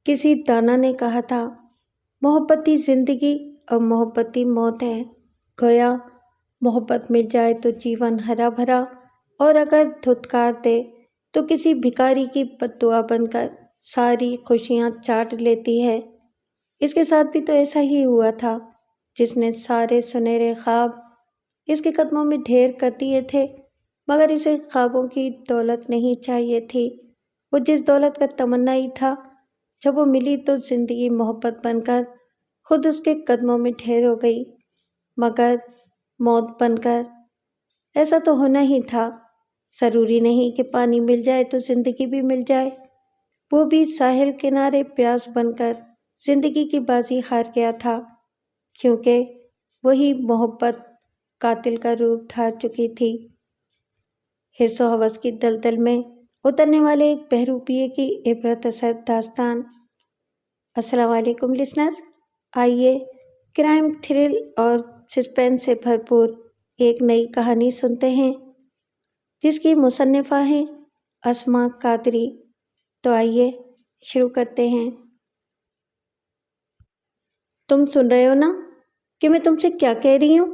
کسی دانا نے کہا تھا، محبتی زندگی اور محبتی موت ہے۔ گویا محبت مل جائے تو جیون ہرا بھرا، اور اگر دھتکار دے تو کسی بھکاری کی بد دعا بن کر ساری خوشیاں چاٹ لیتی ہے۔ اس کے ساتھ بھی تو ایسا ہی ہوا تھا، جس نے سارے سنہرے خواب اس کے قدموں میں ڈھیر کر دیے تھے، مگر اسے خوابوں کی دولت نہیں چاہیے تھی۔ وہ جس دولت کا تمنا ہی تھا، جب وہ ملی تو زندگی محبت بن کر خود اس کے قدموں میں ڈھیر ہو گئی، مگر موت بن کر۔ ایسا تو ہونا ہی تھا، ضروری نہیں کہ پانی مل جائے تو زندگی بھی مل جائے۔ وہ بھی ساحل کنارے پیاس بن کر زندگی کی بازی ہار گیا تھا، کیونکہ وہی محبت قاتل کا روپ دھار چکی تھی۔ حرص و ہوس کی دلدل میں اترنے والے ایک بہروپیے کی عبرت اثر داستان۔ السلام علیکم لسنرز، آئیے کرائم تھرل اور سسپینس سے بھرپور ایک نئی کہانی سنتے ہیں، جس کی مصنفہ ہیں اسماء قادری۔ تو آئیے شروع کرتے ہیں۔ تم سن رہے ہو نا کہ میں تم سے کیا کہہ رہی ہوں؟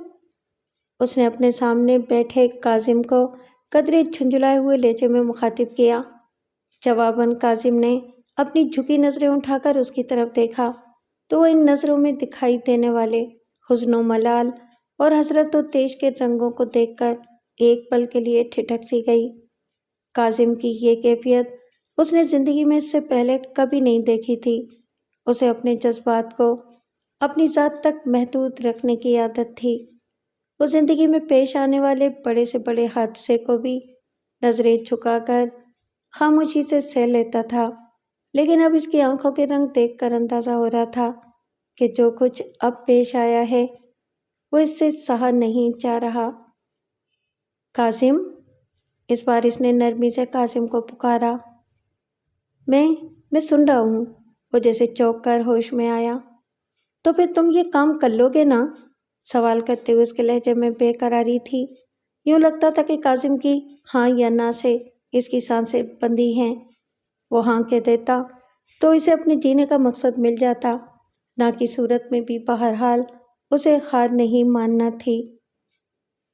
اس نے اپنے سامنے بیٹھے کاظم کو قدرے جھنجھلائے ہوئے لہجے میں مخاطب کیا۔ جواباً کاظم نے اپنی جھکی نظریں اٹھا کر اس کی طرف دیکھا تو وہ ان نظروں میں دکھائی دینے والے حزن و ملال اور حسرت و طیش کے رنگوں کو دیکھ کر ایک پل کے لیے ٹھٹک سی گئی۔ کاظم کی یہ کیفیت اس نے زندگی میں اس سے پہلے کبھی نہیں دیکھی تھی۔ اسے اپنے جذبات کو اپنی ذات تک محدود رکھنے کی عادت تھی۔ وہ زندگی میں پیش آنے والے بڑے سے بڑے حادثے کو بھی نظریں جھکا کر خاموشی سے سہ لیتا تھا، لیکن اب اس کی آنکھوں کے رنگ دیکھ کر اندازہ ہو رہا تھا کہ جو کچھ اب پیش آیا ہے وہ اس سے سہا نہیں جا رہا۔ کاظم، اس بار اس نے نرمی سے کاظم کو پکارا۔ میں سن رہا ہوں، وہ جیسے چونک کر ہوش میں آیا۔ تو پھر تم یہ کام کر لو گے نا؟ سوال کرتے ہوئے اس کے لہجے میں بے قراری تھی۔ یوں لگتا تھا کہ کاظم کی ہاں یا نہ سے اس کی سانسیں بندھی ہیں۔ وہ ہاں کہہ دیتا تو اسے اپنے جینے کا مقصد مل جاتا، نہ کی صورت میں بھی بہرحال اسے ہار نہیں ماننا تھی۔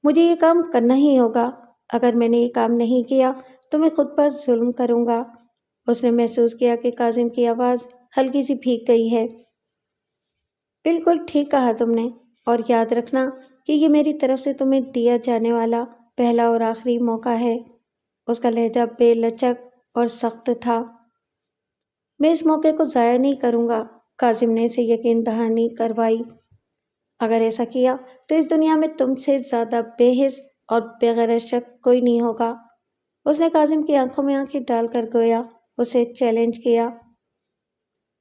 مجھے یہ کام کرنا ہی ہوگا، اگر میں نے یہ کام نہیں کیا تو میں خود پر ظلم کروں گا۔ اس نے محسوس کیا کہ کاظم کی آواز ہلکی سی بھیگ گئی ہے۔ بالکل ٹھیک کہا تم نے، اور یاد رکھنا کہ یہ میری طرف سے تمہیں دیا جانے والا پہلا اور آخری موقع ہے۔ اس کا لہجہ بے لچک اور سخت تھا۔ میں اس موقع کو ضائع نہیں کروں گا، کاظم نے اسے یقین دہانی کروائی۔ اگر ایسا کیا تو اس دنیا میں تم سے زیادہ بے حس اور بغیر شک کوئی نہیں ہوگا۔ اس نے کاظم کی آنکھوں میں آنکھیں ڈال کر گویا اسے چیلنج کیا۔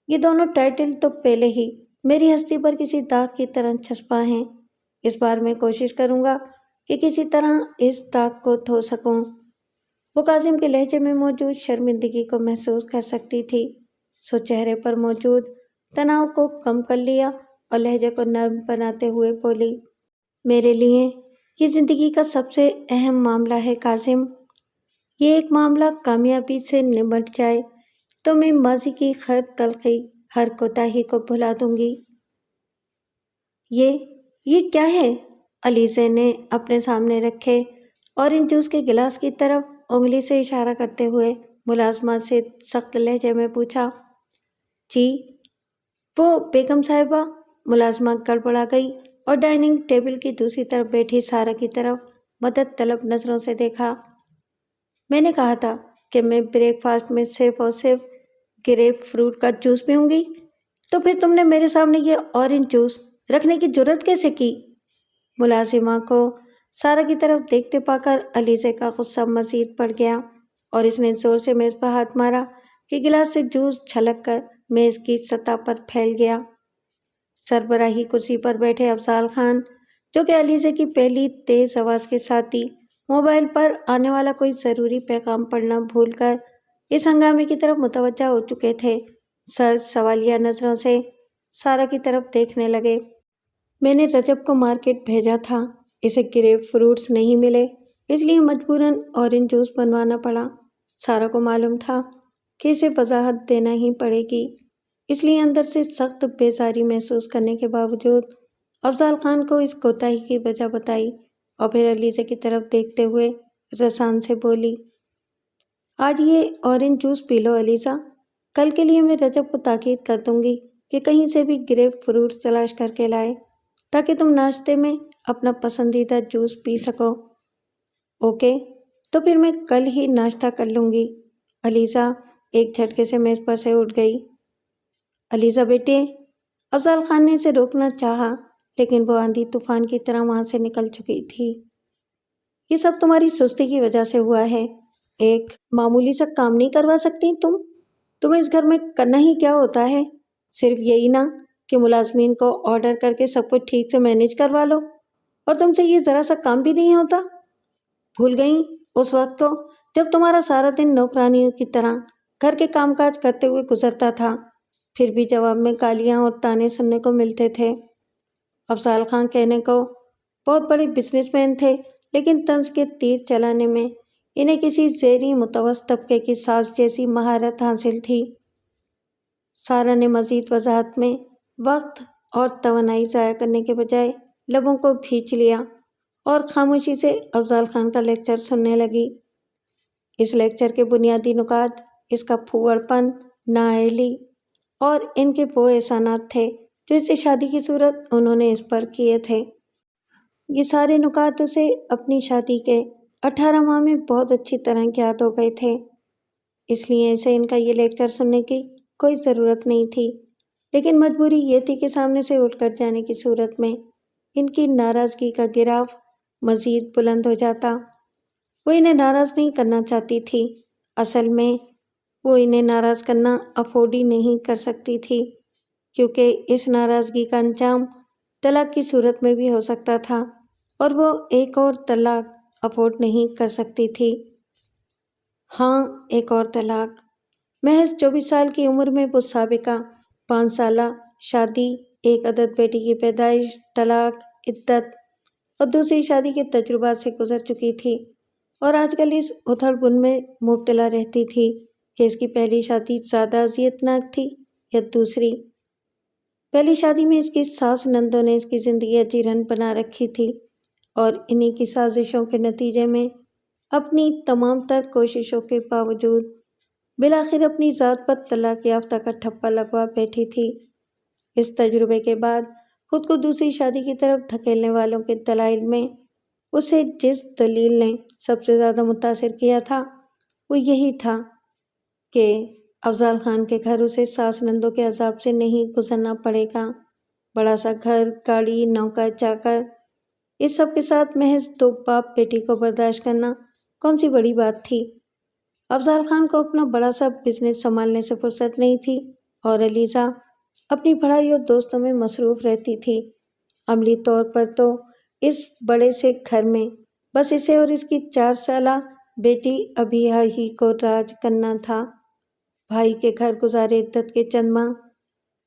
یہ دونوں ٹائٹل تو پہلے ہی میری ہستی پر کسی داغ کی طرح چھپا ہیں۔ اس بار میں کوشش کروں گا کہ کسی طرح اس داغ کو دھو سکوں۔ وہ کاظم کے لہجے میں موجود شرمندگی کو محسوس کر سکتی تھی، سو چہرے پر موجود تناؤ کو کم کر لیا اور لہجے کو نرم بناتے ہوئے بولی، میرے لیے یہ زندگی کا سب سے اہم معاملہ ہے کاظم۔ یہ ایک معاملہ کامیابی سے نمٹ جائے تو میں ماضی کی ہر تلخی، ہر کوتاہی کو بھلا دوں گی۔ یہ کیا ہے؟ علیزے نے اپنے سامنے رکھے اورنج جوس کے گلاس کی طرف انگلی سے اشارہ کرتے ہوئے ملازمہ سے سخت لہجے میں پوچھا۔ جی، وہ بیگم صاحبہ، ملازمہ گڑبڑا گئی اور ڈائننگ ٹیبل کی دوسری طرف بیٹھی سارہ کی طرف مدد طلب نظروں سے دیکھا۔ میں نے کہا تھا کہ میں بریک فاسٹ میں صرف اور صرف گریپ فروٹ کا جوس پیوں گی، تو پھر تم نے میرے سامنے یہ اورنج جوس رکھنے کی جرت کیسے کی؟ ملازمہ کو سارہ کی طرف دیکھتے پا کر علیزے کا غصہ مزید بڑھ گیا اور اس نے زور سے میز پر ہاتھ مارا کہ گلاس سے جوس چھلک کر میز کی سطح پر پھیل گیا۔ سربراہی کرسی پر بیٹھے افضال خان، جو کہ علیزے کی پہلی تیز آواز کے ساتھ ہی موبائل پر آنے والا کوئی ضروری پیغام پڑھنا بھول کر اس ہنگامے کی طرف متوجہ ہو چکے تھے، سر سوالیہ نظروں سے سارہ کی طرف دیکھنے لگے۔ میں نے رجب کو مارکیٹ بھیجا تھا، اسے گریپ فروٹس نہیں ملے، اس لیے مجبوراً اورنج جوس بنوانا پڑا۔ سارہ کو معلوم تھا کہ اسے وضاحت دینا ہی پڑے گی، اس لیے اندر سے سخت بیزاری محسوس کرنے کے باوجود افضال خان کو اس کوتاہی کی وجہ بتائی اور پھر علیزہ کی طرف دیکھتے ہوئے رسان سے بولی، آج یہ اورنج جوس پی لو علیزہ، کل کے لیے میں رجب کو تاکید کر دوں گی کہ کہیں سے بھی گریپ فروٹ تلاش کر کے لائے تاکہ تم ناشتے میں اپنا پسندیدہ جوس پی سکو۔ اوکے، تو پھر میں کل ہی ناشتہ کر لوں گی۔ علیزہ ایک جھٹکے سے میز پر سے اٹھ گئی۔ علیزہ بیٹے، افضال خان نے اسے روکنا چاہا لیکن وہ آندھی طوفان کی طرح وہاں سے نکل چکی تھی۔ یہ سب تمہاری سستی کی وجہ سے ہوا ہے۔ ایک معمولی سا کام نہیں کروا سکتی تمہیں اس گھر میں کرنا ہی کیا ہوتا ہے؟ صرف یہی نا کہ ملازمین کو آرڈر کر کے سب کچھ ٹھیک سے مینیج کروا لو، اور تم سے یہ ذرا سا کام بھی نہیں ہوتا؟ بھول گئیں اس وقت کو جب تمہارا سارا دن نوکرانیوں کی طرح گھر کے کام کاج کرتے ہوئے گزرتا تھا، پھر بھی جواب میں گالیاں اور تانے سننے کو ملتے تھے۔ افضال خان کہنے کو بہت بڑے بزنس مین تھے، لیکن طنز کے تیر چلانے میں انہیں کسی زیریں متوسط طبقے کی ساز جیسی مہارت حاصل تھی۔ سارا نے مزید وضاحت میں وقت اور توانائی ضائع کرنے کے بجائے لبوں کو بھینچ لیا اور خاموشی سے افضال خان کا لیکچر سننے لگی۔ اس لیکچر کے بنیادی نکات اس کا پھوڑ پن، نااہلی اور ان کے وہ احسانات تھے جو اس سے شادی کی صورت انہوں نے اس پر کیے تھے۔ یہ سارے نکات اسے اپنی شادی کے 18 ماہ میں بہت اچھی طرح یاد ہو گئے تھے، اس لیے اسے ان کا یہ لیکچر سننے کی کوئی ضرورت نہیں تھی، لیکن مجبوری یہ تھی کہ سامنے سے اٹھ کر جانے کی صورت میں ان کی ناراضگی کا گراف مزید بلند ہو جاتا۔ وہ انہیں ناراض نہیں کرنا چاہتی تھی، اصل میں وہ انہیں ناراض کرنا افورڈ ہی نہیں کر سکتی تھی، کیونکہ اس ناراضگی کا انجام طلاق کی صورت میں بھی ہو سکتا تھا اور وہ ایک اور طلاق افورڈ نہیں کر سکتی تھی۔ ہاں، ایک اور طلاق۔ محض 24 سال کی عمر میں وہ سابقہ 5 سالہ شادی، ایک عدد بیٹی کی پیدائش، طلاق، عدت اور دوسری شادی کے تجربات سے گزر چکی تھی، اور آج کل اس ادھڑ بن میں مبتلا رہتی تھی کہ اس کی پہلی شادی زیادہ اذیت ناک تھی یا دوسری۔ پہلی شادی میں اس کی ساس نندوں نے اس کی زندگی اجیرن بنا رکھی تھی، اور انہی کی سازشوں کے نتیجے میں اپنی تمام تر کوششوں کے باوجود بالآخر اپنی ذات پر طلاق یافتہ کا ٹھپا لگوا بیٹھی تھی۔ اس تجربے کے بعد خود کو دوسری شادی کی طرف دھکیلنے والوں کے دلائل میں اسے جس دلیل نے سب سے زیادہ متاثر کیا تھا وہ یہی تھا کہ افضال خان کے گھر اسے ساس نندوں کے عذاب سے نہیں گزرنا پڑے گا۔ بڑا سا گھر، گاڑی، نوکر چاکر، اس سب کے ساتھ محض 2 باپ بیٹی کو برداشت کرنا کون سی بڑی بات تھی۔ افضال خان کو اپنا بڑا سا بزنس سنبھالنے سے فرصت نہیں تھی، اور علیزہ اپنی پڑھائی اور دوستوں میں مصروف رہتی تھی۔ عملی طور پر تو اس بڑے سے گھر میں بس اسے اور اس کی 4 سالہ بیٹی ابیہا ہی کو راج کرنا تھا۔ بھائی کے گھر گزارے عدت کے چند ماہ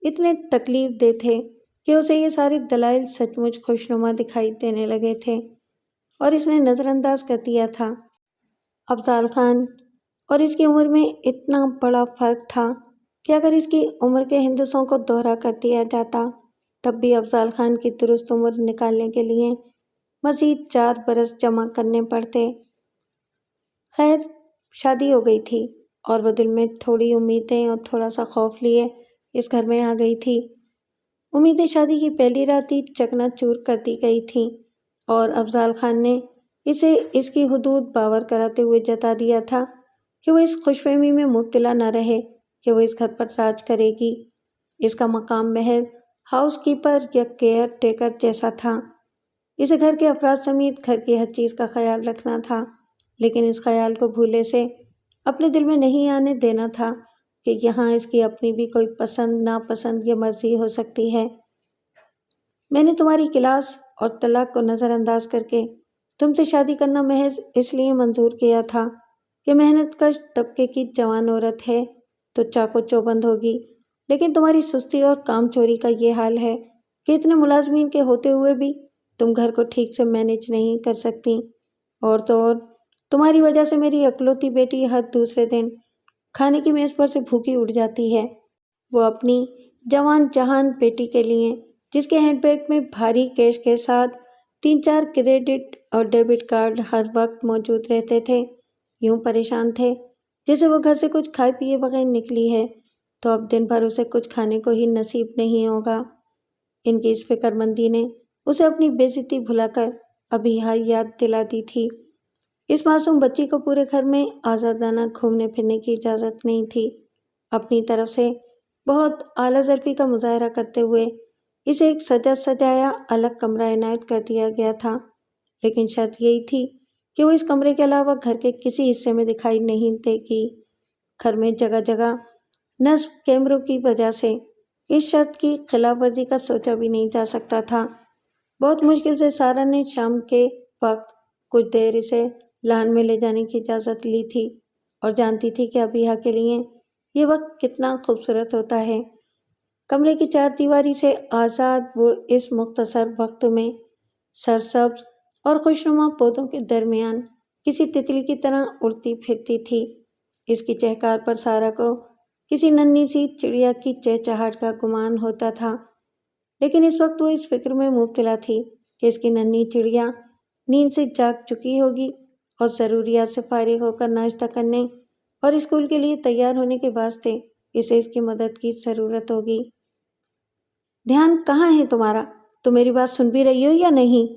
اتنے تکلیف دہ تھے کہ اسے یہ سارے دلائل سچ مچ خوشنما دکھائی دینے لگے تھے، اور اس نے نظر انداز کر دیا تھا۔ افضال خان اور اس کی عمر میں اتنا بڑا فرق تھا کہ اگر اس کی عمر کے ہندسوں کو دوہرا کر دیا جاتا تب بھی افضال خان کی درست عمر نکالنے کے لیے مزید 4 برس جمع کرنے پڑتے۔ خیر، شادی ہو گئی تھی، اور وہ دل میں تھوڑی امیدیں اور تھوڑا سا خوف لیے اس گھر میں آ گئی تھی۔ امیدیں شادی کی پہلی رات ہی چکنا چور کر دی گئی تھیں، اور افضال خان نے اسے اس کی حدود باور کراتے ہوئے جتا دیا تھا کہ وہ اس خوش فہمی میں مبتلا نہ رہے کہ وہ اس گھر پر راج کرے گی۔ اس کا مقام محض ہاؤس کیپر یا کیئر ٹیکر جیسا تھا۔ اسے گھر کے افراد سمیت گھر کی ہر چیز کا خیال رکھنا تھا، لیکن اس خیال کو بھولے سے اپنے دل میں نہیں آنے دینا تھا کہ یہاں اس کی اپنی بھی کوئی پسند، ناپسند یا مرضی ہو سکتی ہے۔ میں نے تمہاری کلاس اور طلاق کو نظر انداز کر کے تم سے شادی کرنا محض اس لیے منظور کیا تھا کہ محنت کش طبقے کی جوان عورت ہے تو چاقو چوبند ہوگی، لیکن تمہاری سستی اور کام چوری کا یہ حال ہے کہ اتنے ملازمین کے ہوتے ہوئے بھی تم گھر کو ٹھیک سے مینیج نہیں کر سکتی، اور تو اور تمہاری وجہ سے میری اکلوتی بیٹی ہر دوسرے دن کھانے کی میز پر سے بھوکی اٹھ جاتی ہے۔ وہ اپنی جوان جہان بیٹی کے لیے، جس کے ہینڈ بیگ میں بھاری کیش کے ساتھ 3-4 کریڈٹ اور ڈیبٹ کارڈ ہر وقت موجود رہتے تھے، یوں پریشان تھے جیسے وہ گھر سے کچھ کھائے پیے بغیر نکلی ہے تو اب دن بھر اسے کچھ کھانے کو ہی نصیب نہیں ہوگا۔ ان کی اس فکر مندی نے اسے اپنی بے عزتی بھلا کر ابیہا یاد دلا دی تھی۔ اس معصوم بچی کو پورے گھر میں آزادانہ گھومنے پھرنے کی اجازت نہیں تھی۔ اپنی طرف سے بہت اعلیٰ ظرفی کا مظاہرہ کرتے ہوئے اسے ایک سجا سجایا الگ کمرہ عنایت کر دیا گیا تھا، لیکن شرط یہی تھی کہ وہ اس کمرے کے علاوہ گھر کے کسی حصے میں دکھائی نہیں دے گی۔ گھر میں جگہ جگہ نصب کیمروں کی وجہ سے اس شرط کی خلاف ورزی کا سوچا بھی نہیں جا سکتا تھا۔ بہت مشکل سے سارا نے شام کے وقت کچھ دیر اسے لان میں لے جانے کی اجازت لی تھی اور جانتی تھی کہ ابیہا کے لیے یہ وقت کتنا خوبصورت ہوتا ہے۔ کمرے کی 4 دیواری سے آزاد وہ اس مختصر وقت میں سرسبز اور خوشنما پودوں کے درمیان کسی تتلی کی طرح اڑتی پھرتی تھی۔ اس کی چہکار پر سارا کو کسی ننھی سی چڑیا کی چہچہاہٹ کا گمان ہوتا تھا، لیکن اس وقت وہ اس فکر میں مبتلا تھی کہ اس کی ننھی چڑیا نیند سے جاگ چکی ہوگی اور ضروریات سے فارغ ہو کر ناشتہ کرنے اور اسکول کے لیے تیار ہونے کے واسطے اسے اس کی مدد کی ضرورت ہوگی۔ دھیان کہاں ہے تمہارا؟ تم میری بات سن بھی رہی ہو یا نہیں؟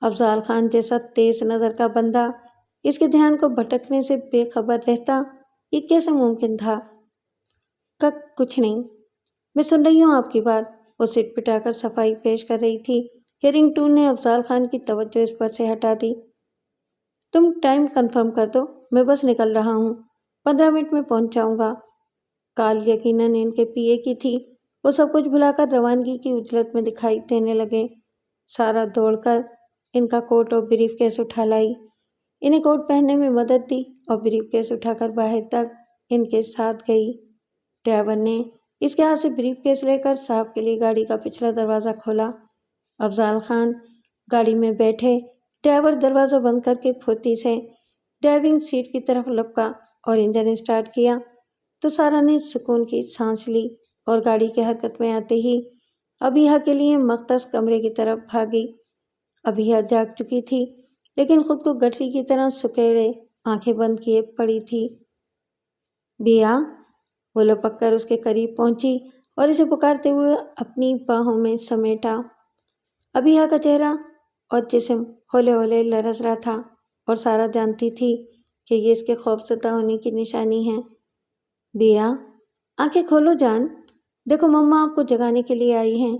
افضال خان جیسا تیز نظر کا بندہ اس کے دھیان کو بھٹکنے سے بے خبر رہتا، یہ کیسے ممکن تھا؟ کچھ نہیں، میں سن رہی ہوں آپ کی بات۔ وہ سٹ پٹا کر صفائی پیش کر رہی تھی کہ رنگ ٹون نے افضال خان کی توجہ اس پر سے ہٹا دی۔ تم ٹائم کنفرم کر دو، میں بس نکل رہا ہوں، 15 منٹ میں پہنچ جاؤں گا۔ کال یقیناً ان کے پی اے کی تھی۔ وہ سب کچھ بھلا کر روانگی کی عجلت میں دکھائی دینے لگے۔ سارا دوڑ کر ان کا کوٹ اور بریف کیس اٹھا لائی، انہیں کوٹ پہننے میں مدد دی اور بریف کیس اٹھا کر باہر تک ان کے ساتھ گئی۔ ڈرائیور نے اس کے ہاتھ سے بریف کیس لے کر صاحب کے لیے گاڑی کا پچھلا دروازہ کھولا۔ افضال خان گاڑی میں بیٹھے، ڈرائیور دروازہ بند کر کے پھرتی سے ڈرائیونگ سیٹ کی طرف لپکا اور انجن اسٹارٹ کیا تو سارا نے سکون کی سانس لی اور گاڑی کے حرکت میں آتے ہی ابیہا کے لیے مختص کمرے کی طرف بھاگی۔ ابیہا جاگ چکی تھی لیکن خود کو گٹھری کی طرح سکیڑے آنکھیں بند کیے پڑی تھی۔ بیا، وہ لپک کر اس کے قریب پہنچی اور اسے پکارتے ہوئے اپنی باہوں میں سمیٹا۔ ابیہا کا چہرہ اور جسم ہولے ہولے لرز رہا تھا اور سارا جانتی تھی کہ یہ اس کے خوفزدہ ہونے کی نشانی ہے۔ بیا، آنکھیں کھولو جان، دیکھو مما آپ کو جگانے کے لیے آئی ہیں۔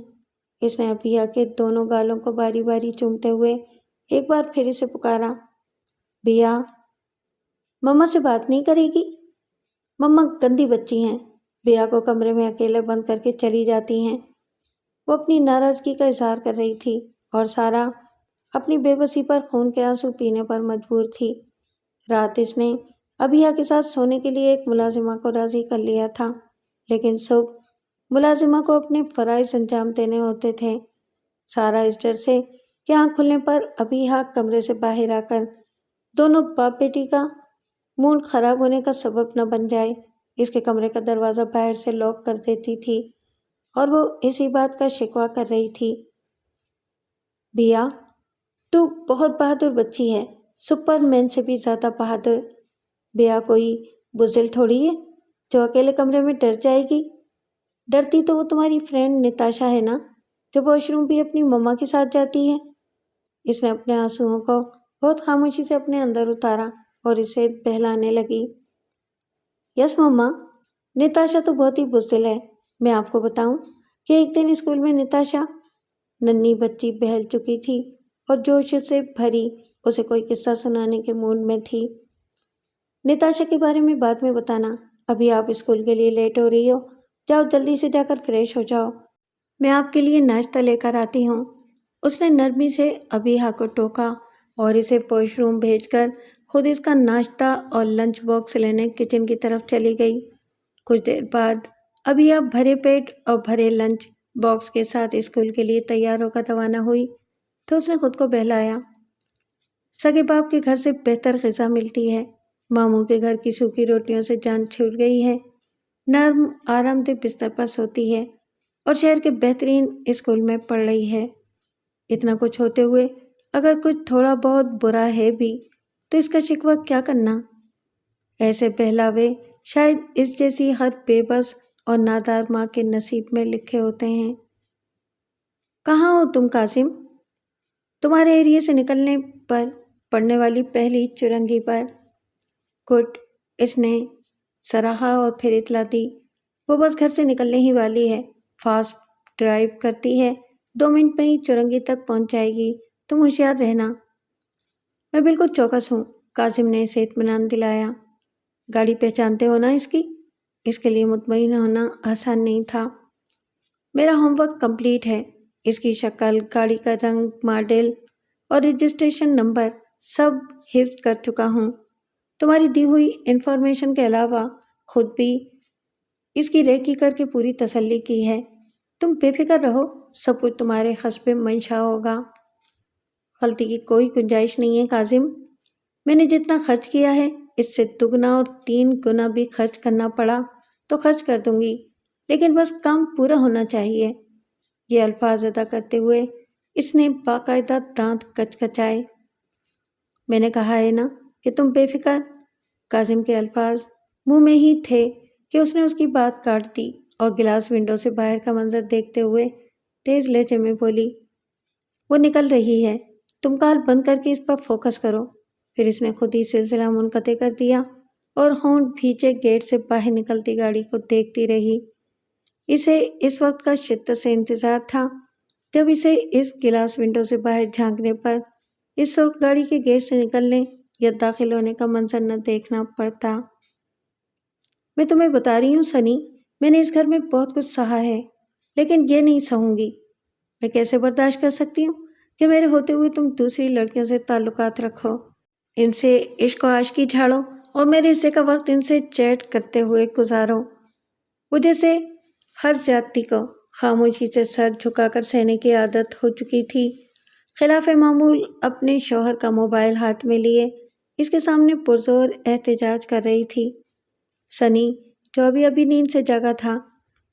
اس نے ابیہا کے دونوں گالوں کو باری باری چومتے ہوئے ایک بار پھر اسے پکارا۔ بیا، مما سے بات نہیں کرے گی؟ مما گندی بچی ہیں، بیا کو کمرے میں اکیلے بند کر کے چلی جاتی ہیں۔ وہ اپنی ناراضگی کا اظہار کر رہی تھی اور سارا اپنی بے بسی پر خون کے آنسو پینے پر مجبور تھی۔ رات اس نے ابیہا کے ساتھ سونے کے لیے ایک ملازمہ کو راضی کر لیا تھا، لیکن صبح ملازمہ کو اپنے فرائض انجام دینے ہوتے تھے۔ سارا اس ڈر سے کہ آنکھ کھلنے پر ابیہا کمرے سے باہر آ کر دونوں باپ بیٹی کا موڈ خراب ہونے کا سبب نہ بن جائے، اس کے کمرے کا دروازہ باہر سے لاک کر دیتی تھی اور وہ اسی بات کا شکوہ کر رہی تھی۔ بیا، تو بہت بہادر بچی ہے، سپر مین سے بھی زیادہ بہادر۔ بیا کوئی بزدل تھوڑی ہے جو اکیلے کمرے میں ڈر جائے گی۔ ڈرتی تو وہ تمہاری فرینڈ نتاشا ہے نا، جو واش روم بھی اپنی مما کے ساتھ جاتی ہے۔ اس نے اپنے آنسوؤں کو بہت خاموشی سے اپنے اندر اتارا اور اسے بہلانے لگی۔ یس مما، نتاشا تو بہت ہی بزدل ہے۔ میں آپ کو بتاؤں کہ ایک دن اسکول میں نتاشا، ننھی بچی بہل چکی تھی اور جوش سے بھری اسے کوئی قصہ سنانے کے موڈ میں تھی۔ نتاشا کے بارے میں بعد میں بتانا، ابھی آپ اسکول کے لیے لیٹ ہو رہی ہو، جاؤ جلدی سے جا کر فریش ہو جاؤ، میں آپ کے لیے ناشتہ لے کر آتی ہوں۔ اس نے نرمی سے ابیہا کو ٹوکا اور اسے واش روم بھیج کر خود اس کا ناشتہ اور لنچ باکس لینے کچن کی طرف چلی گئی۔ کچھ دیر بعد ابیہا بھرے پیٹ اور بھرے لنچ باکس کے ساتھ اسکول کے لیے تیار ہو کر روانہ ہوئی تو اس نے خود کو بہلایا۔ سگے باپ کے گھر سے بہتر غذا ملتی ہے، ماموں کے گھر کی سوکھی روٹیوں سے جان چھوٹ گئی ہے۔ نرم آرام دہ بستر پر سوتی ہے اور شہر کے بہترین اسکول میں پڑھ رہی ہے۔ اتنا کچھ ہوتے ہوئے اگر کچھ تھوڑا بہت برا ہے بھی تو اس کا شکوہ کیا کرنا؟ ایسے بہلاوے شاید اس جیسی ہر بے بس اور نادار ماں کے نصیب میں لکھے ہوتے ہیں۔ کہاں ہو تم قاسم؟ تمہارے ایریے سے نکلنے پر پڑنے والی پہلی چرنگی پر۔ گڈ، اس نے سراہا اور پھر اطلاع دی، وہ بس گھر سے نکلنے ہی والی ہے، فاسٹ ڈرائیو کرتی ہے، 2 منٹ میں ہی چرنگی تک پہنچ جائے گی، تم ہوشیار رہنا۔ میں بالکل چوکس ہوں، قاسم نے اسے اطمینان دلایا۔ گاڑی پہچانتے ہو نا اس کی؟ اس کے لیے مطمئن ہونا آسان نہیں تھا۔ میرا ہوم ورک کمپلیٹ ہے، اس کی شکل، گاڑی کا رنگ، ماڈل اور رجسٹریشن نمبر سب حفظ کر چکا ہوں۔ تمہاری دی ہوئی انفارمیشن کے علاوہ خود بھی اس کی ریکی کر کے پوری تسلی کی ہے۔ تم بے فکر رہو، سب کچھ تمہارے حسب منشا ہوگا۔ غلطی کی کوئی گنجائش نہیں ہے قاسم، میں نے جتنا خرچ کیا ہے اس سے 2 اور 3 گنا بھی خرچ کرنا پڑا تو خرچ کر دوں گی، لیکن بس کام پورا ہونا چاہیے۔ یہ الفاظ ادا کرتے ہوئے اس نے باقاعدہ دانت کچکچائے۔ میں نے کہا ہے نا کہ تم بے فکر۔ قاسم کے الفاظ منہ میں ہی تھے کہ اس نے اس کی بات کاٹ دی اور گلاس ونڈو سے باہر کا منظر دیکھتے ہوئے تیز لہجے میں بولی، وہ نکل رہی ہے، تم کال بند کر کے اس پر فوکس کرو۔ پھر اس نے خود ہی سلسلہ منقطع کر دیا اور ہونٹ بھیجے گیٹ سے باہر نکلتی گاڑی کو دیکھتی رہی۔ اسے اس وقت کا شدت سے انتظار تھا جب اسے اس گلاس ونڈو سے باہر جھانکنے پر اس سرخ گاڑی کے گیٹ سے نکلنے یا داخل ہونے کا منظر نہ دیکھنا پڑتا۔ میں تمہیں بتا رہی ہوں سنی، میں نے اس گھر میں بہت کچھ سہا ہے، لیکن یہ نہیں سہوں گی۔ میں کیسے برداشت کر سکتی ہوں کہ میرے ہوتے ہوئے تم دوسری لڑکیوں سے تعلقات رکھو، ان سے عشق و عاشقی جھاڑو اور میرے حصے کا وقت ان سے چیٹ کرتے ہوئے گزارو۔ وہ جیسے ہر زیادتی کو خاموشی سے سر جھکا کر سہنے کی عادت ہو چکی تھی، خلاف معمول اپنے شوہر کا موبائل ہاتھ میں لیے اس کے سامنے پرزور احتجاج کر رہی تھی۔ سنی جو ابھی نیند سے جاگا تھا،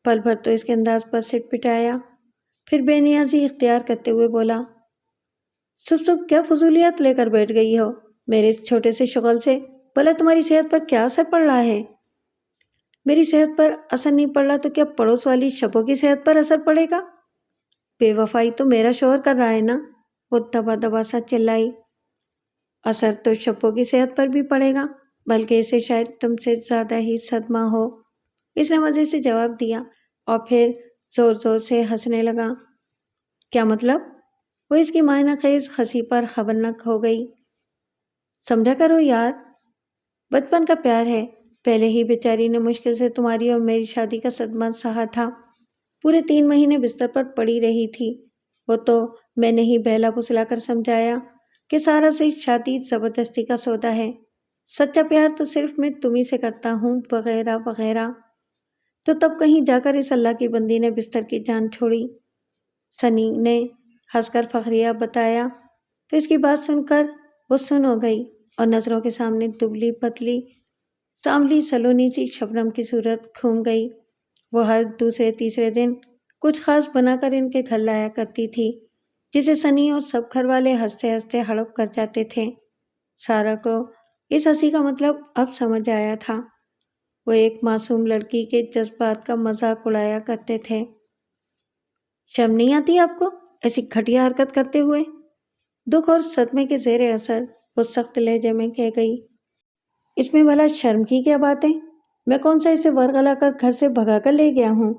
پل بھر تو اس کے انداز پر سٹ پٹایا، پھر بے نیازی اختیار کرتے ہوئے بولا، صبح کیا فضولیات لے کر بیٹھ گئی ہو میرے اس چھوٹے سے شغل سے؟ بھلا تمہاری صحت پر کیا اثر پڑ رہا ہے؟ میری صحت پر اثر نہیں پڑ رہا تو کیا پڑوس والی شبوں کی صحت پر اثر پڑے گا؟ بے وفائی تو میرا شوہر کر رہا ہے نا، وہ دبا دبا سا چلائی۔ اثر تو شبوں کی صحت پر بھی پڑے گا، بلکہ اسے شاید تم سے زیادہ ہی صدمہ ہو، اس نے مزے سے جواب دیا اور پھر زور زور سے ہنسنے لگا۔ کیا مطلب؟ وہ اس کی معنی خیز ہنسی پر خبرنک ہو گئی۔ سمجھا کرو یار، بچپن کا پیار ہے، پہلے ہی بیچاری نے مشکل سے تمہاری اور میری شادی کا صدمہ سہا تھا، پورے 3 مہینے بستر پر پڑی رہی تھی، وہ تو میں نے ہی بہلا پھسلا کر سمجھایا کہ سارا سے شادی زبردستی کا سودا ہے، سچا پیار تو صرف میں تمہیں سے کرتا ہوں وغیرہ وغیرہ۔ تو تب کہیں جا کر اس اللہ کی بندی نے بستر کی جان چھوڑی۔ سنی نے ہنس کر فخریہ بتایا تو اس کی بات سن کر وہ سن ہو گئی اور نظروں کے سامنے دبلی پتلی سانولی سلونی سی شبنم کی صورت گھوم گئی۔ وہ ہر دوسرے تیسرے دن کچھ خاص بنا کر ان کے گھر لایا کرتی تھی، جسے سنی اور سب گھر والے ہنستے ہنستے ہڑپ کر جاتے تھے۔ سارا کو اس ہنسی کا مطلب اب سمجھ آیا تھا، وہ ایک معصوم لڑکی کے جذبات کا مذاق اڑایا کرتے تھے۔ شرم نہیں آتی آپ کو ایسی گھٹیا حرکت کرتے ہوئے؟ دکھ اور صدمے کے زیر اثر وہ سخت لہجے میں کہہ گئی۔ اس میں بھلا شرم کی کیا بات ہے؟ میں کون سا اسے ورغلا کر گھر سے بھگا کر لے گیا ہوں؟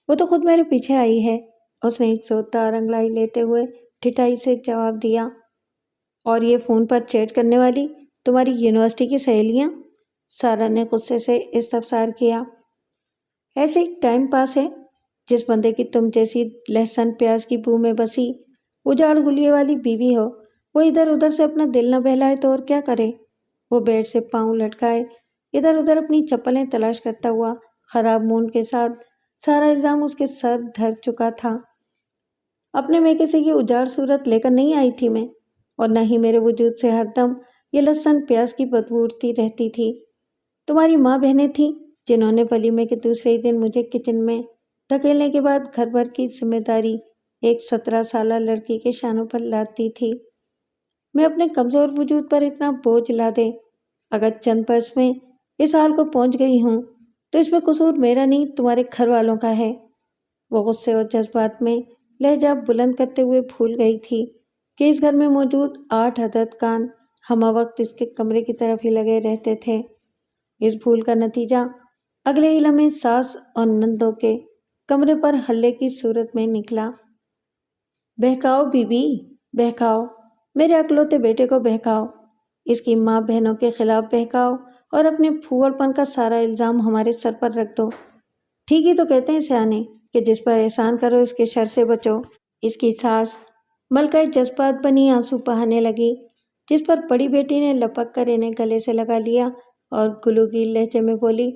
وہ تو خود میرے پیچھے آئی ہے، اس نے ایک زوردار انگڑائی لیتے ہوئے ٹھٹائی سے جواب دیا۔ اور یہ فون پر چیٹ کرنے والی تمہاری یونیورسٹی کی سہیلیاں؟ سارا نے غصے سے استفسار کیا۔ ایسے ہی ٹائم پاس ہے، جس بندے کی تم جیسی لہسن پیاز کی بو میں بسی اجاڑ حلیے والی بیوی ہو، وہ ادھر ادھر سے اپنا دل نہ بہلائے تو اور کیا کرے؟ وہ بیڈ سے پاؤں لٹکائے ادھر ادھر اپنی چپلیں تلاش کرتا ہوا خراب مون کے ساتھ سارا الزام اس کے سر دھر چکا تھا۔ اپنے میکے سے یہ اجاڑ صورت لے کر نہیں آئی تھی میں، اور نہ ہی میرے وجود سے ہر دم یہ لہسن پیاز کی بدبو اٹھتی رہتی تھی۔ تمہاری ماں بہنیں تھیں جنہوں نے ولیمے کے دوسرے ہی دن مجھے کچن میں دھکیلنے کے بعد گھر بھر کی ذمہ داری ایک 17 سالہ لڑکی کے شانوں پر لاد دی تھی۔ میں اپنے کمزور وجود پر اتنا بوجھ لا دے، اگر چند برس میں اس حال کو پہنچ گئی ہوں تو اس میں قصور میرا نہیں، تمہارے گھر والوں کا ہے۔ وہ غصے اور جذبات میں لہجہ بلند کرتے ہوئے بھول گئی تھی کہ اس گھر میں موجود 8 عدد کان ہمہ وقت اس کے کمرے کی طرف ہی لگے رہتے تھے۔ اس بھول کا نتیجہ اگلے ہی لمحے ساس اور نندوں کے کمرے پر ہلے کی صورت میں نکلا۔ بہکاؤ بی بی، بہکاؤ، میرے اکلوتے بیٹے کو بہکاؤ، اس کی ماں بہنوں کے خلاف بہکاؤ اور اپنے پھوڑ پن کا سارا الزام ہمارے سر پر رکھ دو۔ ٹھیک ہی تو کہتے ہیں سیانے کہ جس پر احسان کرو اس کے شر سے بچو۔ اس کی ساس ملکہ جذبات بنی آنسو بہانے لگی، جس پر بڑی بیٹی نے لپک کر انہیں گلے سے لگا لیا اور گلوگیل لہجے میں بولی،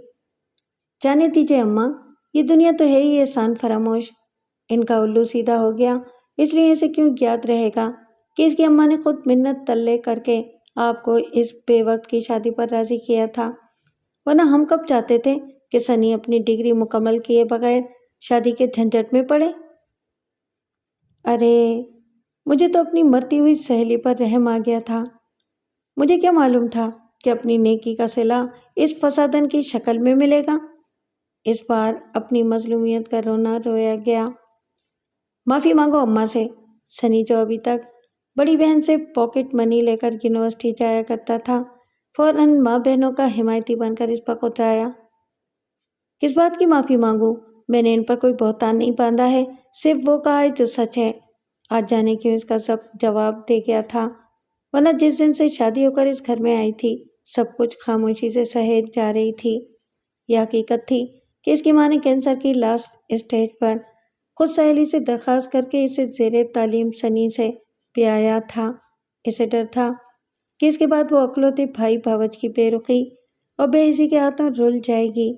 جانے دیجیے اماں، یہ دنیا تو ہے ہی احسان فراموش۔ ان کا الو سیدھا ہو گیا، اس لیے اسے کیوں یاد رہے گا کہ اس کی اماں نے خود منت تلے کر کے آپ کو اس بے وقت کی شادی پر راضی کیا تھا، ورنہ ہم کب چاہتے تھے کہ سنی اپنی ڈگری مکمل کیے بغیر شادی کے جھنجٹ میں پڑے۔ ارے مجھے تو اپنی مرتی ہوئی سہیلی پر رحم آ گیا تھا، مجھے کیا معلوم تھا کہ اپنی نیکی کا صلہ اس فسادن کی شکل میں ملے گا۔ اس بار اپنی مظلومیت کا رونا رویا گیا۔ معافی مانگو اماں سے۔ سنی جو ابھی تک بڑی بہن سے پاکٹ منی لے کر یونیورسٹی جایا کرتا تھا، فوراً ماں بہنوں کا حمایتی بن کر اس پر اترایا۔ کس بات کی معافی مانگوں؟ میں نے ان پر کوئی بہتان نہیں باندھا ہے، صرف وہ کہا ہے جو سچ ہے۔ آج جانے کیوں اس کا سب جواب دے گیا تھا، ورنہ جس دن سے شادی ہو کر اس گھر میں آئی تھی سب کچھ خاموشی سے سہے جا رہی تھی۔ یہ حقیقت تھی کہ اس کی ماں نے کینسر کی لاسٹ اسٹیج پر خود سہیلی سے درخواست کر کے اسے زیر تعلیم سنی سے بیایا تھا۔ اسے ڈر تھا کہ اس کے بعد وہ اکلوتے بھائی بھاوج کی بے رخی اور بے حسی کے ہاتھوں رل جائے گی۔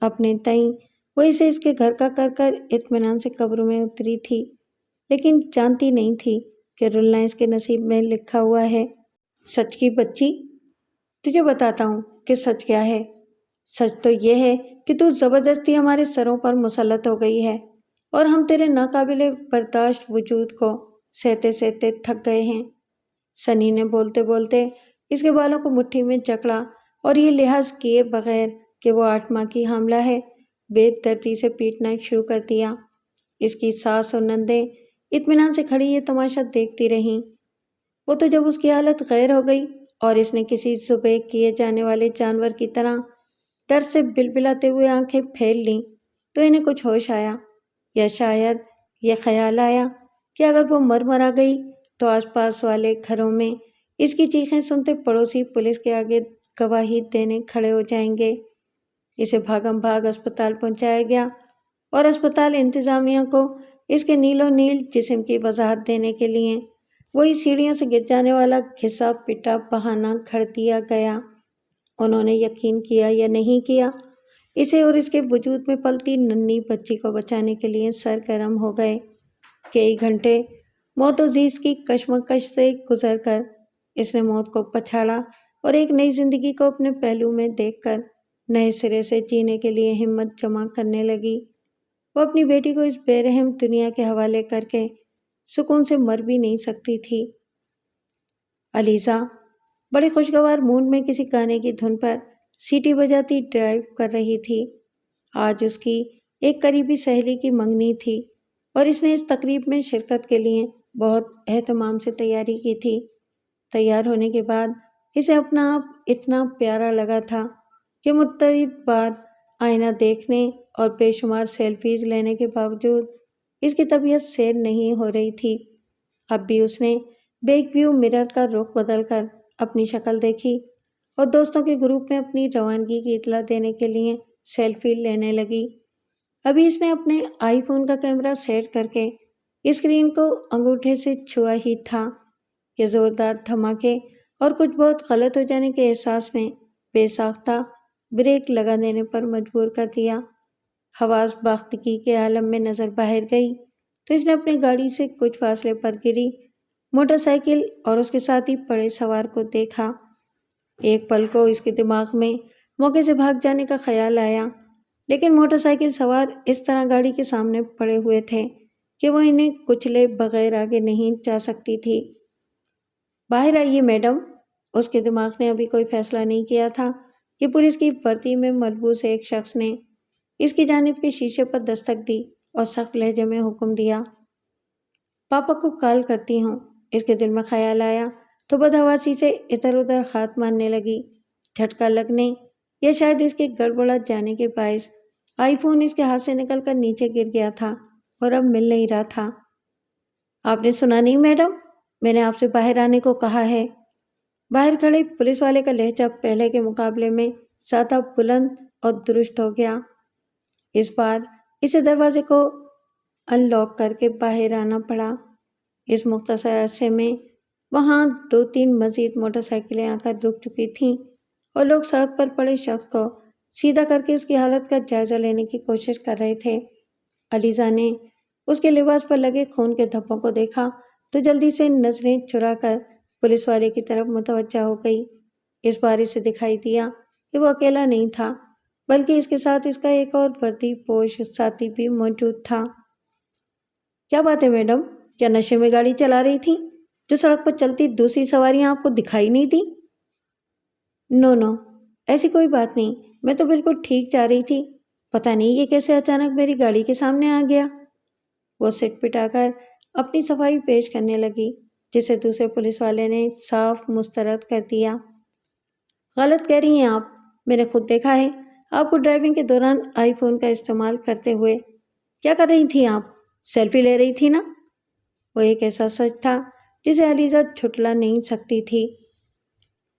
اپنے تئیں وہ اسے اس کے گھر کا کر کر اطمینان سے قبر میں اتری تھی، لیکن جانتی نہیں تھی کہ رلنا اس کے نصیب میں لکھا ہوا ہے۔ سچ کی بچی، تجھے بتاتا ہوں کہ سچ کیا ہے۔ سچ تو یہ ہے کہ تو زبردستی ہمارے سروں پر مسلط ہو گئی ہے اور ہم تیرے ناقابل برداشت وجود کو سہتے سہتے تھک گئے ہیں۔ سنی نے بولتے بولتے اس کے بالوں کو مٹھی میں جکڑا اور یہ لحاظ کیے بغیر کہ وہ 8 ماہ کی حاملہ ہے بے دردی سے پیٹنا شروع کر دیا۔ اس کی ساس اور نندیں اطمینان سے کھڑی یہ تماشا دیکھتی رہیں۔ وہ تو جب اس کی حالت غیر ہو گئی اور اس نے کسی ذبح کیے جانے والے جانور کی طرح ڈر سے بلبلاتے ہوئے آنکھیں پھیل لیں تو انہیں کچھ ہوش آیا، یا شاید یہ خیال آیا کہ اگر وہ مر مرا گئی تو آس پاس والے گھروں میں اس کی چیخیں سنتے پڑوسی پولیس کے آگے گواہی دینے کھڑے ہو جائیں گے۔ اسے بھاگم بھاگ اسپتال پہنچایا گیا اور اسپتال انتظامیہ کو اس کے نیل و نیل جسم کی وضاحت دینے کے لیے وہی سیڑھیوں سے گر جانے والا گھسا پٹا بہانہ گھڑ دیا گیا۔ انہوں نے یقین کیا یا نہیں کیا، اسے اور اس کے وجود میں پلتی ننھی بچی کو بچانے کے لیے سرگرم ہو گئے۔ کئی گھنٹے موت و زیست کی کشمکش سے گزر کر اس نے موت کو پچھاڑا اور ایک نئی زندگی کو اپنے پہلو میں دیکھ کر نئے سرے سے جینے کے لیے ہمت جمع کرنے لگی۔ وہ اپنی بیٹی کو اس بے رحم دنیا کے حوالے کر کے سکون سے مر بھی نہیں سکتی تھی۔ علیزہ بڑے خوشگوار موڈ میں کسی گانے کی دھن پر سیٹی بجاتی ڈرائیو کر رہی تھی۔ آج اس کی ایک قریبی سہیلی کی منگنی تھی اور اس نے اس تقریب میں شرکت کے لیے بہت اہتمام سے تیاری کی تھی۔ تیار ہونے کے بعد اسے اپنا آپ اتنا پیارا لگا تھا کہ متعدد بار آئینہ دیکھنے اور بے شمار سیلفیز لینے کے باوجود اس کی طبیعت سیر نہیں ہو رہی تھی۔ اب بھی اس نے بیک ویو مرر کا رخ بدل کر اپنی شکل دیکھی اور دوستوں کے گروپ میں اپنی روانگی کی اطلاع دینے کے لیے سیلفی لینے لگی۔ ابھی اس نے اپنے آئی فون کا کیمرہ سیٹ کر کے اسکرین کو انگوٹھے سے چھوا ہی تھا کہ زوردار دھماکے اور کچھ بہت غلط ہو جانے کے احساس نے بے ساختہ بریک لگا دینے پر مجبور کر دیا۔ حواس باختگی کے عالم میں نظر باہر گئی تو اس نے اپنی گاڑی سے کچھ فاصلے پر گری موٹر سائیکل اور اس کے ساتھ ہی پڑے سوار کو دیکھا۔ ایک پل کو اس کے دماغ میں موقع سے بھاگ جانے کا خیال آیا، لیکن موٹر سائیکل سوار اس طرح گاڑی کے سامنے پڑے ہوئے تھے کہ وہ انہیں کچلے بغیر آگے نہیں جا سکتی تھی۔ باہر آئیے میڈم۔ اس کے دماغ نے ابھی کوئی فیصلہ نہیں کیا تھا کہ پولیس کی وردی میں ملبوس ایک شخص نے اس کی جانب کے شیشے پر دستک دی اور سخت لہجے میں حکم دیا، پاپا کو کال کرتی ہوں۔ اس کے دل میں خیال آیا تو بدحواسی سے ادھر ادھر ہاتھ مارنے لگی۔ جھٹکا لگنے یا شاید اس کے گڑبڑا جانے کے باعث آئی فون اس کے ہاتھ سے نکل کر نیچے گر گیا تھا اور اب مل نہیں رہا تھا۔ آپ نے سنا نہیں میڈم؟ میں نے آپ سے باہر آنے کو کہا ہے۔ باہر کھڑے پولیس والے کا لہجہ پہلے کے مقابلے میں زیادہ بلند اور درست ہو گیا۔ اس بار اسے دروازے کو ان لاک کر کے باہر آنا پڑا۔ اس مختصر عرصے میں وہاں 2-3 مزید موٹر سائیکلیں آ کر رک چکی تھیں اور لوگ سڑک پر پڑے شخص کو سیدھا کر کے اس کی حالت کا جائزہ لینے کی کوشش کر رہے تھے۔ علیزہ نے اس کے لباس پر لگے خون کے دھبوں کو دیکھا تو جلدی سے نظریں چرا کر پولیس والے کی طرف متوجہ ہو گئی۔ اس بار اسے دکھائی دیا کہ وہ اکیلا نہیں تھا، بلکہ اس کے ساتھ اس کا ایک اور وردی پوش ساتھی بھی موجود تھا۔ کیا بات ہے میڈم؟ کیا نشے میں گاڑی چلا رہی تھی جو سڑک پر چلتی دوسری سواریاں آپ کو دکھائی نہیں دی؟ نو، ایسی کوئی بات نہیں، میں تو بالکل ٹھیک جا رہی تھی، پتہ نہیں یہ کیسے اچانک میری گاڑی کے سامنے آ گیا۔ وہ سٹ پٹا کر اپنی صفائی پیش کرنے لگی، جسے دوسرے پولیس والے نے صاف مسترد کر دیا۔ غلط کہہ رہی ہیں آپ، میں نے خود دیکھا ہے آپ کو ڈرائیونگ کے دوران آئی فون کا استعمال کرتے ہوئے۔ کیا کر رہی تھی آپ؟ سیلفی لے رہی تھی نا؟ وہ ایک ایسا سچ تھا جسے علیزہ جھٹلا نہیں سکتی تھی۔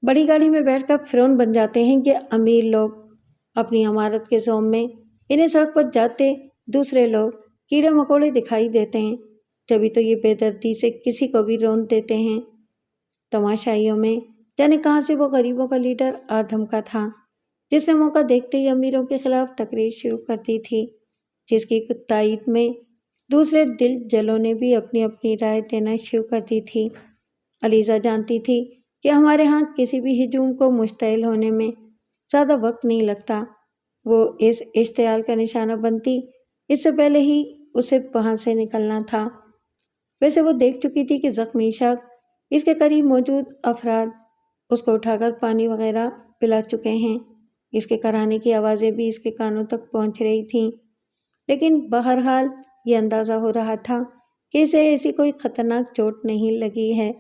بڑی گاڑی میں بیٹھ کر فرعون بن جاتے ہیں یہ امیر لوگ، اپنی عمارت کے زوم میں انہیں سڑک پر جاتے دوسرے لوگ کیڑے مکوڑے دکھائی دیتے ہیں، جبھی تو یہ بے دردی سے کسی کو بھی رون دیتے ہیں۔ تماشائیوں میں جانے کہاں سے وہ غریبوں کا لیڈر آدم کا تھا، جس نے موقع دیکھتے ہی امیروں کے خلاف تقریر شروع کر دی تھی، جس کی تائید میں دوسرے دل جلوں نے بھی اپنی اپنی رائے دینا شروع کر دی تھی۔ علیزہ جانتی تھی کہ ہمارے ہاں کسی بھی ہجوم کو مشتعل ہونے میں زیادہ وقت نہیں لگتا۔ وہ اس اشتعال کا نشانہ بنتی اس سے پہلے ہی اسے وہاں سے نکلنا تھا۔ ویسے وہ دیکھ چکی تھی کہ زخمی شخص اس کے قریب موجود افراد اس کو اٹھا کر پانی وغیرہ پلا چکے ہیں۔ اس کے کرانے کی آوازیں بھی اس کے کانوں تک پہنچ رہی تھیں، لیکن بہرحال یہ اندازہ ہو رہا تھا کہ اسے ایسی کوئی خطرناک چوٹ نہیں لگی ہے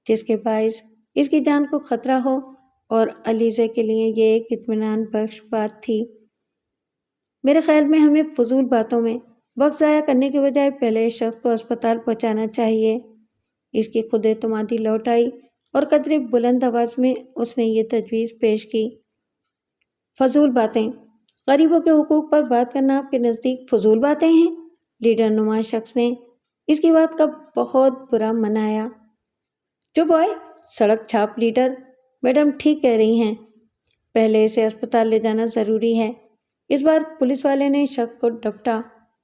جس کے باعث اس کی جان کو خطرہ ہو، اور علیزہ کے لیے یہ ایک اطمینان بخش بات تھی۔ میرے خیال میں ہمیں فضول باتوں میں وقت ضائع کرنے کے بجائے پہلے اس شخص کو اسپتال پہنچانا چاہیے۔ اس کی خود اعتمادی لوٹ آئی اور قدرے بلند آواز میں اس نے یہ تجویز پیش کی۔ فضول باتیں؟ غریبوں کے حقوق پر بات کرنا آپ کے نزدیک فضول باتیں ہیں؟ لیڈر نما شخص نے اس کی بات کا بہت برا منایا۔ چپ ہوئے، سڑک چھاپ لیڈر، میڈم ٹھیک کہہ رہی ہیں، پہلے اسے اسپتال لے جانا ضروری ہے۔ اس بار پولیس والے نے شخص کو ڈپٹا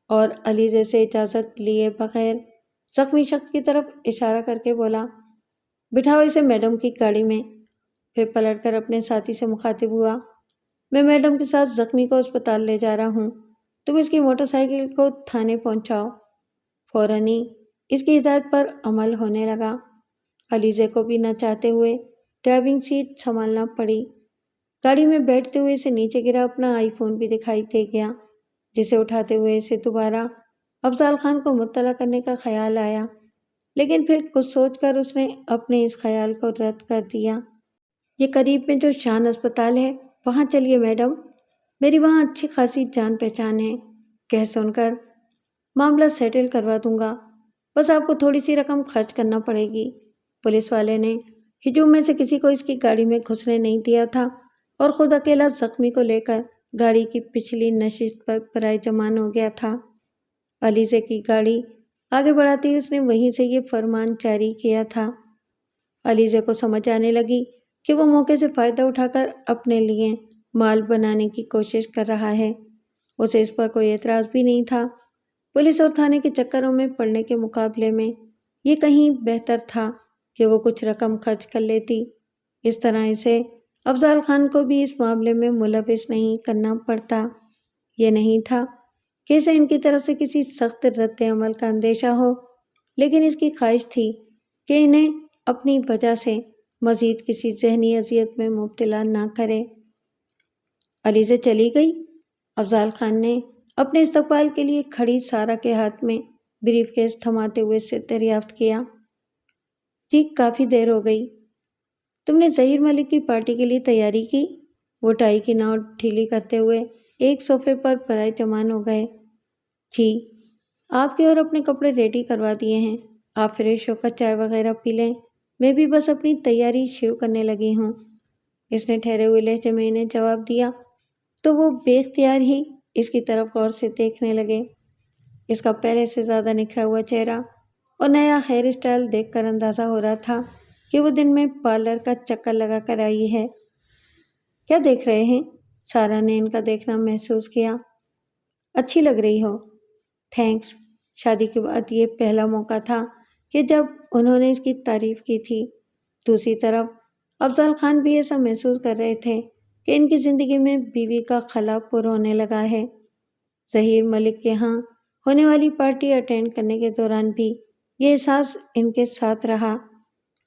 اور علیزہ سے اجازت لیے بغیر زخمی شخص کی طرف اشارہ کر کے بولا، بٹھاؤ اسے میڈم کی گاڑی میں۔ پھر پلٹ کر اپنے ساتھی سے مخاطب ہوا، میں میڈم کے ساتھ زخمی کو اسپتال لے جا رہا ہوں، تم اس کی موٹر سائیکل کو تھانے پہنچاؤ۔ فوراً ہی اس کی ہدایت پر عمل ہونے لگا۔ علیزہ کو بھی نہ چاہتے ہوئے ڈرائیونگ سیٹ سنبھالنا پڑی۔ گاڑی میں بیٹھتے ہوئے اسے نیچے گرا اپنا آئی فون بھی دکھائی دے گیا، جسے اٹھاتے ہوئے اسے دوبارہ افضال خان کو مطلع کرنے کا خیال آیا، لیکن پھر کچھ سوچ کر اس نے اپنے اس خیال کو رد کر دیا۔ یہ قریب میں جو شان اسپتال ہے وہاں چلیے میڈم، میری وہاں اچھی خاصی جان پہچان ہے، کہہ سن کر معاملہ سیٹل کروا دوں گا، بس آپ کو تھوڑی سی رقم خرچ کرنا پڑے گی۔ پولیس والے نے ہجوم میں سے کسی کو اس کی گاڑی میں گھسنے نہیں دیا تھا اور خود اکیلا زخمی کو لے کر گاڑی کی پچھلی نشست پر برائے جمان ہو گیا تھا۔ علیزہ کی گاڑی آگے بڑھاتی اس نے وہیں سے یہ فرمان جاری کیا تھا۔ علیزہ کو سمجھ آنے لگی کہ وہ موقع سے فائدہ اٹھا کر اپنے لیے مال بنانے کی کوشش کر رہا ہے۔ اسے اس پر کوئی اعتراض بھی نہیں تھا۔ پولیس اور تھانے کے چکروں میں پڑنے کے مقابلے میں یہ کہیں بہتر تھا کہ وہ کچھ رقم خرچ کر لیتی۔ اس طرح اسے افضال خان کو بھی اس معاملے میں ملوث نہیں کرنا پڑتا۔ یہ نہیں تھا کہ اسے ان کی طرف سے کسی سخت رد عمل کا اندیشہ ہو، لیکن اس کی خواہش تھی کہ انہیں اپنی وجہ سے مزید کسی ذہنی اذیت میں مبتلا نہ کرے۔ علی سے چلی گئی؟ افضال خان نے اپنے استقبال کے لیے کھڑی سارا کے ہاتھ میں بریف کیس تھماتے ہوئے سے دریافت کیا۔ جی کافی دیر ہو گئی۔ تم نے ظہیر ملک کی پارٹی کے لیے تیاری کی؟ وہ ٹائی کی نوٹ ڈھیلی کرتے ہوئے ایک صوفے پر برائے جمان ہو گئے۔ جی آپ کے اور اپنے کپڑے ریڈی کروا دیے ہیں، آپ فریش ہو کر چائے وغیرہ پی لیں، میں بھی بس اپنی تیاری شروع کرنے لگی ہوں۔ اس نے ٹھہرے ہوئے لہجے میں انہیں جواب دیا تو وہ بے اختیار ہی اس کی طرف غور سے دیکھنے لگے۔ اس کا پہلے سے زیادہ نکھرا ہوا چہرہ اور نیا ہیئر اسٹائل دیکھ کر اندازہ ہو رہا تھا کہ وہ دن میں پارلر کا چکر لگا کر آئی ہے۔ کیا دیکھ رہے ہیں؟ سارا نے ان کا دیکھنا محسوس کیا۔ اچھی لگ رہی ہو۔ تھینکس۔ شادی کے بعد یہ پہلا موقع تھا کہ جب انہوں نے اس کی تعریف کی تھی۔ دوسری طرف افضال خان بھی ایسا محسوس کر رہے تھے کہ ان کی زندگی میں بیوی کا خلا پر ہونے لگا ہے۔ ظہیر ملک کے ہاں ہونے والی پارٹی اٹینڈ کرنے کے دوران بھی یہ احساس ان کے ساتھ رہا۔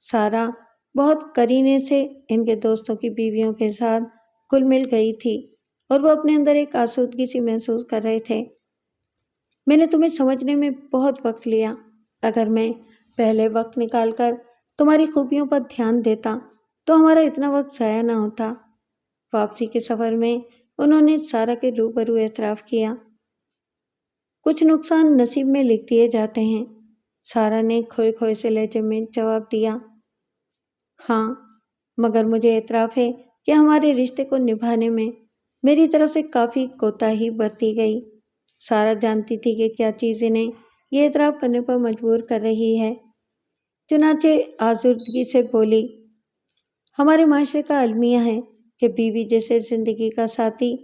سارا بہت قرینے سے ان کے دوستوں کی بیویوں کے ساتھ گل مل گئی تھی اور وہ اپنے اندر ایک آسودگی سی محسوس کر رہے تھے۔ میں نے تمہیں سمجھنے میں بہت وقت لیا۔ اگر میں پہلے وقت نکال کر تمہاری خوبیوں پر دھیان دیتا تو ہمارا اتنا وقت ضائع نہ ہوتا۔ واپسی کے سفر میں انہوں نے سارا کے روبرو اعتراف کیا۔ کچھ نقصان نصیب میں لکھ دیے جاتے ہیں، سارا نے کھوئے کھوئے سے لہجے میں جواب دیا۔ ہاں مگر مجھے اعتراف ہے کہ ہمارے رشتے کو نبھانے میں میری طرف سے کافی کوتاہی برتی گئی۔ سارا جانتی تھی کہ کیا چیز انہیں یہ اعتراف کرنے پر مجبور کر رہی ہے، چنانچہ آزردگی سے بولی، ہمارے معاشرے کا المیہ ہے کہ بیوی جسے زندگی کا ساتھی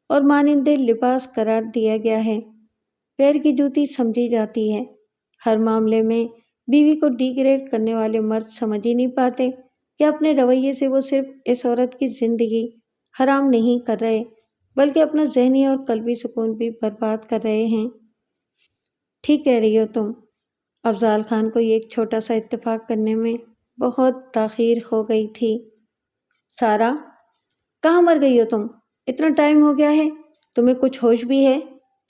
اور مانند لباس قرار دیا گیا ہے، پیر کی جوتی سمجھی جاتی ہے۔ ہر معاملے میں بیوی کو ڈی گریڈ کرنے والے مرد سمجھ ہی نہیں پاتے کہ اپنے رویے سے وہ صرف اس عورت کی زندگی حرام نہیں کر رہے بلکہ اپنا ذہنی اور قلبی سکون بھی برباد کر رہے ہیں۔ ٹھیک کہہ رہی ہو تم۔ افضال خان کو یہ ایک چھوٹا سا اتفاق کرنے میں بہت تاخیر ہو گئی تھی۔ سارا کہاں مر گئی ہو تم؟ اتنا ٹائم ہو گیا ہے، تمہیں کچھ ہوش بھی ہے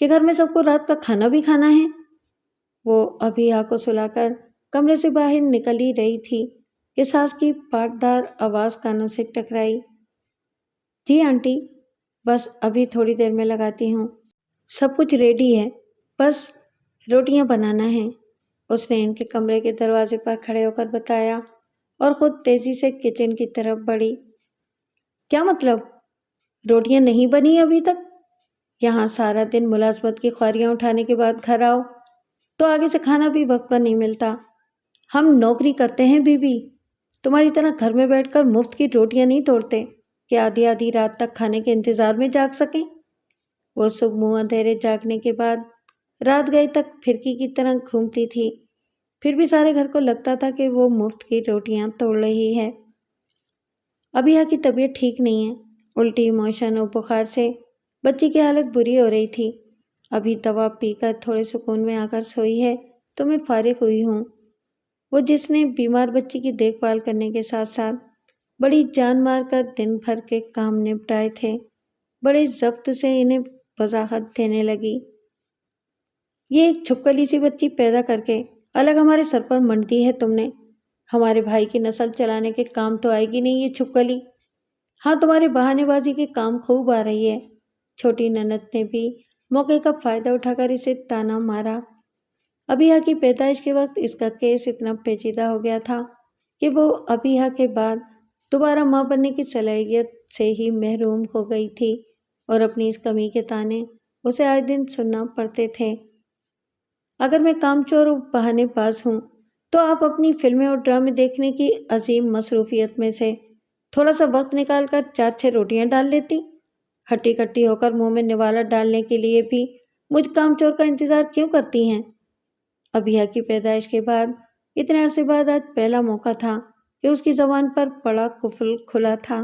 کہ گھر میں سب کو رات کا کھانا بھی کھانا ہے؟ وہ ابھی کو سلا کر کمرے سے باہر نکل ہی رہی تھی کہ ساس کی پاٹدار آواز کانوں سے ٹکرائی۔ جی آنٹی، بس ابھی تھوڑی دیر میں لگاتی ہوں، سب کچھ ریڈی ہے، بس روٹیاں بنانا ہے، اس نے ان کے کمرے کے دروازے پر کھڑے ہو کر بتایا اور خود تیزی سے کچن کی طرف بڑھی۔ کیا مطلب؟ روٹیاں نہیں بنی ابھی تک؟ یہاں سارا دن ملازمت کی خواریاں اٹھانے کے بعد گھر آؤ تو آگے سے کھانا بھی وقت پر نہیں ملتا۔ ہم نوکری کرتے ہیں بیوی، تمہاری طرح گھر میں بیٹھ کر مفت کی روٹیاں نہیں توڑتے کہ آدھی آدھی رات تک کھانے کے انتظار میں جاگ سکیں۔ وہ صبح منہ اندھیرے جاگنے کے بعد رات گئے تک پھرکی کی طرح گھومتی تھی، پھر بھی سارے گھر کو لگتا تھا کہ وہ مفت کی روٹیاں توڑ رہی ہے۔ ابیہ کی طبیعت ٹھیک نہیں ہے، الٹی، موشن اور بخار سے بچی کی حالت بری ہو رہی تھی۔ ابھی دوا پی کر تھوڑے سکون میں آ کر سوئی ہے تو میں فارغ ہوئی ہوں۔ وہ جس نے بیمار بچی کی دیکھ بھال کرنے کے ساتھ ساتھ بڑی جان مار کر دن بھر کے کام نپٹائے تھے، بڑے ضبط سے انہیں وضاحت دینے لگی۔ یہ ایک چھپکلی سی بچی پیدا کر کے الگ ہمارے سر پر منڈ دی ہے تم نے۔ ہمارے بھائی کی نسل چلانے کے کام تو آئے گی نہیں یہ چھپکلی۔ ہاں تمہارے بہانے بازی کے کام خوب آ رہی ہے۔ چھوٹی نند نے بھی موقع کا فائدہ اٹھا کر اسے تانا مارا۔ ابیہ کی پیدائش کے وقت اس کا کیس اتنا پیچیدہ ہو گیا تھا کہ وہ ابیہ کے بعد دوبارہ ماں بننے کی صلاحیت سے ہی محروم ہو گئی تھی اور اپنی اس کمی کے تانے اسے آئے دن سننا پڑتے تھے۔ اگر میں کام چور اور بہانے باز ہوں تو آپ اپنی فلمیں اور ڈرامے دیکھنے کی عظیم مصروفیت میں سے تھوڑا سا وقت نکال کر 4-6 روٹیاں ڈال لیتی۔ ہٹی کٹی ہو کر منہ میں نوالا ڈالنے کے لیے بھی مجھ کام چور کا انتظار کیوں کرتی ہیں؟ ابیہ کی پیدائش کے بعد اتنے عرصے بعد آج پہلا موقع تھا کہ اس کی زبان پر بڑا قفل کھلا تھا۔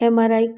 MRI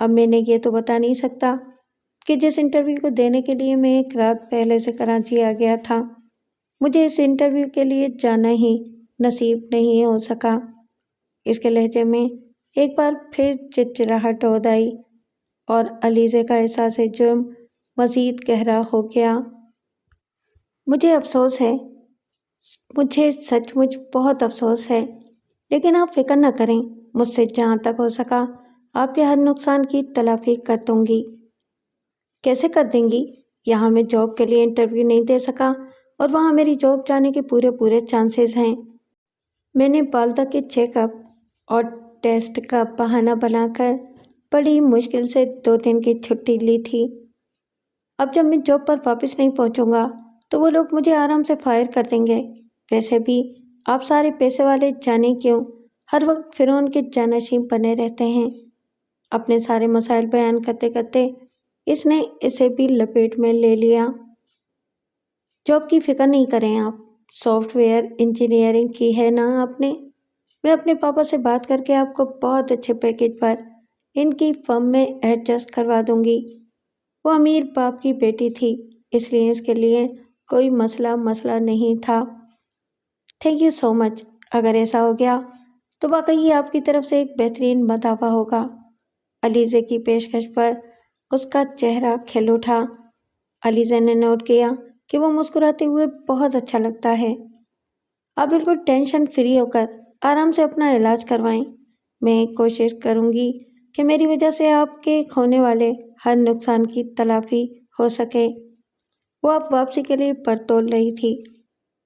اب میں نے یہ تو بتا نہیں سکتا کہ جس انٹرویو کو دینے کے لیے میں ایک رات پہلے سے کراچی آ گیا تھا، مجھے اس انٹرویو کے لیے جانا ہی نصیب نہیں ہو سکا۔ اس کے لہجے میں ایک بار پھر چڑچڑاہٹ عود آئی اور علیزے کا احساس جرم مزید گہرا ہو گیا۔ مجھے افسوس ہے، مجھے سچ مچ بہت افسوس ہے، لیکن آپ فکر نہ کریں، مجھ سے جہاں تک ہو سکا آپ کے ہر نقصان کی تلافی کر دوں گی۔ کیسے کر دیں گی؟ یہاں میں جاب کے لیے انٹرویو نہیں دے سکا اور وہاں میری جاب جانے کے پورے چانسز ہیں۔ میں نے والدہ کے چیک اپ اور ٹیسٹ کا بہانہ بنا کر بڑی مشکل سے 2 دن کی چھٹی لی تھی۔ اب جب میں جاب پر واپس نہیں پہنچوں گا تو وہ لوگ مجھے آرام سے فائر کر دیں گے۔ ویسے بھی آپ سارے پیسے والے جانے کیوں ہر وقت فرعون کے جانشین بنے رہتے ہیں۔ اپنے سارے مسائل بیان کرتے کرتے اس نے اسے بھی لپیٹ میں لے لیا۔ جاب کی فکر نہیں کریں آپ، سافٹ ویئر انجینئرنگ کی ہے نا آپ نے؟ میں اپنے پاپا سے بات کر کے آپ کو بہت اچھے پیکیج پر ان کی فرم میں ایڈجسٹ کروا دوں گی۔ وہ امیر باپ کی بیٹی تھی، اس لیے اس کے لیے کوئی مسئلہ نہیں تھا۔ تھینک یو سو مچ۔ اگر ایسا ہو گیا تو واقعی یہ آپ کی طرف سے ایک بہترین مداوع ہوگا۔ علیزے کی پیشکش پر اس کا چہرہ کھل اٹھا۔ علیزے نے نوٹ کیا کہ وہ مسکراتے ہوئے بہت اچھا لگتا ہے۔ آپ بالکل ٹینشن فری ہو کر آرام سے اپنا علاج کروائیں۔ میں کوشش کروں گی کہ میری وجہ سے آپ کے کھونے والے ہر نقصان کی تلافی ہو سکے۔ وہ آپ واپسی کے لیے پر تول رہی تھی۔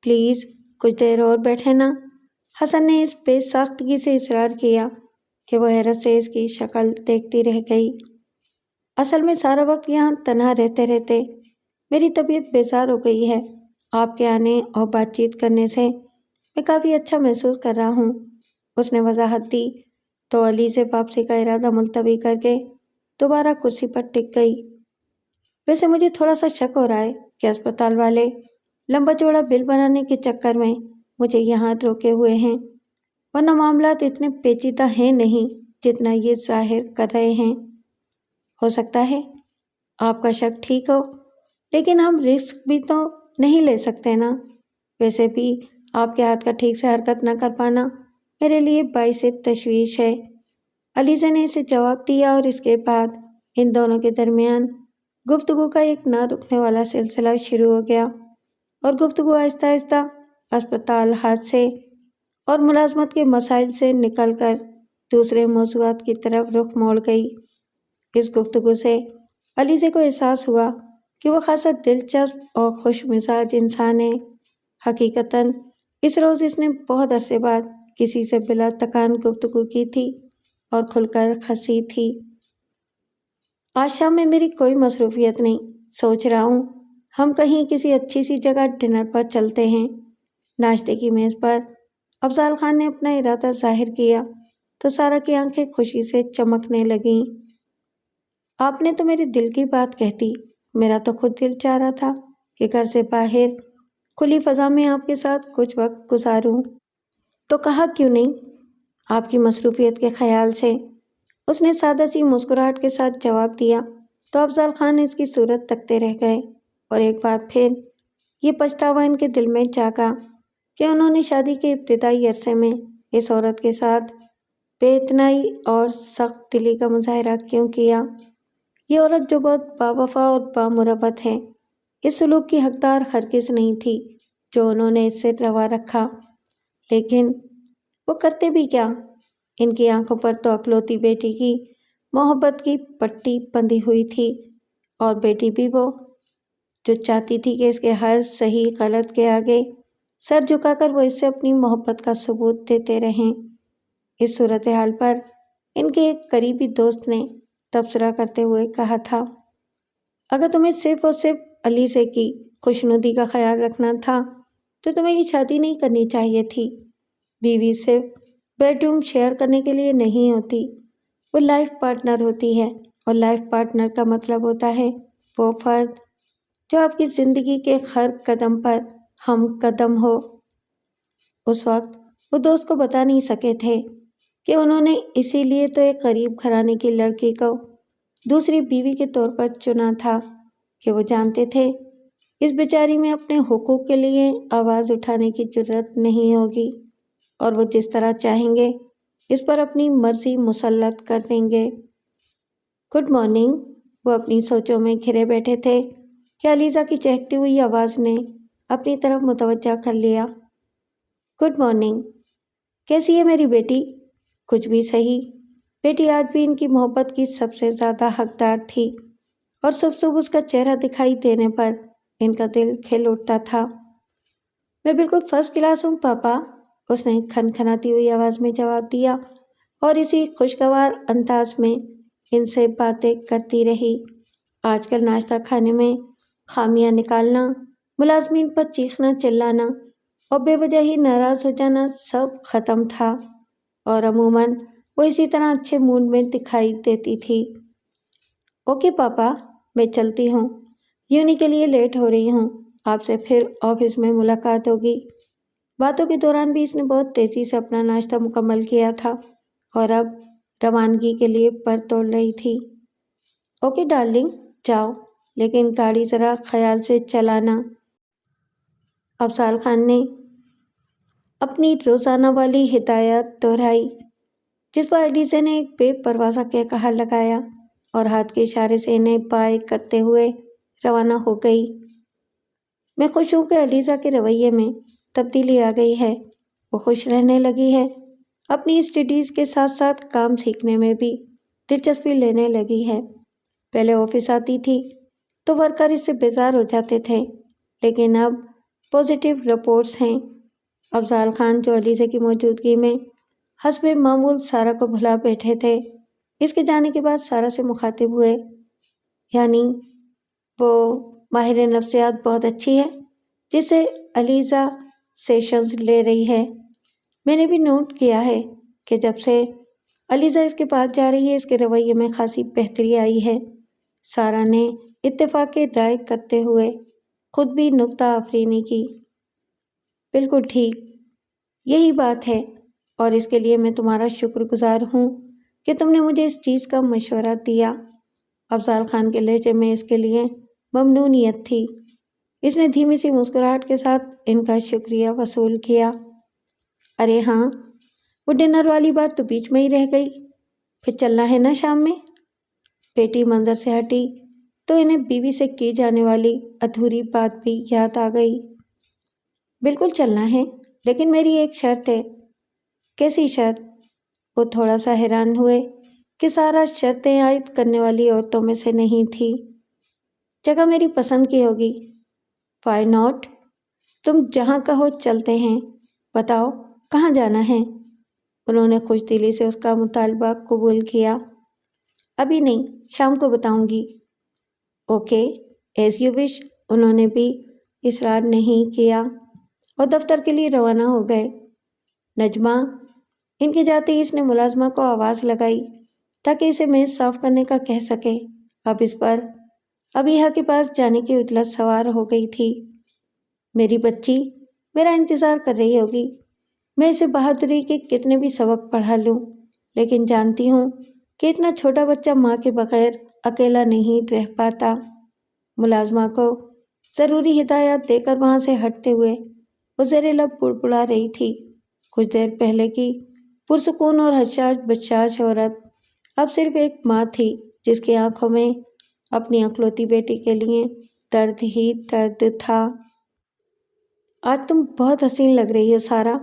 پلیز کچھ دیر اور بیٹھے نا؟ حسن نے اس بے ساختگی سے اصرار کیا کہ وہ حیرت سے اس کی شکل دیکھتی رہ گئی۔ اصل میں سارا وقت یہاں تنہا رہتے رہتے میری طبیعت بیزار ہو گئی ہے۔ آپ کے آنے اور بات چیت کرنے سے میں کافی اچھا محسوس کر رہا ہوں، اس نے وضاحت دی تو علیزے واپسی کا ارادہ ملتوی کر کے دوبارہ کرسی پر ٹک گئی۔ ویسے مجھے تھوڑا سا شک ہو رہا ہے کہ اسپتال والے لمبا چوڑا بل بنانے کے چکر میں مجھے یہاں روکے ہوئے ہیں، ورنہ معاملات اتنے پیچیدہ ہیں نہیں جتنا یہ ظاہر کر رہے ہیں۔ ہو سکتا ہے آپ کا شک ٹھیک ہو، لیکن ہم رسک بھی تو نہیں لے سکتے نا۔ ویسے بھی آپ کے ہاتھ کا ٹھیک سے حرکت نہ کر پانا میرے لیے باعث تشویش ہے۔ علیزے نے اسے جواب دیا اور اس کے بعد ان دونوں کے درمیان گفتگو کا ایک نہ رکنے والا سلسلہ شروع ہو گیا، اور گفتگو آہستہ آہستہ اسپتال حادثے اور ملازمت کے مسائل سے نکل کر دوسرے موضوعات کی طرف رخ موڑ گئی۔ اس گفتگو سے علیزے کو احساس ہوا کہ وہ خاصا دلچسپ اور خوش مزاج انسان ہے۔ حقیقتاً اس روز اس نے بہت عرصے بعد کسی سے بلا تکان گفتگو کی تھی اور کھل کر ہنسی تھی۔ آج شام میں میری کوئی مصروفیت نہیں، سوچ رہا ہوں ہم کہیں کسی اچھی سی جگہ ڈنر پر چلتے ہیں۔ ناشتے کی میز پر افضال خان نے اپنا ارادہ ظاہر کیا تو سارا کی آنکھیں خوشی سے چمکنے لگیں۔ آپ نے تو میرے دل کی بات کہتی، میرا تو خود دل چاہ رہا تھا کہ گھر سے باہر کھلی فضا میں آپ کے ساتھ کچھ وقت گزاروں، تو کہا کیوں نہیں؟ آپ کی مصروفیت کے خیال سے، اس نے سادہ سی مسکراہٹ کے ساتھ جواب دیا تو افضال خان اس کی صورت تکتے رہ گئے، اور ایک بار پھر یہ پچھتاوا ان کے دل میں جاگا کہ انہوں نے شادی کے ابتدائی عرصے میں اس عورت کے ساتھ بے اتنائی اور سخت دلی کا مظاہرہ کیوں کیا۔ یہ عورت جو بہت باوفا اور بامروت ہے، اس سلوک کی حقدار ہرگز نہیں تھی جو انہوں نے اس سے روا رکھا، لیکن وہ کرتے بھی کیا؟ ان کی آنکھوں پر تو اکلوتی بیٹی کی محبت کی پٹی بندھی ہوئی تھی، اور بیٹی بھی وہ جو چاہتی تھی کہ اس کے ہر صحیح غلط کے آگے سر جھکا کر وہ اس سے اپنی محبت کا ثبوت دیتے رہیں۔ اس صورتحال پر ان کے ایک قریبی دوست نے تبصرہ کرتے ہوئے کہا تھا، اگر تمہیں صرف اور صرف علیزے کی خوشنودی کا خیال رکھنا تھا تو تمہیں یہ شادی نہیں کرنی چاہیے تھی۔ بیوی صرف بیڈ روم شیئر کرنے کے لیے نہیں ہوتی، وہ لائف پارٹنر ہوتی ہے، اور لائف پارٹنر کا مطلب ہوتا ہے وہ فرد جو آپ کی زندگی کے ہر قدم پر ہم قدم ہو۔ اس وقت وہ دوست کو بتا نہیں سکے تھے کہ انہوں نے اسی لیے تو ایک غریب گھرانے کی لڑکی کو دوسری بیوی کے طور پر چنا تھا کہ وہ جانتے تھے اس بیچاری میں اپنے حقوق کے لیے آواز اٹھانے کی جرات نہیں ہوگی اور وہ جس طرح چاہیں گے اس پر اپنی مرضی مسلط کر دیں گے۔ Good morning. وہ اپنی سوچوں میں گھرے بیٹھے تھے کہ علیزہ کی چہکتی ہوئی آواز نے اپنی طرف متوجہ کر لیا۔ گڈ مارننگ، کیسی ہے میری بیٹی؟ کچھ بھی صحیح۔ بیٹی آج بھی ان کی محبت کی سب سے زیادہ حقدار تھی اور صبح اس کا چہرہ دکھائی دینے پر ان کا دل کھل اٹھتا تھا۔ میں بالکل فرسٹ کلاس ہوں پاپا، اس نے کھنکھناتی ہوئی آواز میں جواب دیا اور اسی خوشگوار انداز میں ان سے باتیں کرتی رہی۔ آج کل ناشتہ کھانے میں خامیاں نکالنا، ملازمین پر چیخنا چلانا اور بے وجہ ہی ناراض ہو جانا سب ختم تھا اور عموماً وہ اسی طرح اچھے موڈ میں دکھائی دیتی تھی۔ اوکے پاپا، میں چلتی ہوں، یونی کے لیے لیٹ ہو رہی ہوں، آپ سے پھر آفس میں ملاقات ہوگی۔ باتوں کے دوران بھی اس نے بہت تیزی سے اپنا ناشتہ مکمل کیا تھا اور اب روانگی کے لیے پر تول رہی تھی۔ اوکے ڈارلنگ، جاؤ، لیکن گاڑی ذرا خیال سے چلانا۔ افضال خان نے اپنی روزانہ والی ہدایت دہرائی جس پر علیزہ نے ایک بے پرواسہ کہا لگایا اور ہاتھ کے اشارے سے انہیں بائے کرتے ہوئے روانہ ہو گئی۔ میں خوش ہوں کہ علیزہ کے رویے میں تبدیلی آ گئی ہے، وہ خوش رہنے لگی ہے، اپنی اسٹڈیز کے ساتھ ساتھ کام سیکھنے میں بھی دلچسپی لینے لگی ہے۔ پہلے آفس آتی تھی تو ورکر اس سے بیزار ہو جاتے تھے، لیکن اب پازیٹیو رپورٹس ہیں۔ افضال خان جو علیزہ کی موجودگی میں حسب معمول سارا کو بھلا بیٹھے تھے، اس کے جانے کے بعد سارا سے مخاطب ہوئے۔ یعنی وہ ماہر نفسیات بہت اچھی ہے جس سے علیزہ سیشنز لے رہی ہے۔ میں نے بھی نوٹ کیا ہے کہ جب سے علیزہ اس کے پاس جا رہی ہے اس کے رویے میں خاصی بہتری آئی ہے۔ سارا نے اتفاق رائے کرتے ہوئے خود بھی نکتہ آفرینی کی۔ بالکل ٹھیک، یہی بات ہے اور اس کے لیے میں تمہارا شکر گزار ہوں کہ تم نے مجھے اس چیز کا مشورہ دیا۔ افضال خان کے لہجے میں اس کے لیے ممنونیت تھی۔ اس نے دھیمی سی مسکراہٹ کے ساتھ ان کا شکریہ وصول کیا۔ ارے ہاں، وہ ڈنر والی بات تو بیچ میں ہی رہ گئی، پھر چلنا ہے نا شام میں؟ بیٹی منظر سے ہٹی تو انہیں بیوی سے کی جانے والی ادھوری بات بھی یاد آ گئی۔ بالکل چلنا ہے، لیکن میری ایک شرط ہے۔ کیسی شرط؟ وہ تھوڑا سا حیران ہوئے کہ سارا شرطیں عائد کرنے والی عورتوں میں سے نہیں تھی۔ جگہ میری پسند کی ہوگی۔ Why not? تم جہاں کہو چلتے ہیں، بتاؤ کہاں جانا ہے؟ انہوں نے خوش دلی سے اس کا مطالبہ قبول کیا۔ ابھی نہیں، شام کو بتاؤں گی۔ Okay, as you wish. انہوں نے بھی اصرار نہیں کیا اور دفتر کے لیے روانہ ہو گئے۔ نجمہ، ان کے جاتے ہی اس نے ملازمہ کو آواز لگائی تاکہ اسے میز صاف کرنے کا کہہ سکے۔ اب اس پر ابیحہ کے پاس جانے کی عجلت سوار ہو گئی تھی۔ میری بچی میرا انتظار کر رہی ہوگی، میں اسے بہادری کے کتنے بھی سبق پڑھا لوں، لیکن جانتی ہوں کہ اتنا چھوٹا بچہ ماں کے بغیر اکیلا نہیں رہ پاتا۔ ملازمہ کو ضروری ہدایات دے کر وہاں سے ہٹتے ہوئے وہ زیر لب بڑبڑا رہی تھی۔ کچھ دیر پہلے کی پرسکون اور حشاش بشاش عورت اب صرف ایک ماں تھی جس کی آنکھوں میں اپنی اکلوتی بیٹی کے لیے درد ہی درد تھا۔ آج تم بہت حسین لگ رہی ہو سارا۔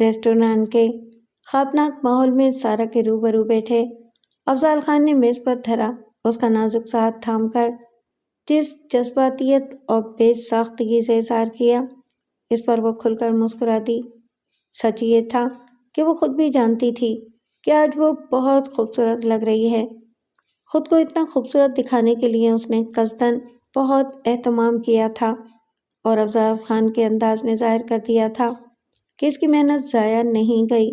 ریسٹورانٹ کے خوابناک ماحول میں سارا کے روبرو بیٹھے افضال خان نے میز پر دھرا اس کا نازک سا ہاتھ تھام کر جس جذباتیت اور بے ساختگی سے اظہار کیا، اس پر وہ کھل کر مسکرا دی۔ سچ یہ تھا کہ وہ خود بھی جانتی تھی کہ آج وہ بہت خوبصورت لگ رہی ہے۔ خود کو اتنا خوبصورت دکھانے کے لیے اس نے قصداً بہت اہتمام کیا تھا اور افضال خان کے انداز نے ظاہر کر دیا تھا کہ اس کی محنت ضائع نہیں گئی۔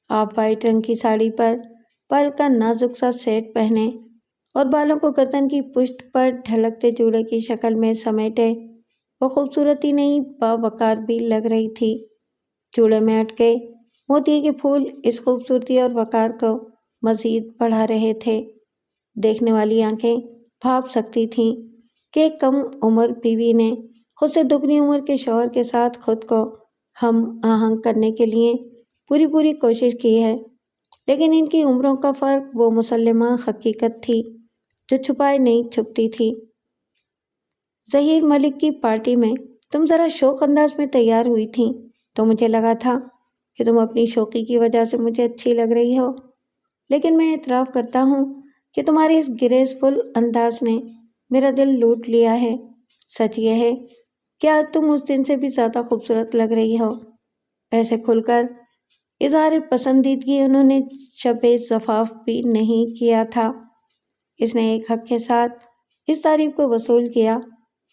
آپ وائٹ رنگ کی ساڑی پر پرل کا نازک سا سیٹ پہنے اور بالوں کو گردن کی پشت پر ڈھلکتے جوڑے کی شکل میں سمیٹے وہ خوبصورتی نہیں باوقار بھی لگ رہی تھی۔ جوڑے میں اٹکے موتی کے پھول اس خوبصورتی اور وقار کو مزید بڑھا رہے تھے۔ دیکھنے والی آنکھیں بھاپ سکتی تھیں کہ ایک کم عمر بیوی نے خود سے دگنی عمر کے شوہر کے ساتھ خود کو ہم آہنگ کرنے کے لیے پوری کوشش کی ہے، لیکن ان کی عمروں کا فرق وہ مسلمہ حقیقت تھی جو چھپائے نہیں چھپتی تھی۔ ظہیر ملک کی پارٹی میں تم ذرا شوق انداز میں تیار ہوئی تھیں تو مجھے لگا تھا کہ تم اپنی شوقی کی وجہ سے مجھے اچھی لگ رہی ہو، لیکن میں اعتراف کرتا ہوں کہ تمہارے اس گریسفل انداز نے میرا دل لوٹ لیا ہے۔ سچ یہ ہے کہ آج تم اس دن سے بھی زیادہ خوبصورت لگ رہی ہو۔ ایسے کھل کر اظہار پسندیدگی انہوں نے شب زفاف بھی نہیں کیا تھا۔ اس نے ایک حق کے ساتھ اس تعریف کو وصول کیا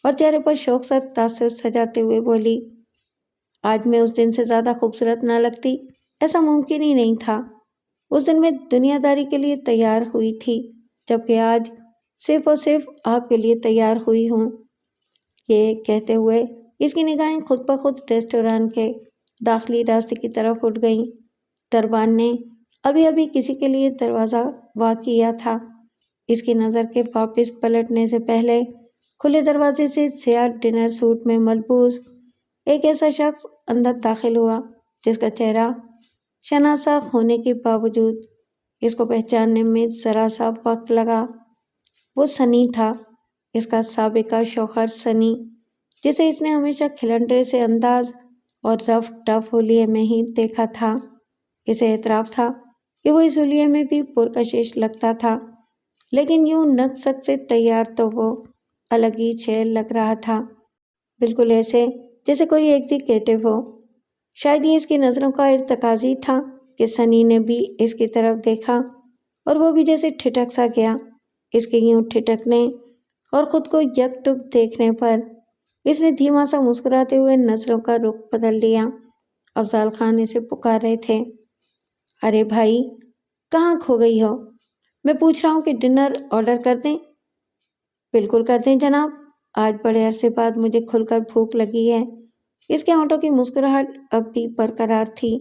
اور چہرے پر شوق سے تاثر سجاتے ہوئے بولی، آج میں اس دن سے زیادہ خوبصورت نہ لگتی، ایسا ممکن ہی نہیں تھا۔ اس دن میں دنیا داری کے لیے تیار ہوئی تھی، جبکہ آج صرف اور صرف آپ کے لیے تیار ہوئی ہوں۔ یہ کہتے ہوئے اس کی نگاہیں خود بخود ریسٹوران کے داخلی راستے کی طرف اٹھ گئیں۔ دربان نے ابھی کسی کے لیے دروازہ وا کیا تھا۔ اس کی نظر کے واپس پلٹنے سے پہلے کھلے دروازے سے سیاہ ڈنر سوٹ میں ملبوس ایک ایسا شخص اندر داخل ہوا جس کا چہرہ شناسا ہونے کے باوجود اس کو پہچاننے میں ذرا سا وقت لگا۔ وہ سنی تھا، اس کا سابقہ شوہر سنی، جسے اس نے ہمیشہ کھلنڈرے سے انداز اور رف ٹف حلیے میں ہی دیکھا تھا۔ اسے اعتراف تھا کہ وہ اس حلیے میں بھی پرکشش لگتا تھا، لیکن یوں نک سے تیار تو وہ الگ ہی شے لگ رہا تھا، بالکل ایسے جیسے کوئی ایگزیکٹو ہو۔ شاید یہ اس کی نظروں کا ارتکاز ہی تھا کہ سنی نے بھی اس کی طرف دیکھا اور وہ بھی جیسے ٹھٹک سا گیا۔ اس کے یوں ٹھٹکنے اور خود کو یک ٹک دیکھنے پر اس نے دھیما سا مسکراتے ہوئے نظروں کا رخ بدل لیا۔ افضال خان اسے پکار رہے تھے، ارے بھائی کہاں کھو گئی ہو؟ میں پوچھ رہا ہوں کہ ڈنر آرڈر کر دیں؟ بالکل کر دیں جناب، آج بڑے عرصے بعد مجھے کھل کر بھوک لگی ہے۔ اس کے ہونٹوں کی مسکراہٹ اب بھی برقرار تھی۔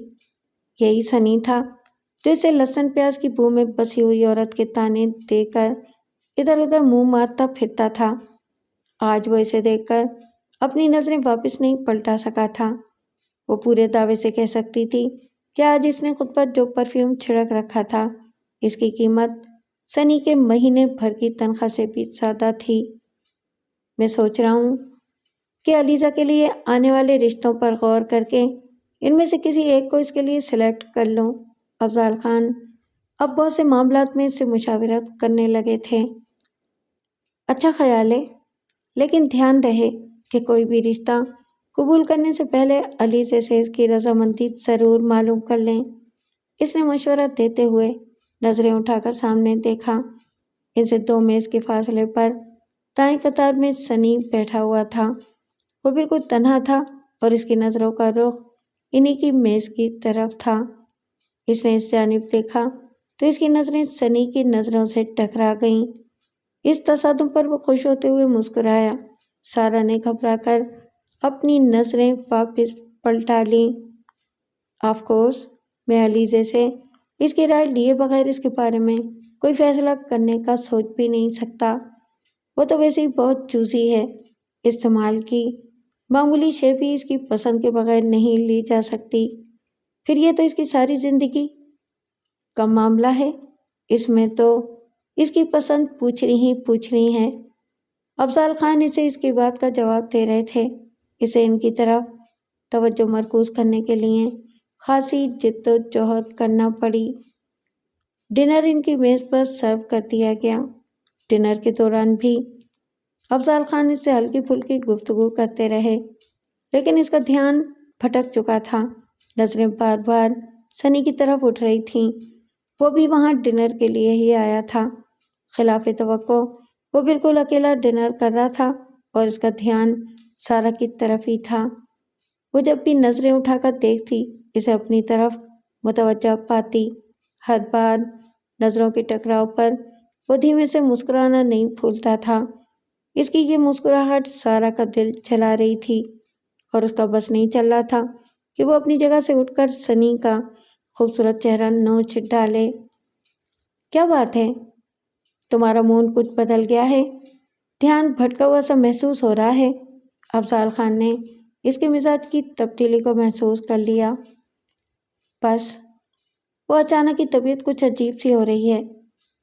یہی سنی تھا جو اسے لہسن پیاز کی بو میں بسی ہوئی عورت کے تانے دے کر ادھر ادھر منہ مارتا پھرتا تھا۔ آج وہ اسے دیکھ کر اپنی نظریں واپس نہیں پلٹا سکا تھا۔ وہ پورے دعوے سے کہہ سکتی تھی کہ آج اس نے خود پر جو پرفیوم چھڑک رکھا تھا اس کی قیمت سنی کے مہینے بھر کی تنخواہ سے بھی زیادہ تھی۔ میں سوچ رہا ہوں کہ علیزہ کے لیے آنے والے رشتوں پر غور کر کے ان میں سے کسی ایک کو اس کے لیے سلیکٹ کر لوں۔ افضال خان اب بہت سے معاملات میں اس سے مشاورت کرنے لگے تھے۔ اچھا خیال ہے، لیکن دھیان رہے کہ کوئی بھی رشتہ قبول کرنے سے پہلے علیزہ سے اس کی رضامندی ضرور معلوم کر لیں۔ اس نے مشورہ دیتے ہوئے نظریں اٹھا کر سامنے دیکھا۔ ان سے 2 میز کے فاصلے پر دائیں قطار میں سنی بیٹھا ہوا تھا۔ وہ بالکل تنہا تھا اور اس کی نظروں کا رخ انہی کی میز کی طرف تھا۔ اس نے اس جانب دیکھا تو اس کی نظریں سنی کی نظروں سے ٹکرا گئیں۔ اس تصادم پر وہ خوش ہوتے ہوئے مسکرایا۔ سارا نے گھبرا کر اپنی نظریں واپس پلٹا لیں۔ آف کورس، میں علیزہ سے اس کی رائے لیے بغیر اس کے بارے میں کوئی فیصلہ کرنے کا سوچ بھی نہیں سکتا۔ وہ تو ویسے ہی بہت چوزی ہے، استعمال کی معمولی شے بھی اس کی پسند کے بغیر نہیں لی جا سکتی۔ پھر یہ تو اس کی ساری زندگی کا معاملہ ہے، اس میں تو اس کی پسند پوچھنی ہے۔ افضال خان اسے اس کی بات کا جواب دے رہے تھے۔ اسے ان کی طرف توجہ مرکوز کرنے کے لیے خاصی جد و جہد کرنا پڑی۔ ڈنر ان کی میز پر سرو کر دیا گیا۔ ڈنر کے دوران بھی افضال خان اس سے ہلکی پھلکی گفتگو کرتے رہے، لیکن اس کا دھیان بھٹک چکا تھا۔ نظریں بار بار سنی کی طرف اٹھ رہی تھیں۔ وہ بھی وہاں ڈنر کے لیے ہی آیا تھا۔ خلاف توقع وہ بالکل اکیلا ڈنر کر رہا تھا اور اس کا دھیان سارا کی طرف ہی تھا۔ وہ جب بھی نظریں اٹھا کر دیکھتی اسے اپنی طرف متوجہ پاتی۔ ہر بار نظروں کے ٹکراؤ پر وہ دھیمے سے مسکرانا نہیں بھولتا تھا۔ اس کی یہ مسکراہٹ سارا کا دل جلا رہی تھی اور اس کا بس نہیں چل رہا تھا کہ وہ اپنی جگہ سے اٹھ کر سنی کا خوبصورت چہرہ نوچ ڈالے۔ کیا بات ہے؟ تمہارا مون کچھ بدل گیا ہے، دھیان بھٹکا ہوا سا محسوس ہو رہا ہے۔ افضال خان نے اس کے مزاج کی تبدیلی کو محسوس کر لیا۔ بس وہ اچانک کی طبیعت کچھ عجیب سی ہو رہی ہے،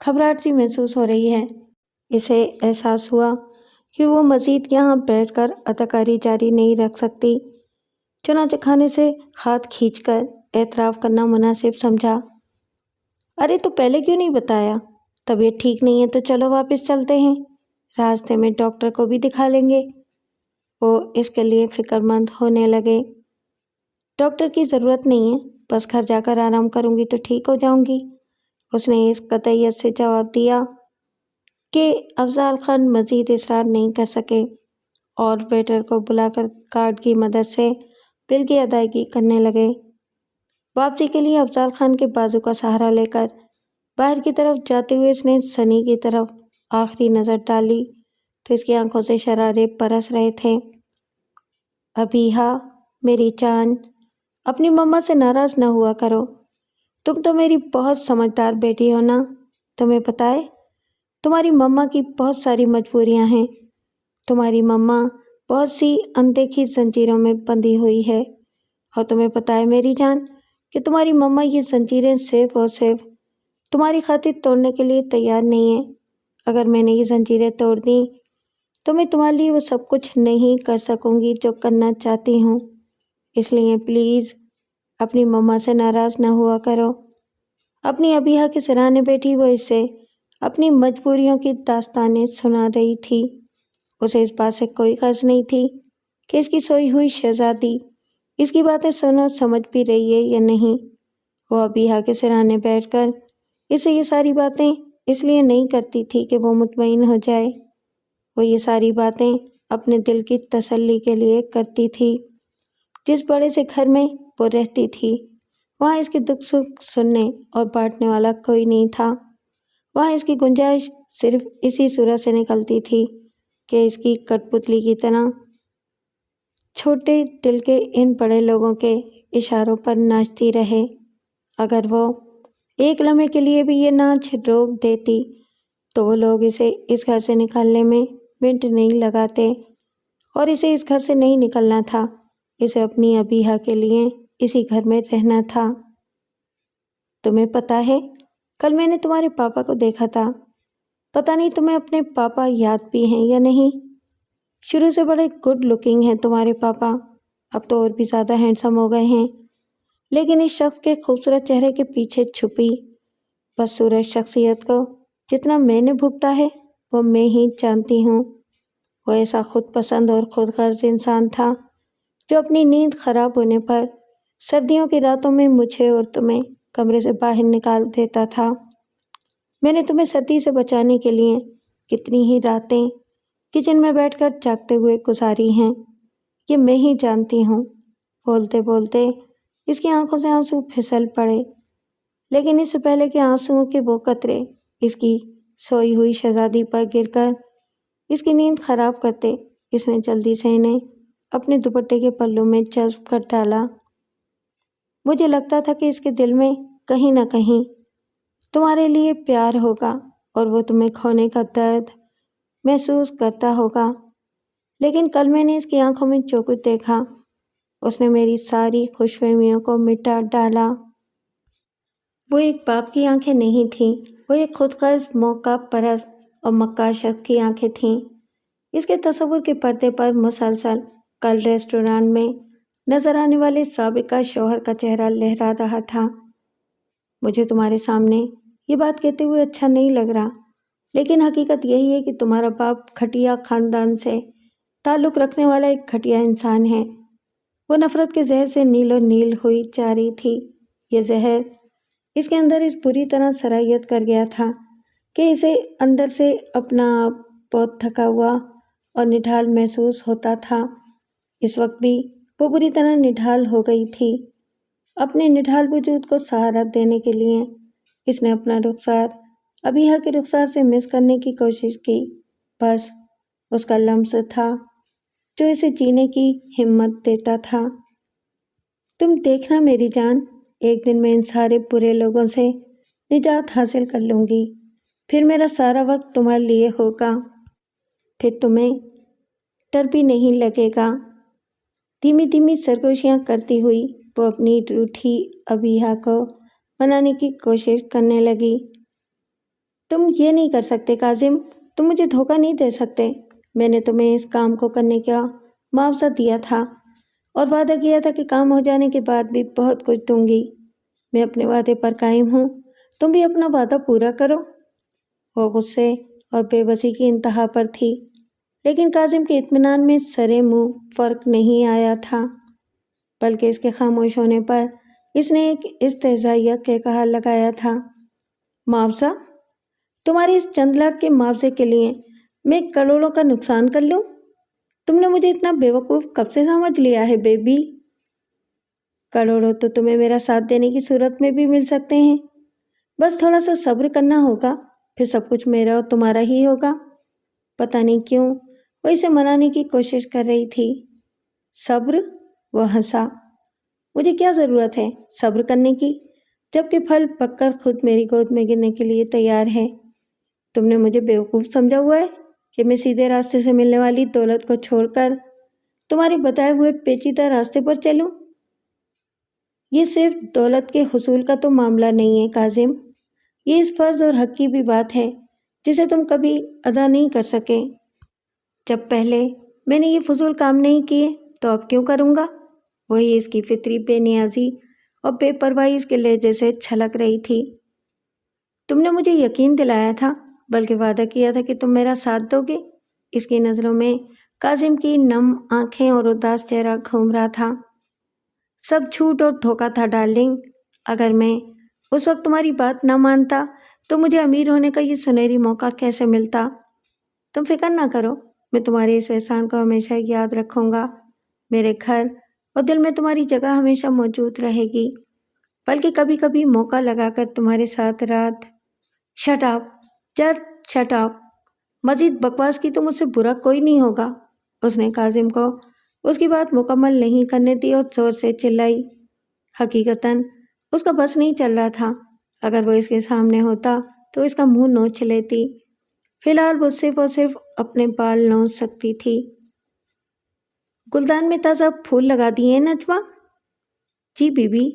گھبراہٹ سی محسوس ہو رہی ہے۔ اسے احساس ہوا کہ وہ مزید یہاں بیٹھ کر اداکاری جاری نہیں رکھ سکتی، چنانچہ کھانے سے ہاتھ کھینچ کر اعتراف کرنا مناسب سمجھا۔ ارے تو پہلے کیوں نہیں بتایا؟ طبیعت ٹھیک نہیں ہے تو چلو واپس چلتے ہیں، راستے میں ڈاکٹر کو بھی دکھا لیں گے۔ وہ اس کے لیے فکر مند ہونے لگے۔ ڈاکٹر کی ضرورت نہیں ہے، بس گھر جا کر آرام کروں گی تو ٹھیک ہو جاؤں گی، اس نے اس قطعیت سے جواب دیا کہ افضال خان مزید اصرار نہیں کر سکے اور ویٹر کو بلا کر کارڈ کی مدد سے بل کی ادائیگی کرنے لگے۔ واپسی کے لیے افضال خان کے بازو کا سہارا لے کر باہر کی طرف جاتے ہوئے اس نے سنی کی طرف آخری نظر ڈالی تو اس کی آنکھوں سے شرارے برس رہے تھے۔ ابیہا میری جان، اپنی مما سے ناراض نہ ہوا کرو، تم تو میری بہت سمجھدار بیٹی ہو نا۔ تمہیں پتہ ہے تمہاری مما کی بہت ساری مجبوریاں ہیں، تمہاری مما بہت سی اندیکھی زنجیروں میں بندھی ہوئی ہے، اور تمہیں پتہ ہے میری جان کہ تمہاری مما یہ زنجیریں صرف اور صرف تمہاری خاطر توڑنے کے لیے تیار نہیں ہیں۔ اگر میں نے یہ زنجیریں توڑ دیں تو میں تمہارے لیے وہ سب کچھ نہیں کر سکوں گی جو کرنا چاہتی ہوں، اس لیے پلیز اپنی مما سے ناراض نہ ہوا کرو۔ اپنی ابیہا کے سرانے بیٹھی وہ اس سے اپنی مجبوریوں کی داستانیں سنا رہی تھی۔ اسے اس بات سے کوئی غرض نہیں تھی کہ اس کی سوئی ہوئی شہزادی اس کی باتیں سن اور سمجھ بھی رہی ہے یا نہیں۔ وہ ابیہا کے سرانے بیٹھ کر اسے یہ ساری باتیں اس لیے نہیں کرتی تھی کہ وہ مطمئن ہو جائے، وہ یہ ساری باتیں اپنے دل کی تسلی کے لیے کرتی تھی۔ جس بڑے سے گھر میں وہ رہتی تھی وہاں اس کے دکھ سکھ سننے اور بانٹنے والا کوئی نہیں تھا۔ وہاں اس کی گنجائش صرف اسی صورت سے نکلتی تھی کہ اس کی کٹ پتلی کی طرح چھوٹے دل کے ان بڑے لوگوں کے اشاروں پر ناچتی رہے۔ اگر وہ ایک لمحے کے لیے بھی یہ ناچ روک دیتی تو وہ لوگ اسے اس گھر سے نکالنے میں منٹ نہیں لگاتے، اور اسے اس گھر سے نہیں نکلنا تھا، اسے اپنی ابیہا کے لیے اسی گھر میں رہنا تھا۔ تمہیں پتہ ہے کل میں نے تمہارے پاپا کو دیکھا تھا، پتہ نہیں تمہیں اپنے پاپا یاد بھی ہیں یا نہیں۔ شروع سے بڑے گڈ لکنگ ہیں تمہارے پاپا، اب تو اور بھی زیادہ ہینڈسم ہو گئے ہیں، لیکن اس شخص کے خوبصورت چہرے کے پیچھے چھپی بدصورت شخصیت کو جتنا میں نے بھگتا ہے وہ میں ہی جانتی ہوں۔ وہ ایسا خود پسند اور خود غرض انسان تھا جو اپنی نیند خراب ہونے پر سردیوں کی راتوں میں مجھے اور تمہیں کمرے سے باہر نکال دیتا تھا۔ میں نے تمہیں سردی سے بچانے کے لیے کتنی ہی راتیں کچن میں بیٹھ کر جاگتے ہوئے گزاری ہیں، یہ میں ہی جانتی ہوں۔ بولتے بولتے اس کی آنکھوں سے آنسو پھسل پڑے، لیکن اس سے پہلے کہ آنسوؤں کے وہ قطرے اس کی سوئی ہوئی شہزادی پر گر کر اس کی نیند خراب کرتے، اس نے جلدی سے انہیں اپنے دوپٹے کے پلوں میں جذب کر ڈالا۔ مجھے لگتا تھا کہ اس کے دل میں کہیں نہ کہیں تمہارے لیے پیار ہوگا اور وہ تمہیں کھونے کا درد محسوس کرتا ہوگا، لیکن کل میں نے اس کی آنکھوں میں جو کچھ دیکھا اس نے میری ساری خوش فہمیوں کو مٹا ڈالا۔ وہ ایک باپ کی آنکھیں نہیں تھیں، وہ ایک خود غرض موقع پرست اور مکار شخص کی آنکھیں تھیں۔ اس کے تصور کے پردے پر مسلسل کل ریسٹورانٹ میں نظر آنے والے سابقہ شوہر کا چہرہ لہرا رہا تھا۔ مجھے تمہارے سامنے یہ بات کہتے ہوئے اچھا نہیں لگ رہا، لیکن حقیقت یہی ہے کہ تمہارا باپ گھٹیا خاندان سے تعلق رکھنے والا ایک گھٹیا انسان ہے۔ وہ نفرت کے زہر سے نیل و نیل ہوئی جا رہی تھی۔ یہ زہر اس کے اندر اس بری طرح سرایت کر گیا تھا کہ اسے اندر سے اپنا آپ بہت تھکا ہوا اور نڈھال محسوس ہوتا تھا۔ اس وقت بھی وہ بری طرح نڈھال ہو گئی تھی۔ اپنے نڈھال وجود کو سہارا دینے کے لیے اس نے اپنا رخسار ابیہا کے رخسار سے مس کرنے کی کوشش کی، بس اس کا لمس تھا جو اسے جینے کی ہمت دیتا تھا۔ تم دیکھنا میری جان، ایک دن میں ان سارے برے لوگوں سے نجات حاصل کر لوں گی، پھر میرا سارا وقت تمہارے لیے ہوگا، پھر تمہیں ڈر بھی نہیں لگے گا۔ دھیمی دھیمی سرگوشیاں کرتی ہوئی وہ اپنی روٹھی ابیحا کو منانے کی کوشش کرنے لگی۔ تم یہ نہیں کر سکتے کاظم، تم مجھے دھوکہ نہیں دے سکتے۔ میں نے تمہیں اس کام کو کرنے کا معاوضہ دیا تھا اور وعدہ کیا تھا کہ کام ہو جانے کے بعد بھی بہت کچھ دوں گی۔ میں اپنے وعدے پر قائم ہوں، تم بھی اپنا وعدہ پورا کرو۔ وہ غصے اور بے بسی کی انتہا پر تھی، لیکن کاظم کے اطمینان میں سرے منہ فرق نہیں آیا تھا، بلکہ اس کے خاموش ہونے پر اس نے ایک استہزائیہ کہا لگایا تھا۔ معاوضہ؟ تمہاری اس چند لاکھ کے معاوضے کے لیے میں کروڑوں کا نقصان کر لوں؟ تم نے مجھے اتنا بیوقوف کب سے سمجھ لیا ہے بیبی؟ کروڑوں تو تمہیں میرا ساتھ دینے کی صورت میں بھی مل سکتے ہیں، بس تھوڑا سا صبر کرنا ہوگا، پھر سب کچھ میرا اور تمہارا ہی ہوگا۔ پتہ نہیں کیوں وہ اسے منانے کی کوشش کر رہی تھی۔ صبر؟ وہ ہنسا۔ مجھے کیا ضرورت ہے صبر کرنے کی، جبکہ پھل پک کر خود میری گود میں گرنے کے لیے تیار ہے۔ تم نے مجھے بیوقوف سمجھا ہوا ہے کہ میں سیدھے راستے سے ملنے والی دولت کو چھوڑ کر تمہارے بتائے ہوئے پیچیدہ راستے پر چلوں؟ یہ صرف دولت کے حصول کا تو معاملہ نہیں ہے کاظم، یہ اس فرض اور حق کی بھی بات ہے جسے تم کبھی ادا نہیں کر سکے۔ جب پہلے میں نے یہ فضول کام نہیں کیے تو اب کیوں کروں گا؟ وہی اس کی فطری بے نیازی اور بے پرواہی اس کے لہجے سے چھلک رہی تھی۔ تم نے مجھے یقین دلایا تھا، بلکہ وعدہ کیا تھا کہ تم میرا ساتھ دو گے۔ اس کی نظروں میں کاظم کی نم آنکھیں اور اداس چہرہ گھوم رہا تھا۔ سب جھوٹ اور دھوکہ تھا ڈارلنگ۔ اگر میں اس وقت تمہاری بات نہ مانتا تو مجھے امیر ہونے کا یہ سنہری موقع کیسے ملتا؟ تم فکر نہ کرو، میں تمہارے اس احسان کو ہمیشہ یاد رکھوں گا۔ میرے گھر اور دل میں تمہاری جگہ ہمیشہ موجود رہے گی، بلکہ کبھی کبھی موقع لگا کر تمہارے ساتھ رات۔ شٹ اپ جد، شٹ اپ، مزید بکواس کی تو مجھ سے برا کوئی نہیں ہوگا۔ اس نے کاظم کو اس کی بات مکمل نہیں کرنے دی اور زور سے چلائی۔ حقیقتاً اس کا بس نہیں چل رہا تھا، اگر وہ اس کے سامنے ہوتا تو اس کا منہ نوچ لیتی۔ فی الحال وہ صرف اپنے بال نوچ سکتی تھی۔ گلدان میں تازہ پھول لگا دیے ہیں نجمہ؟ جی بیوی،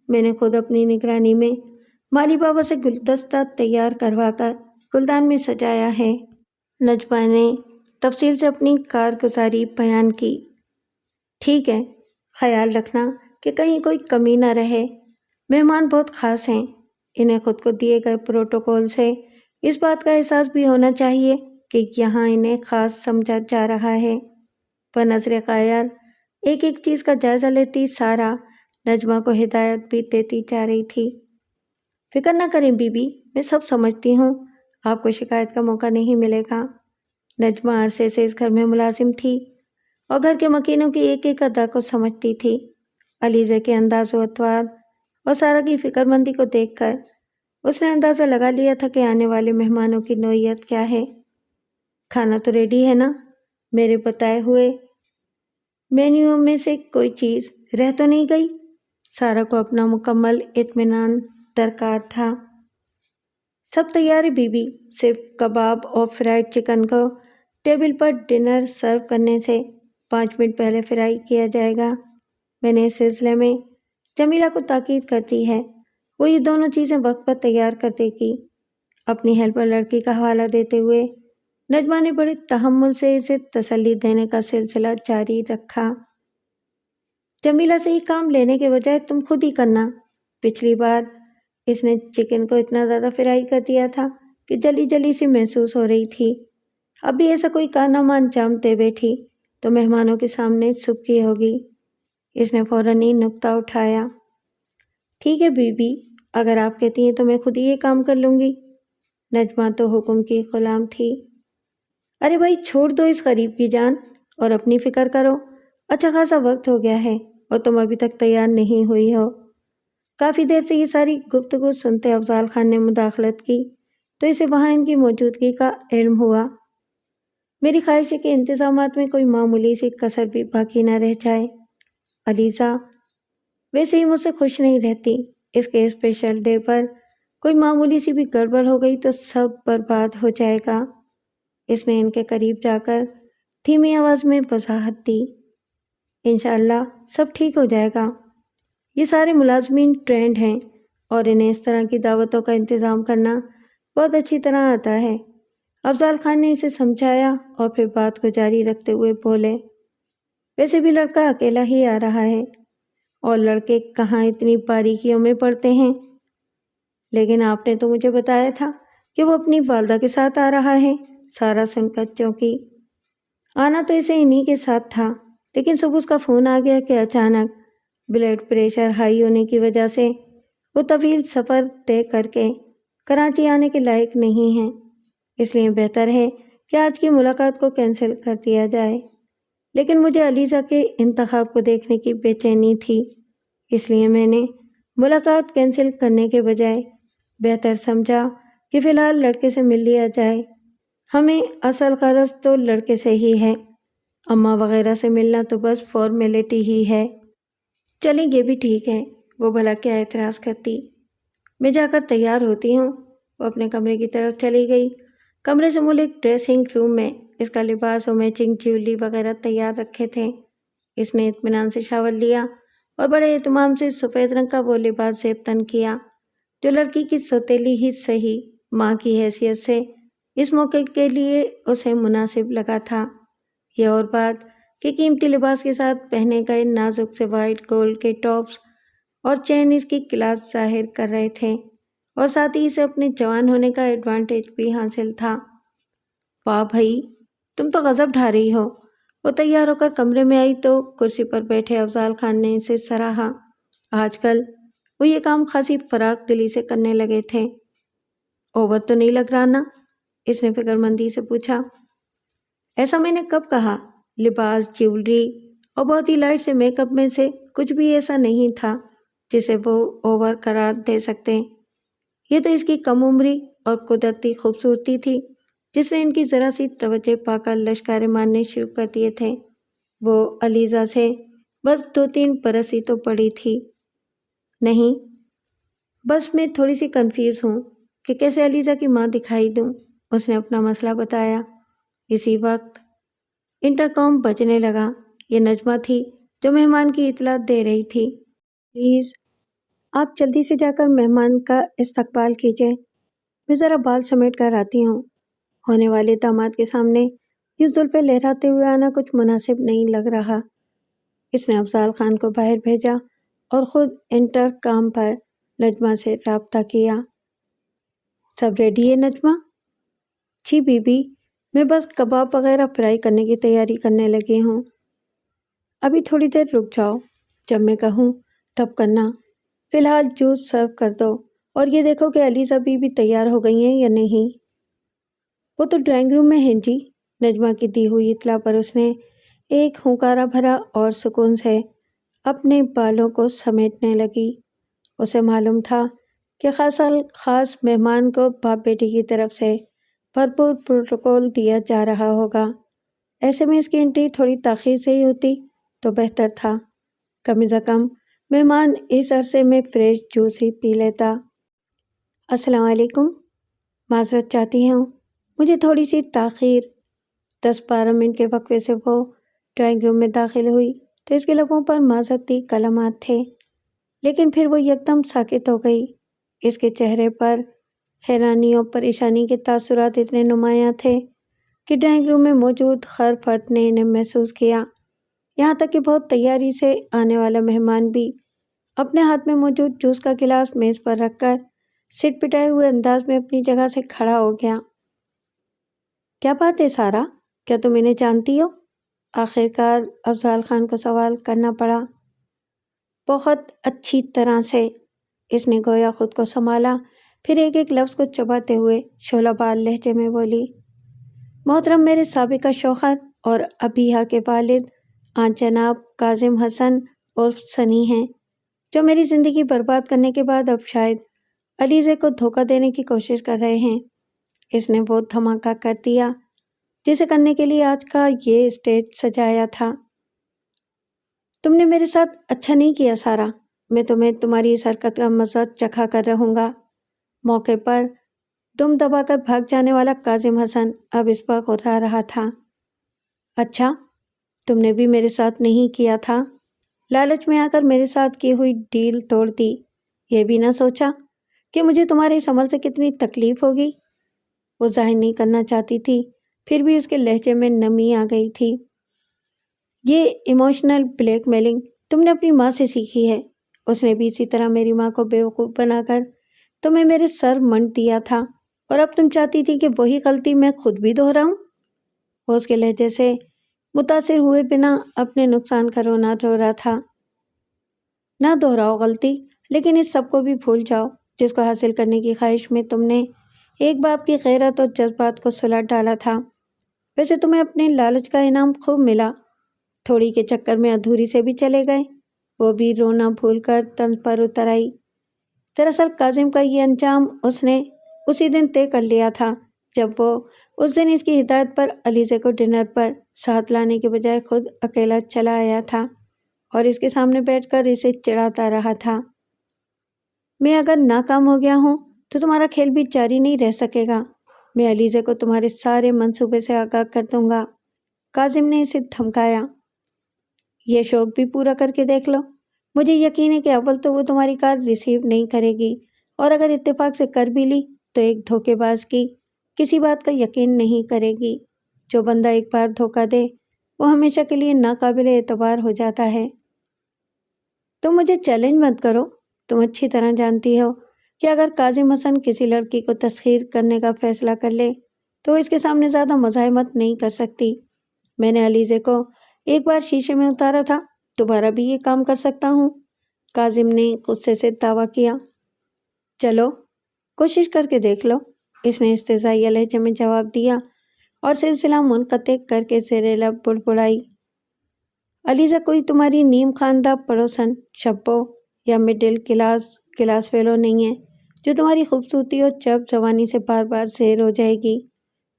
میں نے خود اپنی نگرانی میں مالی بابا سے گلدستہ تیار کروا کر گلدان میں سجایا ہے۔ نجمہ نے تفصیل سے اپنی کارگزاری بیان کی۔ ٹھیک ہے، خیال رکھنا کہ کہیں کوئی کمی نہ رہے۔ مہمان بہت خاص ہیں، انہیں خود کو دیے گئے پروٹوکول سے اس بات کا احساس بھی ہونا چاہیے کہ یہاں انہیں خاص سمجھا جا رہا ہے۔ وہ نظر غائر ایک ایک چیز کا جائزہ لیتی سارا نجمہ کو ہدایت بھی دیتی جا رہی تھی۔ فکر نہ کریں بیوی، میں سب سمجھتی ہوں، آپ کو شکایت کا موقع نہیں ملے گا۔ نجمہ عرصے سے اس گھر میں ملازم تھی اور گھر کے مکینوں کی ایک ایک ادا کو سمجھتی تھی۔ علیزہ کے انداز و اطوار اور سارا کی فکر مندی کو دیکھ کر اس نے اندازہ لگا لیا تھا کہ آنے والے مہمانوں کی نوعیت کیا ہے۔ کھانا تو ریڈی ہے نا؟ میرے بتائے ہوئے مینیو میں سے کوئی چیز رہ تو نہیں گئی؟ سارا کو اپنا مکمل اطمینان درکار تھا۔ سب تیار ہے بیوی، صرف کباب اور فرائیڈ چکن کو ٹیبل پر ڈنر سرو کرنے سے 5 منٹ پہلے فرائی کیا جائے گا۔ میں نے اس سلسلے میں جمیلہ کو تاکید کر دی ہے، وہ یہ دونوں چیزیں وقت پر تیار کر دے گی۔ اپنی ہیلپر لڑکی کا حوالہ دیتے ہوئے نجمہ نے بڑے تحمل سے اسے تسلی دینے کا سلسلہ جاری رکھا۔ جمیلہ سے یہ کام لینے کے بجائے تم خود ہی کرنا۔ پچھلی بار اس نے چکن کو اتنا زیادہ فرائی کر دیا تھا کہ جلی جلی سی محسوس ہو رہی تھی۔ اب بھی ایسا کوئی کارنامہ انجام دے بیٹھی تو مہمانوں کے سامنے سبکی ہوگی۔ اس نے فوراً ہی نکتہ اٹھایا۔ ٹھیک ہے بیوی، اگر آپ کہتی ہیں تو میں خود ہی یہ کام کر لوں گی۔ نجمہ تو حکم کی غلام تھی۔ ارے بھائی چھوڑ دو اس غریب کی جان اور اپنی فکر کرو، اچھا خاصا وقت ہو گیا ہے اور تم ابھی تک تیار نہیں ہوئی ہو۔ کافی دیر سے یہ ساری گفتگو سنتے افضال خان نے مداخلت کی تو اسے وہاں ان کی موجودگی کا علم ہوا۔ میری خواہش ہے کہ انتظامات میں کوئی معمولی سی کسر بھی باقی نہ رہ جائے۔ علیزہ ویسے ہی مجھ سے خوش نہیں رہتی، اس کے اسپیشل ڈے پر کوئی معمولی سی بھی گڑبڑ ہو گئی تو سب برباد ہو جائے گا۔ اس نے ان کے قریب جا کر دھیمی آواز میں وضاحت دی۔ انشاءاللہ سب ٹھیک ہو جائے گا۔ یہ سارے ملازمین ٹرینڈ ہیں اور انہیں اس طرح کی دعوتوں کا انتظام کرنا بہت اچھی طرح آتا ہے۔ افضال خان نے اسے سمجھایا اور پھر بات کو جاری رکھتے ہوئے بولے، ویسے بھی لڑکا اکیلا ہی آ رہا ہے اور لڑکے کہاں اتنی باریکیوں میں پڑتے ہیں، لیکن آپ نے تو مجھے بتایا تھا کہ وہ اپنی والدہ کے ساتھ آ رہا ہے۔ سارا سن کر چونکی۔ آنا تو اسے انہی کے ساتھ تھا، لیکن صبح اس کا فون آ گیا کہ اچانک بلڈ پریشر ہائی ہونے کی وجہ سے وہ طویل سفر طے کر کے کراچی آنے کے لائق نہیں ہیں، اس لیے بہتر ہے کہ آج کی ملاقات کو کینسل کر دیا جائے۔ لیکن مجھے علیزہ کے انتخاب کو دیکھنے کی بے چینی تھی، اس لیے میں نے ملاقات کینسل کرنے کے بجائے بہتر سمجھا کہ فی الحال لڑکے سے مل لیا جائے۔ ہمیں اصل غرض تو لڑکے سے ہی ہے، اماں وغیرہ سے ملنا تو بس فارمیلٹی ہی ہے۔ چلیں یہ بھی ٹھیک ہے، وہ بھلا کیا اعتراض کرتی۔ میں جا کر تیار ہوتی ہوں۔ وہ اپنے کمرے کی طرف چلی گئی۔ کمرے سے مول ایک ڈریسنگ روم میں اس کا لباس اور میچنگ جیولری وغیرہ تیار رکھے تھے۔ اس نے اطمینان سے شاور لیا اور بڑے اہتمام سے سفید رنگ کا وہ لباس زیب تن کیا جو لڑکی کی سوتیلی ہی صحیح ماں کی حیثیت سے اس موقع کے لیے اسے مناسب لگا تھا۔ یہ اور بات کہ قیمتی لباس کے ساتھ پہنے گئے نازک سے وائٹ گولڈ کے ٹاپس اور چین اس کی کلاس ظاہر کر رہے تھے اور ساتھ ہی اسے اپنے جوان ہونے کا ایڈوانٹیج بھی حاصل تھا۔ واہ بھائی، تم تو غضب ڈھا رہی ہو۔ وہ تیار ہو کر کمرے میں آئی تو کرسی پر بیٹھے افضال خان نے اسے سراہا۔ آج کل وہ یہ کام خاصی فراغ دلی سے کرنے لگے تھے۔ اوور تو نہیں لگ رہا نا؟ اس نے فکر مندی سے پوچھا۔ ایسا میں نے کب کہا؟ لباس، جیولری اور بہت ہی لائٹ سے میک اپ میں سے کچھ بھی ایسا نہیں تھا جسے وہ اوور قرار دے سکتے۔ یہ تو اس کی کم عمری اور قدرتی خوبصورتی تھی جس نے ان کی ذرا سی توجہ پا کر لشکارے مارنے شروع کر دیے تھے۔ وہ علیزہ سے بس 2-3 برس ہی تو بڑی تھی۔ نہیں، بس میں تھوڑی سی کنفیوز ہوں کہ کیسے علیزہ کی ماں دکھائی دوں۔ اس نے اپنا مسئلہ بتایا۔ اسی وقت انٹرکام بجنے لگا۔ یہ نجمہ تھی جو مہمان کی اطلاع دے رہی تھی۔ پلیز آپ جلدی سے جا کر مہمان کا استقبال کیجیے، میں ذرا بال سمیٹ کر آتی ہوں۔ ہونے والے داماد کے سامنے یہ زلفیں لہراتے ہوئے آنا کچھ مناسب نہیں لگ رہا۔ اس نے افضال خان کو باہر بھیجا اور خود انٹرکام پر نجمہ سے رابطہ کیا۔ سب ریڈی ہے نجمہ؟ جی بی بی، میں بس کباب وغیرہ فرائی کرنے کی تیاری کرنے لگی ہوں۔ ابھی تھوڑی دیر رک جاؤ، جب میں کہوں تب کرنا۔ فی الحال جوس سرو کر دو اور یہ دیکھو کہ علیزہ بی بھی تیار ہو گئی ہیں یا نہیں۔ وہ تو ڈرائنگ روم میں ہیں جی۔ نجمہ کی دی ہوئی اطلاع پر اس نے ایک ہنکارا بھرا اور سکون سے اپنے بالوں کو سمیٹنے لگی۔ اسے معلوم تھا کہ خاص مہمان کو باپ بیٹی کی طرف سے بھرپور پروٹوکول دیا جا رہا ہوگا۔ ایسے میں اس کی انٹری تھوڑی تاخیر سے ہی ہوتی تو بہتر تھا۔ کم از کم مہمان اس عرصے میں فریش جوس ہی پی لیتا۔ السلام علیکم، معذرت چاہتی ہوں، مجھے تھوڑی سی تاخیر۔ 10-12 منٹ کے وقفے سے وہ ڈرائنگ روم میں داخل ہوئی تو اس کے لبوں پر معذرتی کلمات تھے، لیکن پھر وہ یکدم ساکت ہو گئی۔ اس کے چہرے پر حیرانی اور پریشانی کے تاثرات اتنے نمایاں تھے کہ ڈرائنگ روم میں موجود ہر فرد نے انہیں محسوس کیا، یہاں تک کہ بہت تیاری سے آنے والا مہمان بھی اپنے ہاتھ میں موجود جوس کا گلاس میز پر رکھ کر سٹ پٹائے ہوئے انداز میں اپنی جگہ سے کھڑا ہو گیا۔ کیا بات ہے سارا، کیا تم انہیں جانتی ہو؟ آخر کار افضال خان کو سوال کرنا پڑا۔ بہت اچھی طرح سے، اس نے گویا خود کو سنبھالا، پھر ایک ایک لفظ کو چباتے ہوئے شعلہ بال لہجے میں بولی۔ محترم میرے سابقہ شوہر اور ابیہا کے والد آن جناب کاظم حسن عرف سنی ہیں، جو میری زندگی برباد کرنے کے بعد اب شاید علیزہ کو دھوکہ دینے کی کوشش کر رہے ہیں۔ اس نے وہ دھماکہ کر دیا جسے کرنے کے لیے آج کا یہ اسٹیج سجایا تھا۔ تم نے میرے ساتھ اچھا نہیں کیا سارا، میں تمہیں تمہاری اس حرکت کا مزہ چکھا کر رہوں گا۔ موقع پر دم دبا کر بھاگ جانے والا کاظم حسن اب اس پر غرا رہا تھا۔ اچھا، تم نے بھی میرے ساتھ نہیں کیا تھا؟ لالچ میں آ کر میرے ساتھ کی ہوئی ڈیل توڑ دی؟ یہ بھی نہ سوچا کہ مجھے تمہارے اس عمل سے کتنی تکلیف ہوگی؟ وہ ظاہر نہیں کرنا چاہتی تھی، پھر بھی اس کے لہجے میں نمی آ گئی تھی۔ یہ ایموشنل بلیک میلنگ تم نے اپنی ماں سے سیکھی ہے۔ اس نے بھی اسی طرح میری ماں کو بیوقوف بنا کر تمہیں میرے سر منڈ دیا تھا، اور اب تم چاہتی تھی کہ وہی غلطی میں خود بھی دہراؤں؟ وہ اس کے لہجے سے متاثر ہوئے بنا اپنے نقصان کا رونا رو رہا تھا۔ نہ دہراؤ غلطی، لیکن اس سب کو بھی بھول جاؤ جس کو حاصل کرنے کی خواہش میں تم نے ایک باپ کی غیرت اور جذبات کو سلٹ ڈالا تھا۔ ویسے تمہیں اپنے لالچ کا انعام خوب ملا، تھوڑی کے چکر میں ادھوری سے بھی چلے گئے۔ وہ بھی رونا بھول کر طنز پر اتر آئی۔ دراصل کاظم کا یہ انجام اس نے اسی دن طے کر لیا تھا جب وہ اس دن اس کی ہدایت پر علیزہ کو ڈنر پر ساتھ لانے کے بجائے خود اکیلا چلا آیا تھا اور اس کے سامنے بیٹھ کر اسے چڑھاتا رہا تھا۔ میں اگر ناکام ہو گیا ہوں تو تمہارا کھیل بھی جاری نہیں رہ سکے گا۔ میں علیزہ کو تمہارے سارے منصوبے سے آگاہ کر دوں گا، کاظم نے اسے دھمکایا۔ یہ شوق بھی پورا کر کے دیکھ لو۔ مجھے یقین ہے کہ اول تو وہ تمہاری کار ریسیو نہیں کرے گی، اور اگر اتفاق سے کر بھی لی تو ایک دھوکے باز کی کسی بات کا یقین نہیں کرے گی۔ جو بندہ ایک بار دھوکہ دے وہ ہمیشہ کے لیے ناقابل اعتبار ہو جاتا ہے۔ تم مجھے چیلنج مت کرو۔ تم اچھی طرح جانتی ہو کہ اگر کاظم حسن کسی لڑکی کو تسخیر کرنے کا فیصلہ کر لے تو اس کے سامنے زیادہ مزاحمت نہیں کر سکتی۔ میں نے علیزہ کو ایک بار شیشے میں اتارا تھا، دوبارہ بھی یہ کام کر سکتا ہوں، کاظم نے غصے سے دعویٰ کیا۔ چلو کوشش کر کے دیکھ لو، اس نے استہزائیہ لہجے میں جواب دیا اور سلسلہ منقطع کر کے زیر لب بڑبڑائی۔ علیزہ کوئی تمہاری نیم خواندہ پڑوسن شبو یا مڈل کلاس فیلو نہیں ہے جو تمہاری خوبصورتی اور چب جوانی سے بار بار زیر ہو جائے گی۔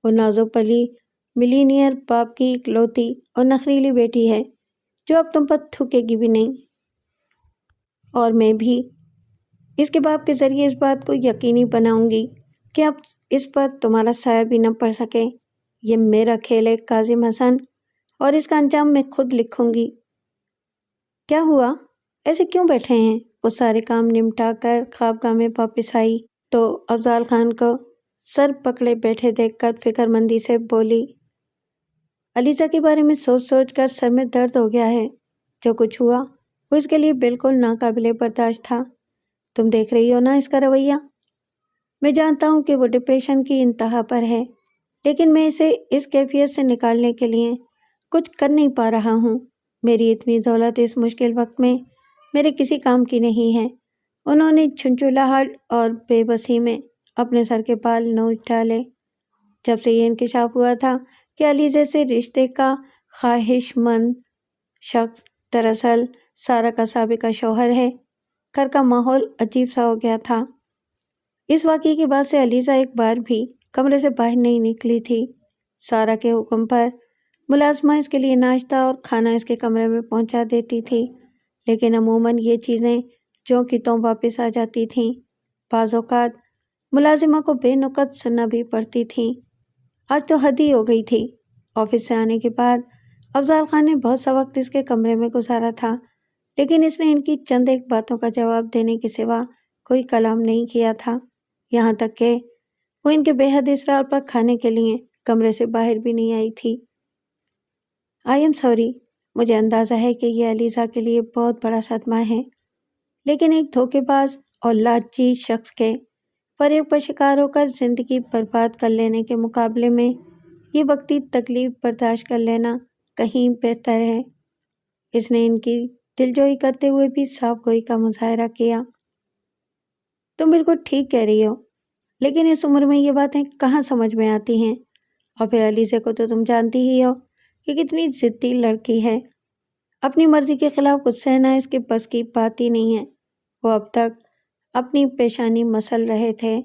وہ نازو پلی ملینئر باپ کی اکلوتی اور نخریلی بیٹی ہے جو اب تم پر تھوکے گی بھی نہیں، اور میں بھی اس کے باپ کے ذریعے اس بات کو یقینی بناؤں گی کہ اب اس پر تمہارا سایہ بھی نہ پڑ سکے۔ یہ میرا کھیل ہے کاظم حسن، اور اس کا انجام میں خود لکھوں گی۔ کیا ہوا؟ ایسے کیوں بیٹھے ہیں؟ وہ سارے کام نمٹا کر خوابگاہ میں واپس آئی تو افضال خان کو سر پکڑے بیٹھے دیکھ کر فکر مندی سے بولی، علیزہ کے بارے میں سوچ سوچ کر سر میں درد ہو گیا ہے۔ جو کچھ ہوا وہ اس کے لیے بالکل ناقابل برداشت تھا۔ تم دیکھ رہی ہو نا اس کا رویہ؟ میں جانتا ہوں کہ وہ ڈپریشن کی انتہا پر ہے، لیکن میں اسے اس کیفیت سے نکالنے کے لیے کچھ کر نہیں پا رہا ہوں۔ میری اتنی دولت اس مشکل وقت میں میرے کسی کام کی نہیں ہے۔ انہوں نے جھنجھلاہٹ اور بے بسی میں اپنے سر کے بال نوچ ڈالے۔ جب سے یہ انکشاف ہوا تھا کہ علیزہ سے رشتے کا خواہش مند شخص دراصل سارا کا سابقہ شوہر ہے، گھر کا ماحول عجیب سا ہو گیا تھا۔ اس واقعے کے بعد سے علیزہ ایک بار بھی کمرے سے باہر نہیں نکلی تھی۔ سارا کے حکم پر ملازمہ اس کے لیے ناشتہ اور کھانا اس کے کمرے میں پہنچا دیتی تھی، لیکن عموماً یہ چیزیں جو کی توں واپس آ جاتی تھیں۔ بعض اوقات ملازمہ کو بے نقط سننا بھی پڑتی تھیں۔ آج تو حد ہی ہو گئی تھی۔ آفس سے آنے کے بعد افضال خان نے بہت سا وقت اس کے کمرے میں گزارا تھا، لیکن اس نے ان کی چند ایک باتوں کا جواب دینے کے سوا کوئی کلام نہیں کیا تھا، یہاں تک کہ وہ ان کے بے حد اصرار پر کھانے کے لیے کمرے سے باہر بھی نہیں آئی تھی۔ آئی ایم سوری، مجھے اندازہ ہے کہ یہ علیزہ کے لیے بہت بڑا صدمہ ہے، لیکن ایک دھوکے باز اور لالچی شخص کے فریب کا شکار ہو کر زندگی برباد کر لینے کے مقابلے میں یہ وقتی تکلیف برداشت کر لینا کہیں بہتر ہے۔ اس نے ان کی دلجوئی کرتے ہوئے بھی صاف گوئی کا مظاہرہ کیا۔ تم بالکل ٹھیک کہہ رہی ہو، لیکن اس عمر میں یہ باتیں کہاں سمجھ میں آتی ہیں؟ اور پھر علیزہ کو تو تم جانتی ہی ہو کہ کتنی ضدی لڑکی ہے۔ اپنی مرضی کے خلاف کچھ سہنا اس کے بس کی بات ہی نہیں ہے۔ وہ اب تک اپنی پیشانی مسل رہے تھے۔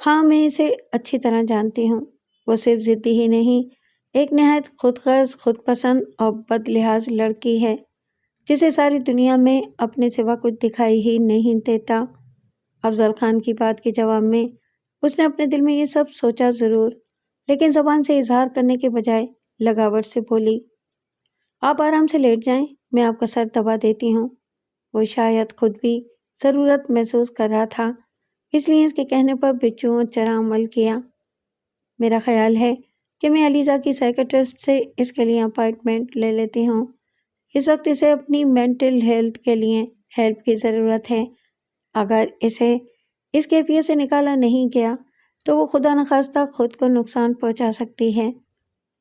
ہاں، میں اسے اچھی طرح جانتی ہوں۔ وہ صرف ضدی ہی نہیں، ایک نہایت خود غرض، خود پسند اور بد لحاظ لڑکی ہے جسے ساری دنیا میں اپنے سوا کچھ دکھائی ہی نہیں دیتا۔ افضل خان کی بات کے جواب میں اس نے اپنے دل میں یہ سب سوچا ضرور، لیکن زبان سے اظہار کرنے کے بجائے لگاوٹ سے بولی، آپ آرام سے لیٹ جائیں، میں آپ کا سر دبا دیتی ہوں۔ وہ شاید خود بھی ضرورت محسوس کر رہا تھا، اس لیے اس کے کہنے پر بچوں چرا عمل کیا۔ میرا خیال ہے کہ میں علیزہ کی سائیکٹرسٹ سے اس کے لیے اپائنٹمنٹ لے لیتی ہوں۔ اس وقت اسے اپنی مینٹل ہیلتھ کے لیے ہیلپ کی ضرورت ہے۔ اگر اسے اس کیفیت سے نکالا نہیں گیا تو وہ خدا نخواستہ خود کو نقصان پہنچا سکتی ہے۔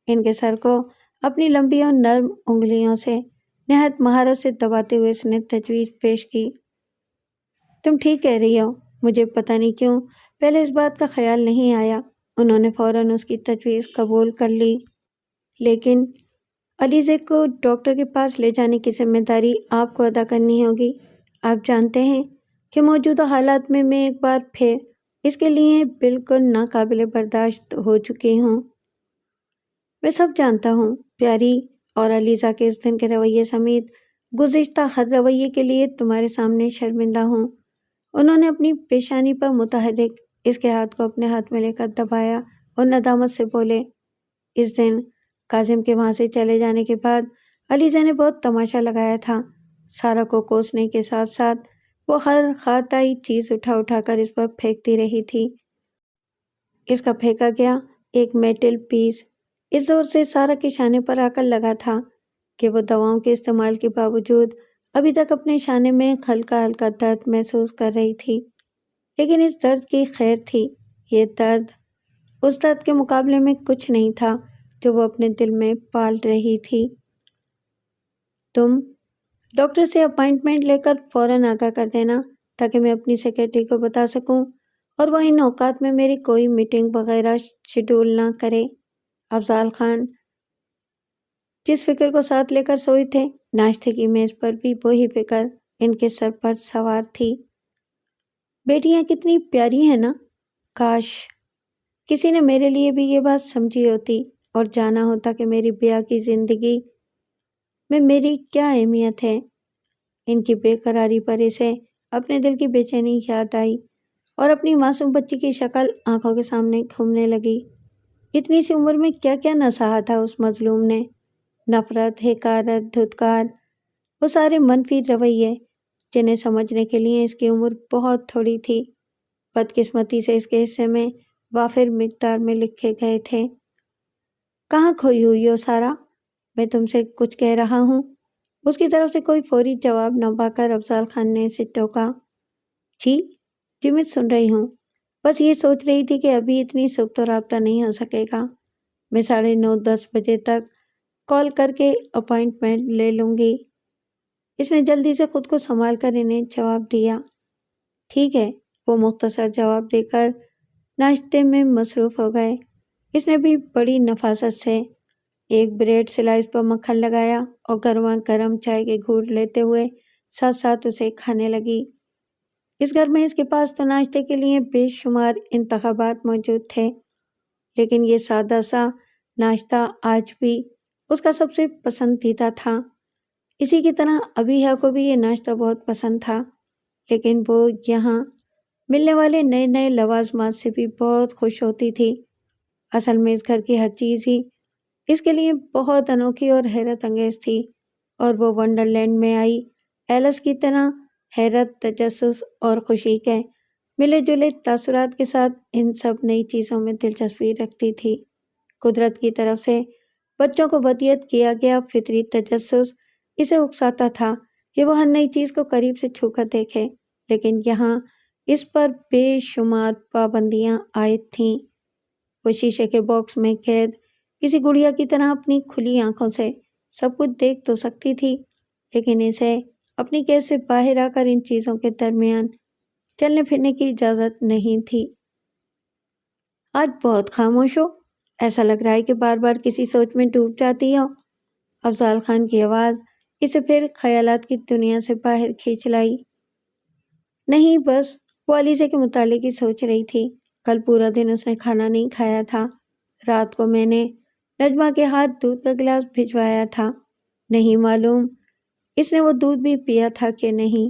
ان کے سر کو اپنی لمبی اور نرم انگلیوں سے نہایت مہارت سے دباتے ہوئے اس نے تجویز پیش کی، تم ٹھیک کہہ رہی ہو، مجھے پتہ نہیں کیوں پہلے اس بات کا خیال نہیں آیا۔ انہوں نے فوراً اس کی تجویز قبول کر لی، لیکن علیزہ کو ڈاکٹر کے پاس لے جانے کی ذمہ داری آپ کو ادا کرنی ہوگی۔ آپ جانتے ہیں کہ موجودہ حالات میں ایک بار پھر اس کے لیے بالکل ناقابل برداشت ہو چکی ہوں۔ میں سب جانتا ہوں پیاری، اور علیزہ کے اس دن کے رویے سمیت گزشتہ ہر رویے کے لیے تمہارے سامنے شرمندہ ہوں۔ انہوں نے اپنی پیشانی پر متحرک اس کے ہاتھ کو اپنے ہاتھ میں لے کر دبایا اور ندامت سے بولے، اس دن کاظم کے وہاں سے چلے جانے کے بعد علیزہ نے بہت تماشا لگایا تھا۔ سارا کو کوسنے کے ساتھ ساتھ وہ ہر خاطائی چیز اٹھا کر اس پر پھینکتی رہی تھی۔ اس کا پھینکا گیا ایک میٹل پیس اس زور سے سارا کے شانے پر آ کر لگا تھا کہ وہ دواؤں کے استعمال کے باوجود ابھی تک اپنے شانے میں ہلکا ہلکا درد محسوس کر رہی تھی، لیکن اس درد کی خیر تھی۔ یہ درد اس درد کے مقابلے میں کچھ نہیں تھا جو وہ اپنے دل میں پال رہی تھی۔ تم ڈاکٹر سے اپائنٹمنٹ لے کر فوراً آگاہ کر دینا تاکہ میں اپنی سیکرٹری کو بتا سکوں اور وہ ان اوقات میں میری کوئی میٹنگ وغیرہ شیڈول نہ کرے۔ افضل خان جس فکر کو ساتھ لے کر سوئے تھے، ناشتے کی میز پر بھی وہی فکر ان کے سر پر سوار تھی۔ بیٹیاں کتنی پیاری ہیں نا، کاش کسی نے میرے لیے بھی یہ بات سمجھی ہوتی اور جانا ہوتا کہ میری بیاہ کی زندگی میں میری کیا اہمیت ہے۔ ان کی بے قراری پر اسے اپنے دل کی بے چینی یاد آئی اور اپنی معصوم بچی کی شکل آنکھوں کے سامنے گھومنے لگی۔ اتنی سی عمر میں کیا کیا نہ سہا تھا اس مظلوم نے، نفرت، حقارت، دھتکار، وہ سارے منفی رویے جنہیں سمجھنے کے لیے اس کی عمر بہت تھوڑی تھی۔ بدقسمتی سے اس کے حصے میں وافر مقدار میں لکھے گئے تھے۔ کہاں کھوئی ہوئی ہو سارا، میں تم سے کچھ کہہ رہا ہوں۔ اس کی طرف سے کوئی فوری جواب نہ پا کر افضل خان نے اسے ٹوکا، جی میں سن رہی ہوں، بس یہ سوچ رہی تھی کہ ابھی اتنی صبح تو رابطہ نہیں ہو سکے گا، میں 9:30-10 بجے تک کال کر کے اپائنٹمنٹ لے لوں گی۔ اس نے جلدی سے خود کو سنبھال کر انہیں جواب دیا۔ ٹھیک ہے، وہ مختصر جواب دے کر ناشتے میں مصروف ہو گئے۔ اس نے بھی بڑی نفاست سے ایک بریڈ سلائس پر مکھن لگایا اور گرما گرم چائے کے گھونٹ لیتے ہوئے ساتھ ساتھ اسے کھانے لگی۔ اس گھر میں اس کے پاس تو ناشتے کے لیے بے شمار انتخابات موجود تھے، لیکن یہ سادہ سا ناشتہ آج بھی اس کا سب سے پسندیدہ تھا۔ اسی کی طرح ابیحہ کو بھی یہ ناشتہ بہت پسند تھا، لیکن وہ یہاں ملنے والے نئے نئے لوازمات سے بھی بہت خوش ہوتی تھی۔ اصل میں اس گھر کی ہر چیز ہی اس کے لیے بہت انوکھی اور حیرت انگیز تھی، اور وہ ونڈرلینڈ میں آئی ایلس کی طرح حیرت، تجسس اور خوشی کے ملے جلے تاثرات کے ساتھ ان سب نئی چیزوں میں دلچسپی رکھتی تھی۔ قدرت کی طرف سے بچوں کو ودیت کیا گیا فطری تجسس اسے اکساتا تھا کہ وہ ہر نئی چیز کو قریب سے چھو کر دیکھے، لیکن یہاں اس پر بے شمار پابندیاں عائد تھیں۔ وہ شیشے کے باکس میں قید کسی گڑیا کی طرح اپنی کھلی آنکھوں سے سب کچھ دیکھ تو سکتی تھی، لیکن اسے اپنی قید سے باہر آ کر ان چیزوں کے درمیان چلنے پھرنے کی اجازت نہیں تھی۔ آج بہت خاموش ہو، ایسا لگ رہا ہے کہ بار بار کسی سوچ میں ڈوب جاتی ہو۔ افضل خان کی آواز اسے پھر خیالات کی دنیا سے باہر کھینچ لائی۔ نہیں، بس وہ علیزہ کے متعلق ہی سوچ رہی تھی۔ کل پورا دن اس نے کھانا نہیں کھایا تھا۔ رات کو میں نے نجمہ کے ہاتھ دودھ کا گلاس بھجوایا تھا، نہیں معلوم اس نے وہ دودھ بھی پیا تھا کہ نہیں۔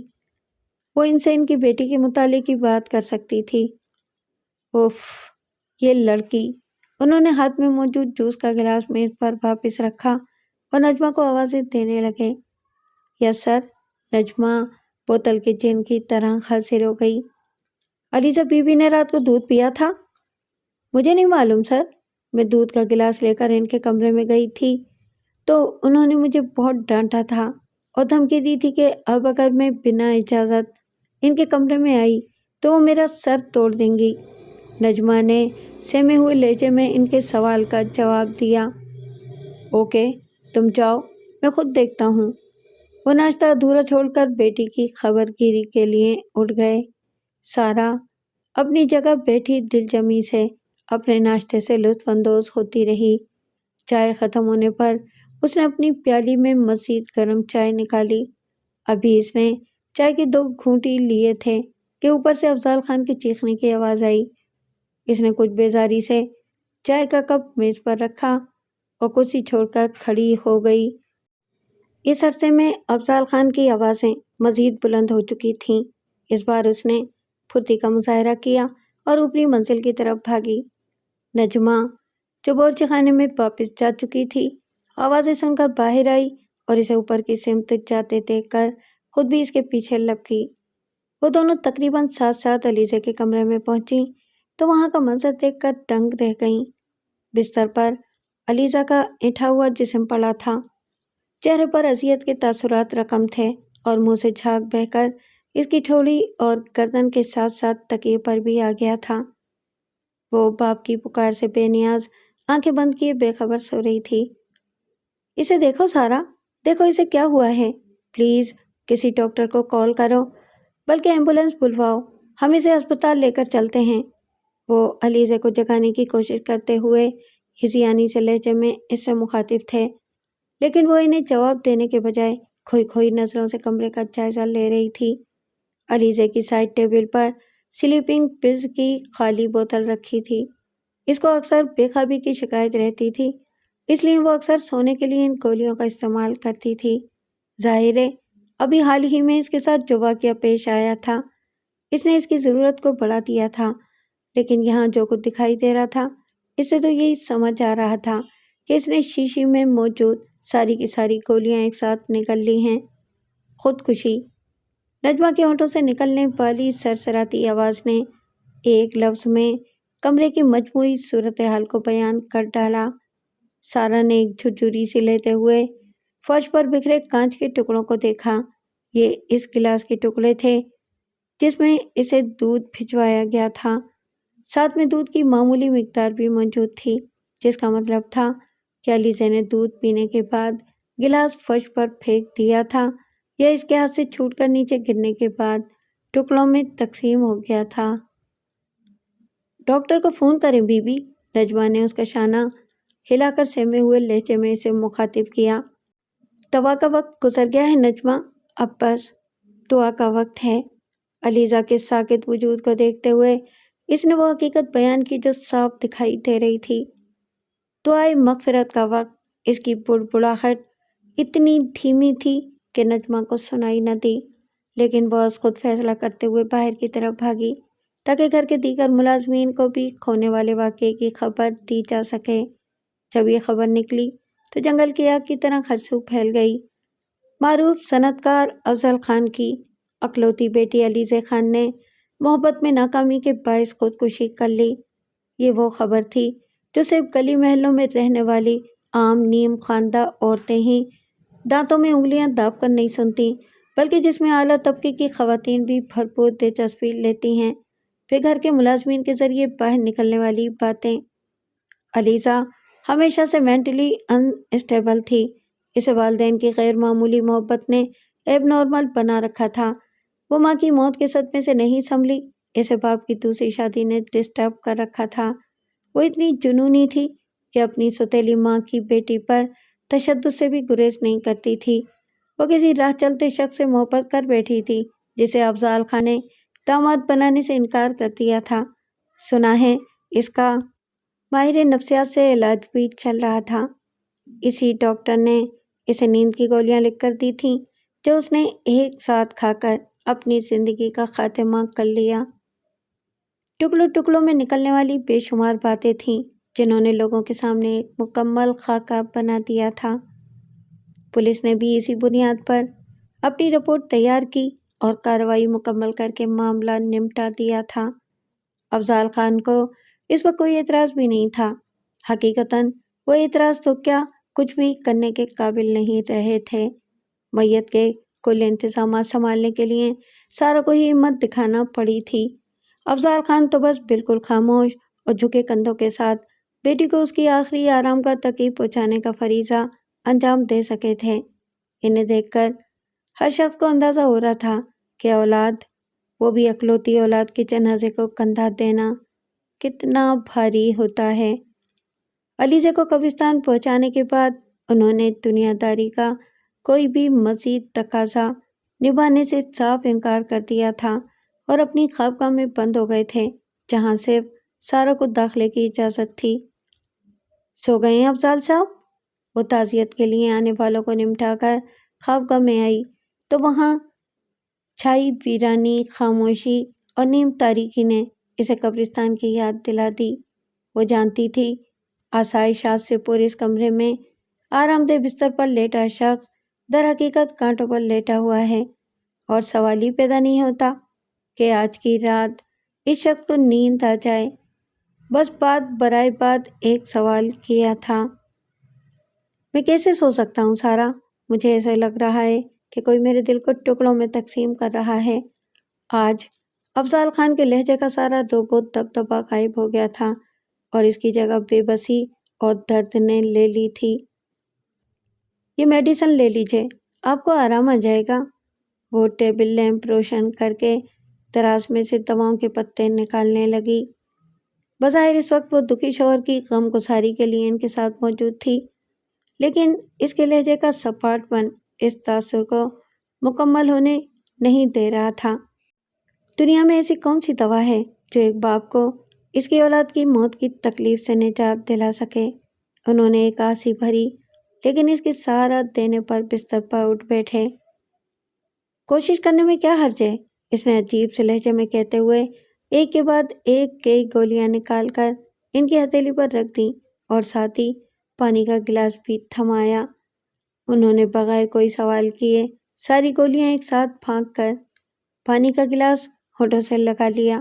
وہ ان سے ان کی بیٹی کے متعلق کی بات کر سکتی تھی۔ اف، یہ لڑکی۔ انہوں نے ہاتھ میں موجود جوس کا گلاس میز پر واپس رکھا اور نجمہ کو آوازیں دینے لگے۔ یس سر۔ نجمہ بوتل کے جن کی طرح حاضر ہو گئی۔ علیزہ بی بی نے رات کو دودھ پیا تھا؟ مجھے نہیں معلوم سر، میں دودھ کا گلاس لے کر ان کے کمرے میں گئی تھی تو انہوں نے مجھے بہت ڈانٹا تھا اور دھمکی دی تھی کہ اب اگر میں بنا اجازت ان کے کمرے میں آئی تو وہ میرا سر توڑ دیں گی۔ نجمہ نے سہمے ہوئے لہجے میں ان کے سوال کا جواب دیا۔ اوکے، تم جاؤ، میں خود دیکھتا ہوں۔ وہ ناشتہ ادھورا چھوڑ کر بیٹی کی خبر گیری کے لیے اٹھ گئے۔ سارا اپنی جگہ بیٹھی دل جمی سے اپنے ناشتے سے لطف اندوز ہوتی رہی۔ چائے ختم ہونے پر اس نے اپنی پیالی میں مزید گرم چائے نکالی۔ ابھی اس نے چائے کے 2 گھونٹ لیے تھے کہ اوپر سے افضال خان کے چیخنے کی آواز آئی۔ اس نے کچھ بیزاری سے چائے کا کپ میز پر رکھا اور کرسی چھوڑ کر کھڑی ہو گئی۔ اس عرصے میں افضال خان کی آوازیں مزید بلند ہو چکی تھیں۔ اس بار اس نے پھرتی کا مظاہرہ کیا اور اوپری منزل کی طرف بھاگی۔ نجمہ جو باورچی خانے میں واپس جا چکی تھی، آوازیں سن کر باہر آئی اور اسے اوپر کی سمت جاتے دیکھ کر خود بھی اس کے پیچھے لپ گئی۔ وہ دونوں تقریباً ساتھ ساتھ علیزہ کے کمرے میں پہنچی تو وہاں کا منظر دیکھ کر دنگ رہ گئیں۔ بستر پر علیزہ کا اینٹھا ہوا جسم پڑا تھا، چہرے پر اذیت کے تاثرات رقم تھے اور منہ سے جھاگ بہہ کر اس کی ٹھوڑی اور گردن کے ساتھ ساتھ تکیے پر بھی آ گیا تھا۔ وہ باپ کی پکار سے بے نیاز آنکھیں بند کیے بے خبر سو رہی تھی۔ اسے دیکھو سارا، دیکھو اسے کیا ہوا ہے، پلیز کسی ڈاکٹر کو کال کرو، بلکہ ایمبولینس بلواؤ، ہم اسے ہسپتال لے کر چلتے ہیں۔ وہ علیزہ کو جگانے کی کوشش کرتے ہوئے ہزیانی سے لہجے میں اس سے مخاطب تھے، لیکن وہ انہیں جواب دینے کے بجائے کھوئی کھوئی نظروں سے کمرے کا جائزہ لے رہی تھی۔ علیزہ کی سائڈ ٹیبل پر سلیپنگ پلز کی خالی بوتل رکھی تھی۔ اس کو اکثر بے خوابی کی شکایت رہتی تھی، اس لیے وہ اکثر سونے کے لیے ان گولیوں کا استعمال کرتی تھی۔ ظاہر ہے ابھی حال ہی میں اس کے ساتھ جو واقعہ پیش آیا تھا اس نے اس کی ضرورت کو بڑھا دیا تھا، لیکن یہاں جو کچھ دکھائی دے رہا تھا اس سے تو یہی سمجھ آ رہا تھا کہ اس نے شیشی میں موجود ساری کی ساری گولیاں ایک ساتھ نگل لی ہیں۔ خودکشی۔ نجمہ کے ہونٹوں سے نکلنے والی سرسراتی آواز نے ایک لفظ میں کمرے کی مجموعی صورتحال کو بیان کر ڈالا۔ سارا نے ایک جھرجھری سی لیتے ہوئے فرش پر بکھرے کانچ کے ٹکڑوں کو دیکھا۔ یہ اس گلاس کے ٹکڑے تھے جس میں اسے دودھ بھجوایا گیا تھا، ساتھ میں دودھ کی معمولی مقدار بھی موجود تھی، جس کا مطلب تھا کہ علیزہ نے دودھ پینے کے بعد گلاس فرش پر پھینک دیا تھا یا اس کے ہاتھ سے چھوٹ کر نیچے گرنے کے بعد ٹکڑوں میں تقسیم ہو گیا تھا۔ ڈاکٹر کو فون کریں بی بی، نجمہ نے اس کا شانہ ہلا کر سہمے ہوئے لہجے میں اسے مخاطب کیا۔ دوا کا وقت گزر گیا ہے نجمہ، اب بس دعا کا وقت ہے۔ علیزہ کے ساکت وجود کو دیکھتے ہوئے اس نے وہ حقیقت بیان کی جو صاف دکھائی دے رہی تھی۔ دعائے مغفرت کا وقت۔ اس کی بڑبڑاہٹ اتنی دھیمی تھی کہ نجمہ کو سنائی نہ دی، لیکن وہ از خود فیصلہ کرتے ہوئے باہر کی طرف بھاگی تاکہ گھر کے دیگر ملازمین کو بھی کھونے والے واقعے کی خبر دی جا سکے۔ جب یہ خبر نکلی تو جنگل کی آگ کی طرح خرسو پھیل گئی۔ معروف صنعت کار افضل خان کی اکلوتی بیٹی علیزہ خان نے محبت میں ناکامی کے باعث خودکشی کر لی۔ یہ وہ خبر تھی جو صرف گلی محلوں میں رہنے والی عام نیم خواندہ عورتیں ہی دانتوں میں انگلیاں داب کر نہیں سنتی، بلکہ جس میں اعلیٰ طبقے کی خواتین بھی بھرپور دلچسپی لیتی ہیں، پھر گھر کے ملازمین کے ذریعے باہر نکلنے والی باتیں۔ علیزہ ہمیشہ سے مینٹلی انسٹیبل تھی، اسے والدین کی غیر معمولی محبت نے ایب نارمل بنا رکھا تھا۔ وہ ماں کی موت کے صدمے سے نہیں سنبھلی، اسے باپ کی دوسری شادی نے ڈسٹرب کر رکھا تھا۔ وہ اتنی جنونی تھی کہ اپنی سوتیلی ماں کی بیٹی پر تشدد سے بھی گریز نہیں کرتی تھی۔ وہ کسی راہ چلتے شخص سے محبت کر بیٹھی تھی جسے افضال خان نے داماد بنانے سے انکار کر دیا تھا۔ سنا ہے اس کا ماہر نفسیات سے علاج بھی چل رہا تھا۔ اسی ڈاکٹر نے اسے نیند کی گولیاں لکھ کر دی تھیں جو اس نے ایک ساتھ کھا کر اپنی زندگی کا خاتمہ کر لیا۔ ٹکڑوں ٹکڑوں میں نکلنے والی بے شمار باتیں تھیں جنہوں نے لوگوں کے سامنے ایک مکمل خاکہ بنا دیا تھا۔ پولیس نے بھی اسی بنیاد پر اپنی رپورٹ تیار کی اور کارروائی مکمل کر کے معاملہ نمٹا دیا تھا۔ افضال خان کو اس پر کوئی اعتراض بھی نہیں تھا۔ حقیقتاً وہ اعتراض تو کیا کچھ بھی کرنے کے قابل نہیں رہے تھے۔ میت کے کل انتظامات سنبھالنے کے لیے سارا کو ہی ہمت دکھانا پڑی تھی۔ افضال خان تو بس بالکل خاموش اور جھکے کندھوں کے ساتھ بیٹی کو اس کی آخری آرام گاہ تک ہی پہنچانے کا فریضہ انجام دے سکے تھے۔ انہیں دیکھ کر ہر شخص کو اندازہ ہو رہا تھا کہ اولاد، وہ بھی اکلوتی اولاد کے جنازے کو کندھا دینا کتنا بھاری ہوتا ہے۔ علیزہ کو قبرستان پہنچانے کے بعد انہوں نے دنیا داری کا کوئی بھی مزید تقاضا نبھانے سے صاف انکار کر دیا تھا اور اپنی خوابگاہ میں بند ہو گئے تھے جہاں صرف سارا کو داخلے کی اجازت تھی۔ سو گئے ہیں افضال صاحب؟ وہ تعزیت کے لیے آنے والوں کو نمٹا کر خوابگاہ میں آئی تو وہاں چھائی ویرانی، خاموشی اور نیم تاریکی نے اسے قبرستان کی یاد دلا دی۔ وہ جانتی تھی آسائشات سے پورے اس کمرے میں آرام دہ بستر پر لیٹا شخص در حقیقت کانٹوں پر لیٹا ہوا ہے، اور سوال ہی پیدا نہیں ہوتا کہ آج کی رات اس شخص کو نیند آ جائے۔ بس بات برائے بات ایک سوال کیا تھا، میں کیسے سو سکتا ہوں سارا؟ مجھے ایسا لگ رہا ہے کہ کوئی میرے دل کو ٹکڑوں میں تقسیم کر رہا ہے۔ آج افضال خان کے لہجے کا سارا روب و دبدبا غائب ہو گیا تھا اور اس کی جگہ بے بسی اور درد نے لے لی تھی۔ یہ میڈیسن لے لیجئے، آپ کو آرام آ جائے گا۔ وہ ٹیبل لیمپ روشن کر کے دراز میں سے دواؤں کے پتے نکالنے لگی۔ بظاہر اس وقت وہ دکھی شوہر کی غم گساری کے لیے ان کے ساتھ موجود تھی، لیکن اس کے لہجے کا سپاٹ پن اس تاثر کو مکمل ہونے نہیں دے رہا تھا۔ دنیا میں ایسی کون سی دوا ہے جو ایک باپ کو اس کی اولاد کی موت کی تکلیف سے نجات دلا سکے؟ انہوں نے ایک آسی بھری لیکن اس کی سہارت دینے پر بستر پر اٹھ بیٹھے۔ کوشش کرنے میں کیا حرج ہے؟ اس نے عجیب سے لہجے میں کہتے ہوئے ایک کے بعد ایک کئی گولیاں نکال کر ان کی ہتھیلی پر رکھ دیں اور ساتھ ہی پانی کا گلاس بھی تھمایا۔ انہوں نے بغیر کوئی سوال کیے ساری گولیاں ایک ساتھ پھینک کر پانی کا گلاس ہونٹوں سے لگا لیا۔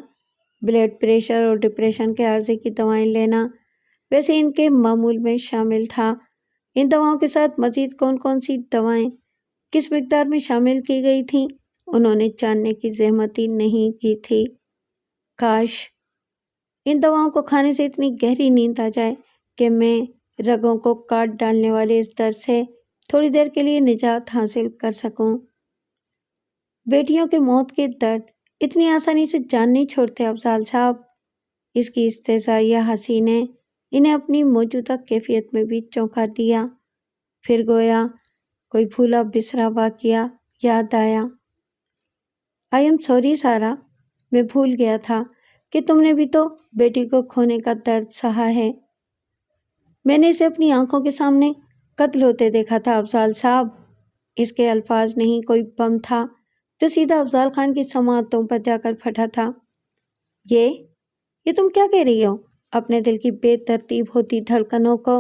بلڈ پریشر اور ڈپریشن کے عارضے کی دوائیں لینا ویسے ان کے معمول میں شامل تھا۔ ان دواؤں کے ساتھ مزید کون کون سی دوائیں کس مقدار میں شامل کی گئی تھیں انہوں نے جاننے کی زحمت ہی نہیں کی تھی۔ کاش ان دواؤں کو کھانے سے اتنی گہری نیند آ جائے کہ میں رگوں کو کاٹ ڈالنے والے اس درد سے تھوڑی دیر کے لیے نجات حاصل کر سکوں۔ بیٹیوں کے موت کے درد اتنی آسانی سے جان نہیں چھوڑتے افضال صاحب۔ اس کی استہزائیہ ہنسی نے انہیں اپنی موجودہ کیفیت میں بھی چونکا دیا۔ پھر گویا کوئی بھولا بسرا واقعہ یاد آیا۔ آئی ایم سوری سارا، میں بھول گیا تھا کہ تم نے بھی تو بیٹی کو کھونے کا درد سہا ہے۔ میں نے اسے اپنی آنکھوں کے سامنے قتل ہوتے دیکھا تھا افضال صاحب۔ اس کے الفاظ نہیں کوئی بم تھا جو سیدھا افضال خان کی سماعتوں پر جا کر پھٹا تھا۔ یہ تم کیا کہہ رہی ہو؟ اپنے دل کی بے ترتیب ہوتی دھڑکنوں کو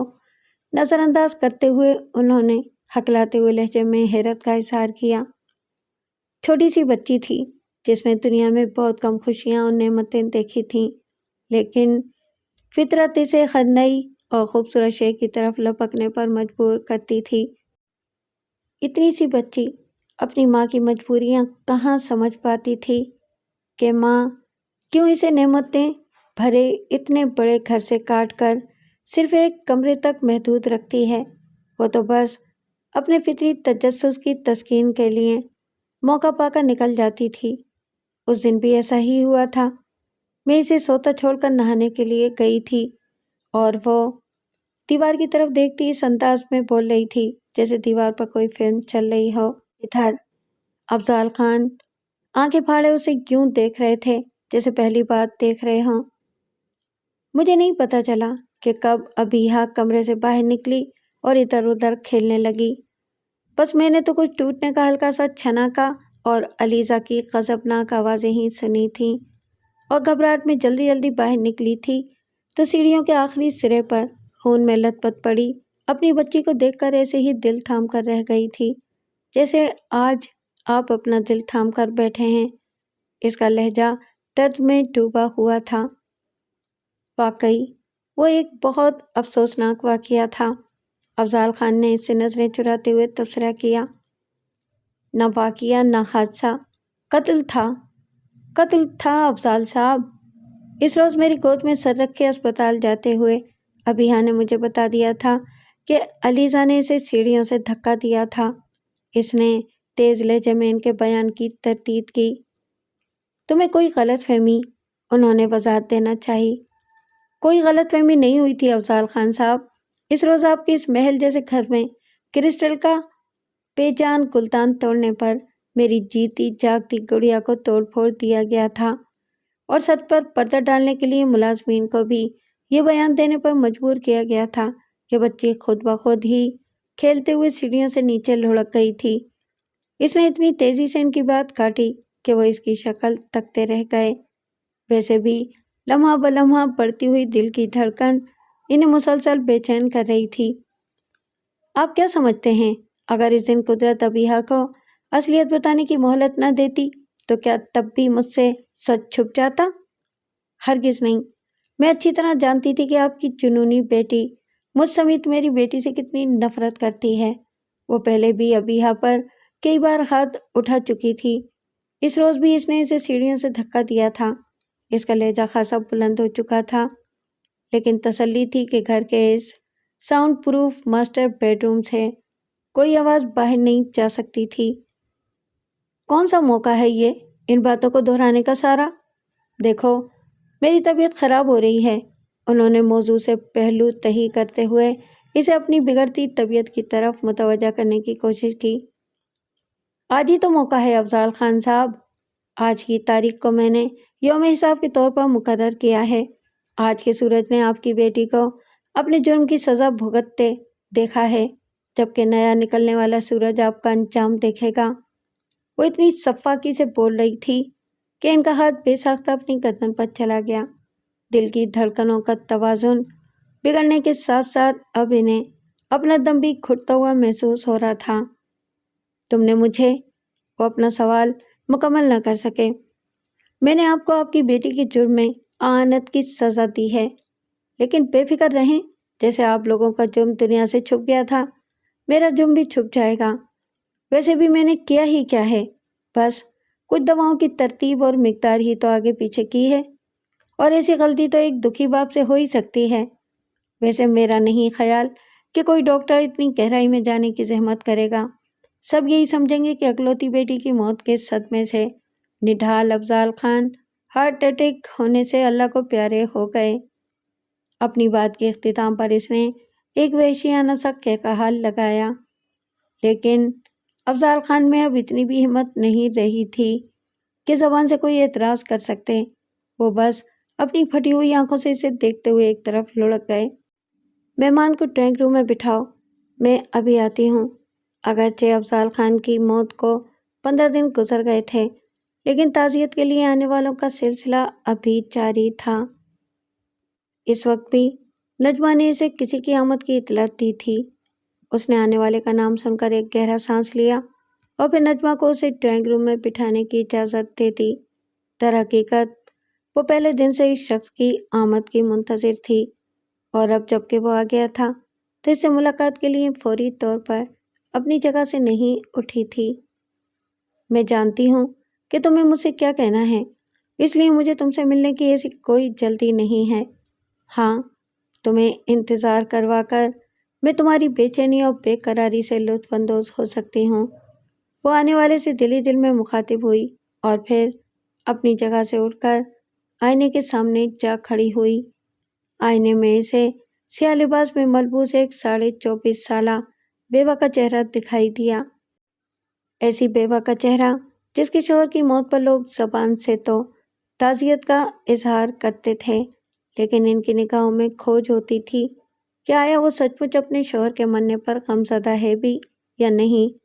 نظر انداز کرتے ہوئے انہوں نے ہکلاتے ہوئے لہجے میں حیرت کا اظہار کیا۔ چھوٹی سی بچی تھی جس نے دنیا میں بہت کم خوشیاں اور نعمتیں دیکھی تھیں، لیکن فطرت اسے ہر نئی اور خوبصورت شے کی طرف لپکنے پر مجبور کرتی تھی۔ اتنی سی بچی اپنی ماں کی مجبوریاں کہاں سمجھ پاتی تھی کہ ماں کیوں اسے نعمتیں بھرے اتنے بڑے گھر سے کاٹ کر صرف ایک کمرے تک محدود رکھتی ہے۔ وہ تو بس اپنے فطری تجسس کی تسکین کے لیے موقع پا کر نکل جاتی تھی۔ اس دن بھی ایسا ہی ہوا تھا۔ میں اسے سوتا چھوڑ کر نہانے کے لیے گئی تھی اور وہ دیوار کی طرف دیکھتی اس انداز میں بول رہی تھی جیسے دیوار پر کوئی فلم چل رہی ہو۔ ادھر افضال خان آنکھیں پھاڑے اسے یوں دیکھ رہے تھے جیسے پہلی بات دیکھ رہے ہوں۔ مجھے نہیں پتا چلا کہ کب ابیحا کمرے سے باہر نکلی اور ادھر ادھر کھیلنے لگی۔ بس میں نے تو کچھ ٹوٹنے کا ہلکا سا چھناکا اور علیزہ کی غضبناک آوازیں ہی سنی تھیں، اور گھبراہٹ میں جلدی جلدی باہر نکلی تھی تو سیڑھیوں کے آخری سرے پر خون میں لت پت پڑی اپنی بچی کو دیکھ کر ایسے ہی دل تھام کر رہ گئی تھی جیسے آج آپ اپنا دل تھام کر بیٹھے ہیں۔ اس کا لہجہ درد میں ڈوبا ہوا تھا۔ واقعی وہ ایک بہت افسوسناک واقعہ تھا۔ افضال خان نے اس سے نظریں چراتے ہوئے تبصرہ کیا۔ نہ واقعہ نہ حادثہ، قتل تھا، قتل تھا افضال صاحب۔ اس روز میری گود میں سر رکھ کے اسپتال جاتے ہوئے ابیہا نے مجھے بتا دیا تھا کہ علیزہ نے اسے سیڑھیوں سے دھکا دیا تھا۔ اس نے تیز لہجے میں ان کے بیان کی تردید کی۔ تمہیں کوئی غلط فہمی، انہوں نے وضاحت دینا چاہی۔ کوئی غلط فہمی نہیں ہوئی تھی افضال خان صاحب۔ اس روز آپ کے اس محل جیسے گھر میں کرسٹل کا بے جان گلدان توڑنے پر میری جیتی جاگتی گڑیا کو توڑ پھوڑ دیا گیا تھا، اور سچ پر پردہ ڈالنے کے لیے ملازمین کو بھی یہ بیان دینے پر مجبور کیا گیا تھا کہ بچی خود بخود ہی کھیلتے ہوئے سیڑھیوں سے نیچے لڑک گئی تھی۔ اس نے اتنی تیزی سے ان کی بات کاٹی کہ وہ اس کی شکل تکتے رہ گئے۔ ویسے بھی لمحہ بلمحہ بڑھتی ہوئی دل کی دھڑکن انہیں مسلسل بے چین کر رہی تھی۔ آپ کیا سمجھتے ہیں، اگر اس دن قدرت ابیہا کو اصلیت بتانے کی مہلت نہ دیتی تو کیا تب بھی مجھ سے سچ چھپ جاتا؟ ہرگز نہیں۔ میں اچھی طرح جانتی تھی کہ آپ کی جنونی بیٹی مجھ سمیت میری بیٹی سے کتنی نفرت کرتی ہے۔ وہ پہلے بھی ابیہا پر کئی بار ہاتھ اٹھا چکی تھی۔ اس روز بھی اس نے اسے سیڑھیوں سے دھکا دیا تھا۔ اس کا لہجہ خاصا بلند ہو چکا تھا، لیکن تسلی تھی کہ گھر کے اس sound proof master bed room سے کوئی آواز باہر نہیں جا سکتی تھی۔ کون سا موقع ہے یہ ان باتوں کو دہرانے کا سارا؟ دیکھو، میری طبیعت خراب ہو رہی ہے۔ انہوں نے موضوع سے پہلو تہی کرتے ہوئے اسے اپنی بگڑتی طبیعت کی طرف متوجہ کرنے کی کوشش کی۔ آج ہی تو موقع ہے افضال خان صاحب۔ آج کی تاریخ کو میں نے یوم حساب کے طور پر مقرر کیا ہے۔ آج کے سورج نے آپ کی بیٹی کو اپنے جرم کی سزا بھگتتے دیکھا ہے، جبکہ نیا نکلنے والا سورج آپ کا انجام دیکھے گا۔ وہ اتنی صفاقی سے بول رہی تھی کہ ان کا ہاتھ بے ساختہ اپنی گردن پر چلا گیا۔ دل کی دھڑکنوں کا توازن بگڑنے کے ساتھ ساتھ اب انہیں اپنا دم بھی گھٹتا ہوا محسوس ہو رہا تھا۔ تم نے مجھے، وہ اپنا سوال مکمل نہ کر سکے، میں نے آپ کو آپ کی بیٹی کے جرم میں اعانت کی سزا دی ہے، لیکن بے فکر رہیں، جیسے آپ لوگوں کا جرم دنیا سے چھپ گیا تھا، میرا جرم بھی چھپ جائے گا۔ ویسے بھی میں نے کیا ہی کیا ہے، بس کچھ دواؤں کی ترتیب اور مقدار ہی تو آگے پیچھے کی ہے، اور ایسی غلطی تو ایک دکھی باپ سے ہو ہی سکتی ہے۔ ویسے میرا نہیں خیال کہ کوئی ڈاکٹر اتنی گہرائی میں جانے کی زحمت کرے گا۔ سب یہی سمجھیں گے کہ اکلوتی بیٹی کی موت کے صدمے سے نڈھال افضال خان ہارٹ اٹیک ہونے سے اللہ کو پیارے ہو گئے۔ اپنی بات کے اختتام پر اس نے ایک وحشیانہ سا قہقہا لگایا، لیکن افضال خان میں اب اتنی بھی ہمت نہیں رہی تھی کہ زبان سے کوئی اعتراض کر سکتے۔ وہ بس اپنی پھٹی ہوئی آنکھوں سے اسے دیکھتے ہوئے ایک طرف لڑک گئے۔ مہمان کو ڈرائنگ روم میں بٹھاؤ، میں ابھی آتی ہوں۔ اگرچہ افضال خان کی موت کو 15 دن گزر گئے تھے، لیکن تعزیت کے لیے آنے والوں کا سلسلہ ابھی جاری تھا۔ اس وقت بھی نجمہ نے اسے کسی کی آمد کی اطلاع دی تھی۔ اس نے آنے والے کا نام سن کر ایک گہرا سانس لیا اور پھر نجمہ کو اسے ڈرائنگ روم میں بٹھانے کی اجازت دے دی۔ در حقیقت وہ پہلے دن سے اس شخص کی آمد کی منتظر تھی، اور اب جب کہ وہ آ گیا تھا تو اس سے ملاقات کے لیے فوری طور پر اپنی جگہ سے نہیں اٹھی تھی۔ میں جانتی ہوں کہ تمہیں مجھ سے کیا کہنا ہے، اس لیے مجھے تم سے ملنے کی ایسی کوئی جلدی نہیں ہے۔ ہاں، تمہیں انتظار کروا کر میں تمہاری بے چینی اور بے قراری سے لطف اندوز ہو سکتی ہوں۔ وہ آنے والے سے دل ہی دل میں مخاطب ہوئی اور پھر اپنی جگہ سے اٹھ کر آئینے کے سامنے جا کھڑی ہوئی۔ آئینے میں اسے سیاہ لباس میں ملبوس ایک 24.5 سالہ بیوہ کا چہرہ دکھائی دیا۔ ایسی بیوہ کا چہرہ جس کے شوہر کی موت پر لوگ زبان سے تو تعزیت کا اظہار کرتے تھے، لیکن ان کی نگاہوں میں کھوج ہوتی تھی کہ آیا وہ سچ مچ اپنے شوہر کے مرنے پر غمزدہ ہے بھی یا نہیں۔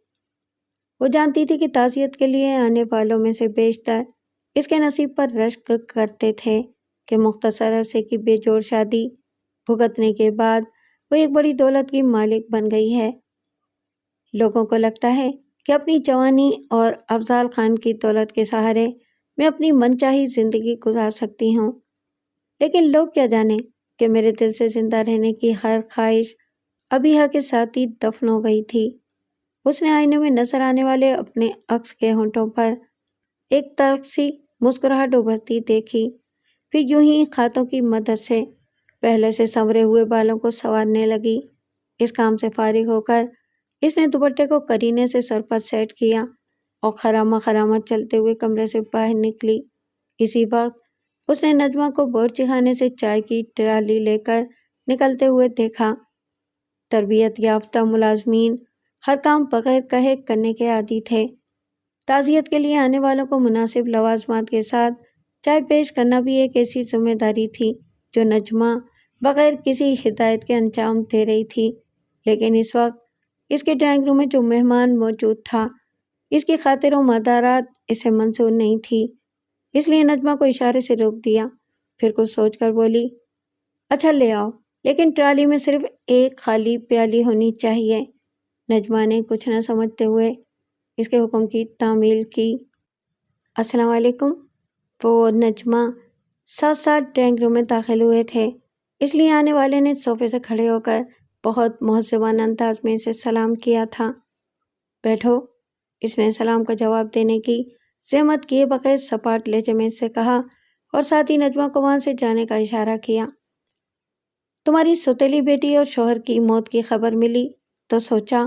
وہ جانتی تھی کہ تعزیت کے لیے آنے والوں میں سے بیشتر اس کے نصیب پر رشک کرتے تھے کہ مختصر عرصے کی بے جوڑ شادی بھگتنے کے بعد وہ ایک بڑی دولت کی مالک بن گئی ہے۔ لوگوں کو لگتا ہے کہ اپنی جوانی اور افضال خان کی دولت کے سہارے میں اپنی من چاہی زندگی گزار سکتی ہوں، لیکن لوگ کیا جانیں کہ میرے دل سے زندہ رہنے کی ہر خواہش ابیحا کے ساتھ ہی دفن ہو گئی تھی۔ اس نے آئینے میں نظر آنے والے اپنے عکس کے ہونٹوں پر ایک تلخ سی مسکراہٹ ابھرتی دیکھی، پھر یوں ہی ہاتھوں کی مدد سے پہلے سے سنورے ہوئے بالوں کو سنوارنے لگی۔ اس کام سے فارغ ہو کر اس نے دوپٹے کو کرینے سے سر پر سیٹ کیا اور خرامہ خرامہ چلتے ہوئے کمرے سے باہر نکلی۔ اسی وقت اس نے نجمہ کو باورچی خانے سے چائے کی ٹرالی لے کر نکلتے ہوئے دیکھا۔ تربیت یافتہ ملازمین ہر کام بغیر کہے کرنے کے عادی تھے۔ تعزیت کے لیے آنے والوں کو مناسب لوازمات کے ساتھ چائے پیش کرنا بھی ایک ایسی ذمہ داری تھی جو نجمہ بغیر کسی ہدایت کے انجام دے رہی تھی، لیکن اس وقت اس کے ڈرائنگ روم میں جو مہمان موجود تھا اس کی خاطر و مدارات اسے منظور نہیں تھی، اس لیے نجمہ کو اشارے سے روک دیا، پھر کچھ سوچ کر بولی، اچھا لے آؤ، لیکن ٹرالی میں صرف ایک خالی پیالی ہونی چاہیے۔ نجمہ نے کچھ نہ سمجھتے ہوئے اس کے حکم کی تعمیل کی۔ السلام علیکم۔ وہ نجمہ ساتھ ساتھ ڈرائنگ روم میں داخل ہوئے تھے، اس لیے آنے والے نے صوفے سے کھڑے ہو کر بہت مہذبانہ انداز میں اسے سلام کیا تھا۔ بیٹھو، اس نے سلام کا جواب دینے کی زحمت کیے بغیر سپاٹ لہجے میں اس سے کہا اور ساتھ ہی نجمہ کو وہاں سے جانے کا اشارہ کیا۔ تمہاری سوتیلی بیٹی اور شوہر کی موت کی خبر ملی تو سوچا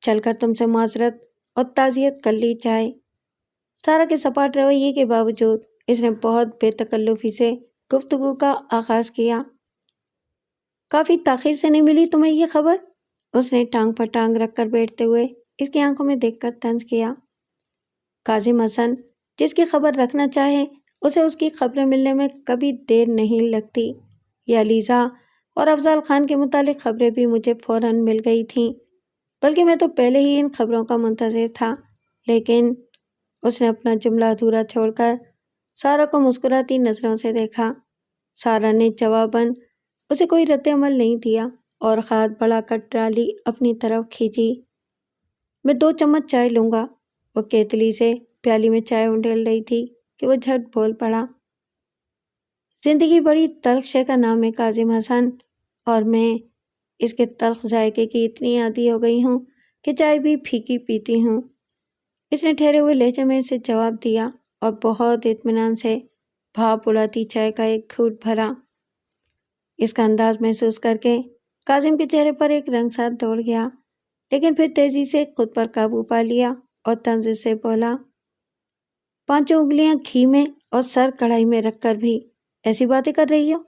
چل کر تم سے معذرت اور تعزیت کر لی جائے۔ سارا کے سپاٹ رویے کے باوجود اس نے بہت بے تکلفی سے گفتگو کا آغاز کیا۔ کافی تاخیر سے نہیں ملی تمہیں یہ خبر؟ اس نے ٹانگ پر ٹانگ رکھ کر بیٹھتے ہوئے اس کی آنکھوں میں دیکھ کر طنز کیا۔ کاظم حسن جس کی خبر رکھنا چاہے اسے اس کی خبریں ملنے میں کبھی دیر نہیں لگتی۔ یہ علیزہ اور افضال خان کے متعلق خبریں بھی مجھے فوراً مل گئی تھیں، بلکہ میں تو پہلے ہی ان خبروں کا منتظر تھا، لیکن اس نے اپنا جملہ ادھورا چھوڑ کر سارا کو مسکراتی نظروں سے دیکھا۔ سارا نے جواباً اسے کوئی رد عمل نہیں دیا اور ہاتھ بڑھا کر ٹرالی اپنی طرف کھینچی۔ میں 2 چمچ چائے لوں گا۔ وہ کیتلی سے پیالی میں چائے انڈیل رہی تھی کہ وہ جھٹ بول پڑا، زندگی بڑی تلخ شے کا نام ہے کاظم حسن، اور میں اس کے تلخ ذائقے کی اتنی عادی ہو گئی ہوں کہ چائے بھی پھیکی پیتی ہوں۔ اس نے ٹھہرے ہوئے لہجے میں اسے جواب دیا اور بہت اطمینان سے بھاپ اڑاتی چائے کا ایک گھونٹ بھرا۔ اس کا انداز محسوس کر کے کاظم کے چہرے پر ایک رنگ سا دوڑ گیا، لیکن پھر تیزی سے خود پر قابو پا لیا اور طنز سے بولا، 5 انگلیاں گھی میں اور سر کڑھائی میں رکھ کر بھی ایسی باتیں کر رہی ہو؟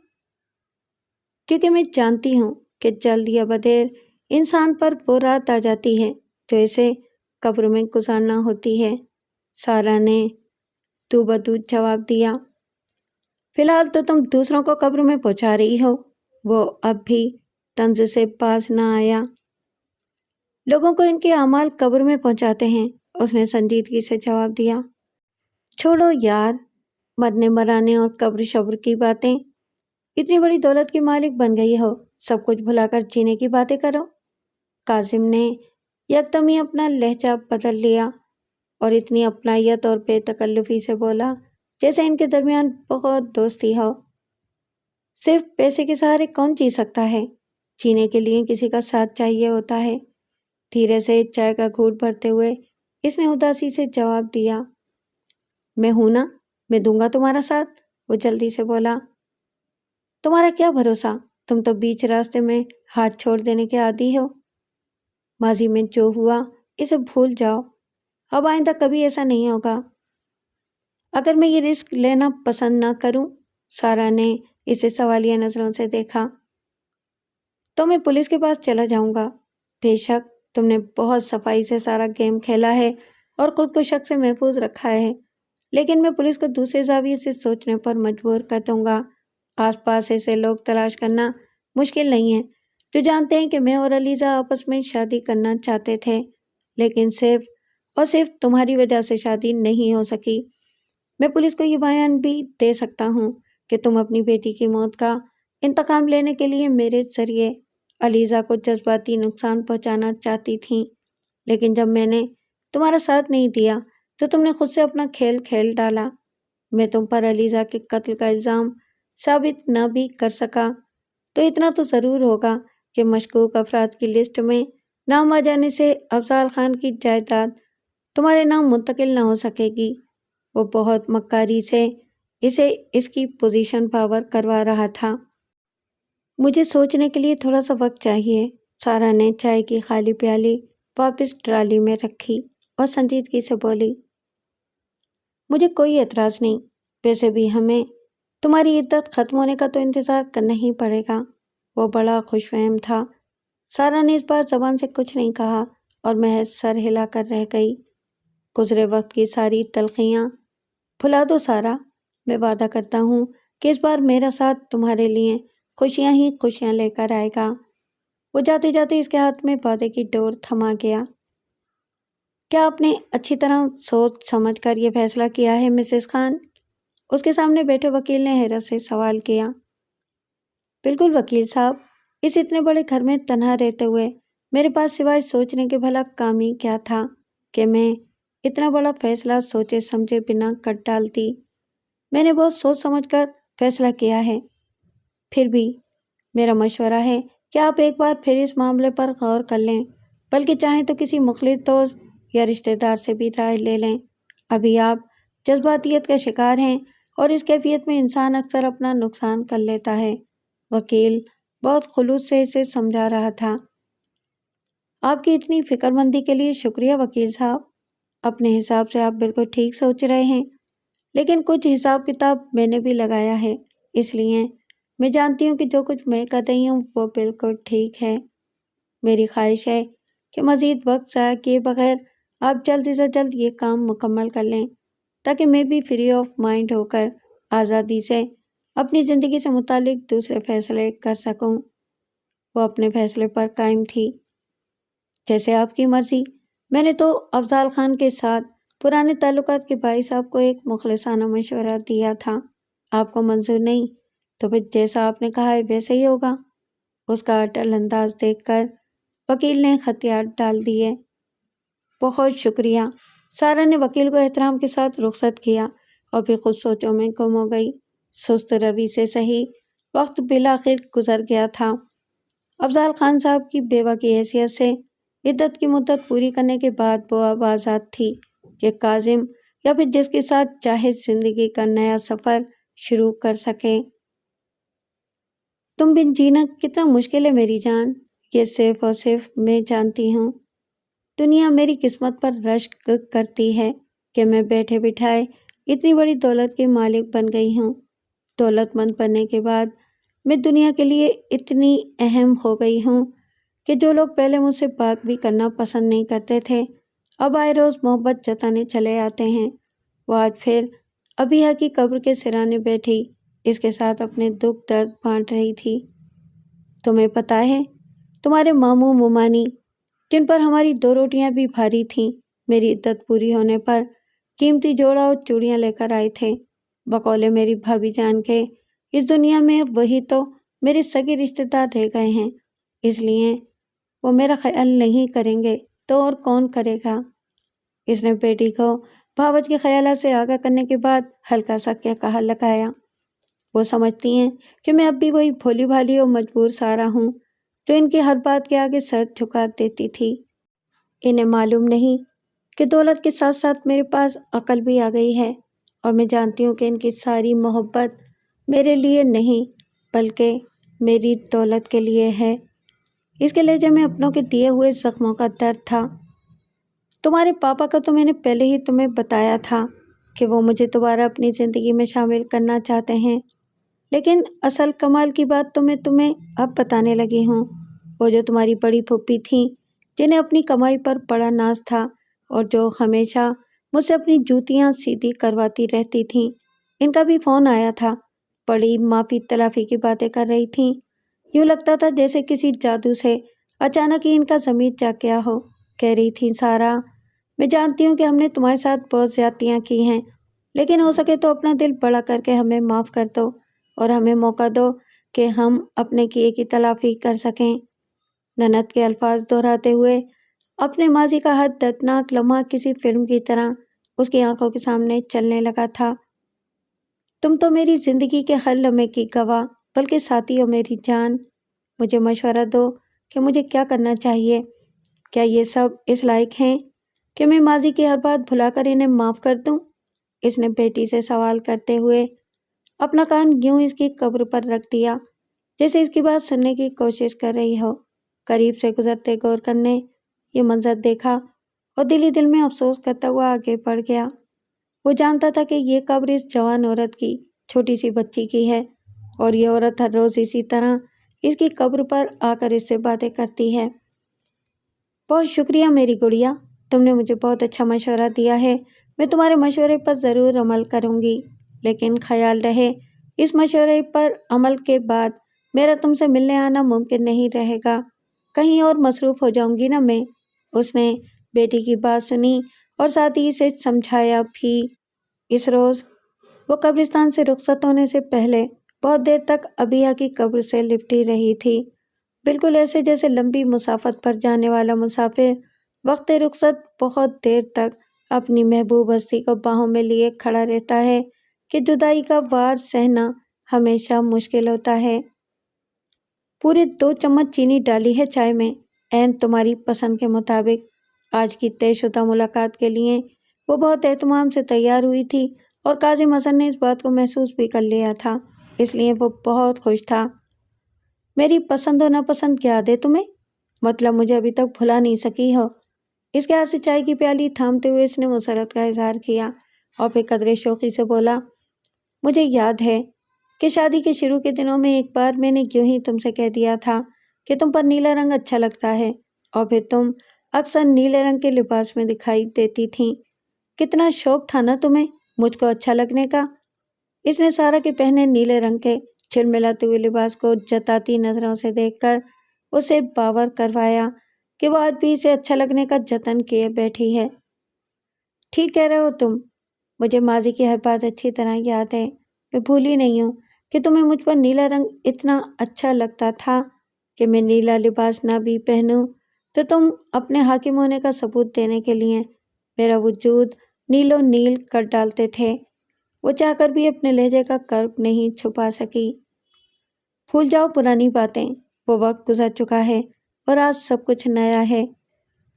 کیونکہ میں جانتی ہوں کہ جلد یا بدیر انسان پر وہ رات آ جاتی ہے جو اسے قبر میں گزارنا ہوتی ہے۔ سارا نے دو بدو جواب دیا، فی الحال تو تم دوسروں کو قبر میں پہنچا رہی ہو۔ وہ اب بھی طنز سے باز نہ آیا۔ لوگوں کو ان کے اعمال قبر میں پہنچاتے ہیں، اس نے سنجیدگی سے جواب دیا۔ چھوڑو یار، مرنے مرانے اور قبر شبر کی باتیں، اتنی بڑی دولت کی مالک بن گئی ہو، سب کچھ بھلا کر جینے کی باتیں کرو۔ کاظم نے یکدم ہی اپنا لہجہ بدل لیا اور اتنی اپنائیت اور بے تکلفی سے بولا جیسے ان کے درمیان بہت دوستی ہو۔ صرف پیسے کے سہارے کون جی سکتا ہے؟ جینے کے لیے کسی کا ساتھ چاہیے ہوتا ہے۔ دھیرے سے چائے کا گھونٹ بھرتے ہوئے اس نے اداسی سے جواب دیا، میں ہوں نا، میں دوں گا تمہارا ساتھ۔ وہ جلدی سے بولا، تمہارا کیا بھروسہ، تم تو بیچ راستے میں ہاتھ چھوڑ دینے کے عادی ہو۔ ماضی میں جو ہوا اسے بھول جاؤ، اب آئندہ کبھی ایسا نہیں ہوگا۔ اگر میں یہ رسک لینا پسند نہ کروں، سارا نے اسے سوالیہ نظروں سے دیکھا، تو میں پولیس کے پاس چلا جاؤں گا۔ بے شک تم نے بہت صفائی سے سارا گیم کھیلا ہے اور خود کو شک سے محفوظ رکھا ہے، لیکن میں پولیس کو دوسرے زاویے سے سوچنے پر مجبور کر دوں گا۔ آس پاس ایسے لوگ تلاش کرنا مشکل نہیں ہے جو جانتے ہیں کہ میں اور علیزہ آپس میں شادی کرنا چاہتے تھے، لیکن صرف اور صرف تمہاری وجہ سے شادی نہیں ہو سکی۔ میں پولیس کو یہ بیان بھی دے سکتا ہوں کہ تم اپنی بیٹی کی موت کا انتقام لینے کے لیے میرے ذریعے علیزہ کو جذباتی نقصان پہنچانا چاہتی تھیں، لیکن جب میں نے تمہارا ساتھ نہیں دیا تو تم نے خود سے اپنا کھیل کھیل ڈالا۔ میں تم پر علیزہ کے قتل کا الزام ثابت نہ بھی کر سکا تو اتنا تو ضرور ہوگا کہ مشکوک افراد کی لسٹ میں نام آ جانے سے افضال خان کی جائیداد تمہارے نام منتقل نہ ہو سکے گی۔ وہ بہت مکاری سے اسے اس کی پوزیشن پاور کروا رہا تھا۔ مجھے سوچنے کے لیے تھوڑا سا وقت چاہیے۔ سارا نے چائے کی خالی پیالی واپس ٹرالی میں رکھی اور سنجیدگی سے بولی، مجھے کوئی اعتراض نہیں، ویسے بھی ہمیں تمہاری عدت ختم ہونے کا تو انتظار کرنا ہی پڑے گا۔ وہ بڑا خوش فہم تھا۔ سارا نے اس بار زبان سے کچھ نہیں کہا اور محض سر ہلا کر رہ گئی۔ گزرے وقت کی ساری تلخیاں بھلا دو سارا، میں وعدہ کرتا ہوں کہ اس بار میرا ساتھ تمہارے لیے خوشیاں ہی خوشیاں لے کر آئے گا۔ وہ جاتے جاتے اس کے ہاتھ میں وعدے کی ڈور تھما گیا۔ کیا آپ نے اچھی طرح سوچ سمجھ کر یہ فیصلہ کیا ہے مسز خان؟ اس کے سامنے بیٹھے وکیل نے حیرت سے سوال کیا۔ بالکل وکیل صاحب، اس اتنے بڑے گھر میں تنہا رہتے ہوئے میرے پاس سوائے سوچنے کے بھلا کام ہی کیا تھا کہ میں اتنا بڑا فیصلہ سوچے سمجھے بنا کر ڈالتی۔ میں نے بہت سوچ سمجھ کر فیصلہ کیا ہے۔ پھر بھی میرا مشورہ ہے کہ آپ ایک بار پھر اس معاملے پر غور کر لیں، بلکہ چاہیں تو کسی مخلص دوست یا رشتہ دار سے بھی رائے لے لیں۔ ابھی آپ جذباتیت کا شکار ہیں اور اس کیفیت میں انسان اکثر اپنا نقصان کر لیتا ہے۔ وکیل بہت خلوص سے اسے سمجھا رہا تھا۔ آپ کی اتنی فکر مندی کے لیے شکریہ وکیل صاحب۔ اپنے حساب سے آپ بالکل ٹھیک سوچ رہے ہیں، لیکن کچھ حساب کتاب میں نے بھی لگایا ہے، اس لیے میں جانتی ہوں کہ جو کچھ میں کر رہی ہوں وہ بالکل ٹھیک ہے۔ میری خواہش ہے کہ مزید وقت ضائع کیے بغیر آپ جلد سے جلد یہ کام مکمل کر لیں تاکہ میں بھی فری آف مائنڈ ہو کر آزادی سے اپنی زندگی سے متعلق دوسرے فیصلے کر سکوں۔ وہ اپنے فیصلے پر قائم تھی۔ جیسے آپ کی مرضی۔ میں نے تو افضال خان کے ساتھ پرانے تعلقات کے باعث آپ کو ایک مخلصانہ مشورہ دیا تھا۔ آپ کو منظور نہیں تو پھر جیسا آپ نے کہا ہے ویسے ہی ہوگا۔ اس کا اٹل انداز دیکھ کر وکیل نے خطیات ڈال دیے۔ بہت شکریہ۔ سارا نے وکیل کو احترام کے ساتھ رخصت کیا اور پھر خود سوچوں میں گم ہو گئی۔ سست روی سے صحیح وقت بالآخر گزر گیا تھا۔ افضال خان صاحب کی بیوہ کی حیثیت سے عدت کی مدت پوری کرنے کے بعد وہ اب آزاد تھی کہ کاظم یا پھر جس کے ساتھ چاہے زندگی کا نیا سفر شروع کر سکے۔ تم بن جینا کتنا مشکل ہے میری جان، یہ صرف اور صرف میں جانتی ہوں۔ دنیا میری قسمت پر رشک کرتی ہے کہ میں بیٹھے بٹھائے اتنی بڑی دولت کے مالک بن گئی ہوں۔ دولت مند بننے کے بعد میں دنیا کے لیے اتنی اہم ہو گئی ہوں کہ جو لوگ پہلے مجھ سے بات بھی کرنا پسند نہیں کرتے تھے اب آئے روز محبت جتانے چلے آتے ہیں۔ وہ آج پھر ابیہ کی قبر کے سرانے بیٹھی اس کے ساتھ اپنے دکھ درد بانٹ رہی تھی۔ تمہیں پتہ ہے تمہارے ماموں ممانی جن پر ہماری 2 روٹیاں بھی بھاری تھیں میری عدت پوری ہونے پر قیمتی جوڑا اور چوڑیاں لے کر آئے تھے۔ بقول میری بھابھی جان کے اس دنیا میں وہی تو میرے سگے رشتہ دار رہ گئے ہیں، اس لیے وہ میرا خیال نہیں کریں گے تو اور کون کرے گا؟ اس نے بیٹی کو بھاوج کے خیالات سے آگاہ کرنے کے بعد ہلکا سا کیا کہا لگایا۔ وہ سمجھتی ہیں کہ میں اب بھی وہی بھولی بھالی اور مجبور سارا ہوں جو ان کی ہر بات کے آگے سر جھکا دیتی تھی۔ انہیں معلوم نہیں کہ دولت کے ساتھ ساتھ میرے پاس عقل بھی آ گئی ہے اور میں جانتی ہوں کہ ان کی ساری محبت میرے لیے نہیں بلکہ میری دولت کے لیے ہے۔ اس کے لہجے میں اپنوں کے دیے ہوئے زخموں کا درد تھا۔ تمہارے پاپا کا تو میں نے پہلے ہی تمہیں بتایا تھا کہ وہ مجھے دوبارہ اپنی زندگی میں شامل کرنا چاہتے ہیں، لیکن اصل کمال کی بات تو میں تمہیں اب بتانے لگی ہوں۔ وہ جو تمہاری بڑی پھوپھی تھیں جنہیں اپنی کمائی پر بڑا ناز تھا اور جو ہمیشہ مجھ سے اپنی جوتیاں سیدھی کرواتی رہتی تھیں، ان کا بھی فون آیا تھا۔ بڑی معافی تلافی کی باتیں کر رہی تھیں، یوں لگتا تھا جیسے کسی جادو سے اچانک ہی ان کا ضمیر جاگ گیا ہو۔ کہہ رہی تھیں سارا میں جانتی ہوں کہ ہم نے تمہارے ساتھ بہت زیادتیاں کی ہیں، لیکن ہو سکے تو اپنا دل بڑا کر کے ہمیں معاف کر دو اور ہمیں موقع دو کہ ہم اپنے کیے کی تلافی کر سکیں۔ نند کے الفاظ دہراتے ہوئے اپنے ماضی کا ہر دردناک لمحہ کسی فلم کی طرح اس کی آنکھوں کے سامنے چلنے لگا تھا۔ تم تو میری زندگی کے ہر لمحے کی گواہ بلکہ ساتھی ہو میری جان۔ مجھے مشورہ دو کہ مجھے کیا کرنا چاہیے۔ کیا یہ سب اس لائق ہیں کہ میں ماضی کی ہر بات بھلا کر انہیں معاف کر دوں؟ اس نے بیٹی سے سوال کرتے ہوئے اپنا کان یوں اس کی قبر پر رکھ دیا جیسے اس کی بات سننے کی کوشش کر رہی ہو۔ قریب سے گزرتے غور کرنے یہ منظر دیکھا اور دل ہی دل میں افسوس کرتا ہوا آگے بڑھ گیا۔ وہ جانتا تھا کہ یہ قبر اس جوان عورت کی چھوٹی سی بچی کی ہے اور یہ عورت ہر روز اسی طرح اس کی قبر پر آ کر اس سے باتیں کرتی ہے۔ بہت شکریہ میری گڑیا، تم نے مجھے بہت اچھا مشورہ دیا ہے۔ میں تمہارے مشورے پر ضرور عمل کروں گی، لیکن خیال رہے اس مشورے پر عمل کے بعد میرا تم سے ملنے آنا ممکن نہیں رہے گا، کہیں اور مصروف ہو جاؤں گی نا میں۔ اس نے بیٹی کی بات سنی اور ساتھ ہی اسے سمجھایا بھی۔ اس روز وہ قبرستان سے رخصت ہونے سے پہلے بہت دیر تک ابیہ کی قبر سے لپٹی رہی تھی، بالکل ایسے جیسے لمبی مسافت پر جانے والا مسافر وقت رخصت بہت دیر تک اپنی محبوب ہستی کو باہوں میں لیے کھڑا رہتا ہے کہ جدائی کا بار سہنا ہمیشہ مشکل ہوتا ہے۔ پورے 2 چمچ چینی ڈالی ہے چائے میں، عین تمہاری پسند کے مطابق۔ آج کی طے شدہ ملاقات کے لیے وہ بہت اہتمام سے تیار ہوئی تھی اور کاظم حسن نے اس بات کو محسوس بھی کر لیا تھا، اس لیے وہ بہت خوش تھا۔ میری پسند و ناپسند یاد ہے تمہیں؟ مطلب مجھے ابھی تک بھلا نہیں سکی ہو۔ اس کے ہاتھ سے چائے کی پیالی تھامتے ہوئے اس نے مسرت کا اظہار کیا اور پھر قدرے شوخی سے بولا، مجھے یاد ہے کہ شادی کے شروع کے دنوں میں ایک بار میں نے یوں ہی تم سے کہہ دیا تھا کہ تم پر نیلا رنگ اچھا لگتا ہے اور پھر تم اکثر نیلے رنگ کے لباس میں دکھائی دیتی تھیں۔ کتنا شوق تھا نا تمہیں مجھ کو اچھا لگنے کا۔ اس نے سارا کے پہنے نیلے رنگ کے جھلملاتے ہوئے لباس کو جتاتی نظروں سے دیکھ کر اسے باور کروایا کہ وہ آج بھی اسے اچھا لگنے کا جتن کیے بیٹھی ہے۔ ٹھیک کہہ رہے ہو تم، مجھے ماضی کی ہر بات اچھی طرح یاد ہے۔ میں بھولی نہیں ہوں کہ تمہیں مجھ پر نیلا رنگ اتنا اچھا لگتا تھا کہ میں نیلا لباس نہ بھی پہنوں تو تم اپنے حاکم ہونے کا ثبوت دینے کے لیے میرا وجود نیلو نیل کر ڈالتے تھے۔ وہ چاہ کر بھی اپنے لہجے کا کرب نہیں چھپا سکی۔ بھول جاؤ پرانی باتیں، وہ وقت گزر چکا ہے اور آج سب کچھ نیا ہے۔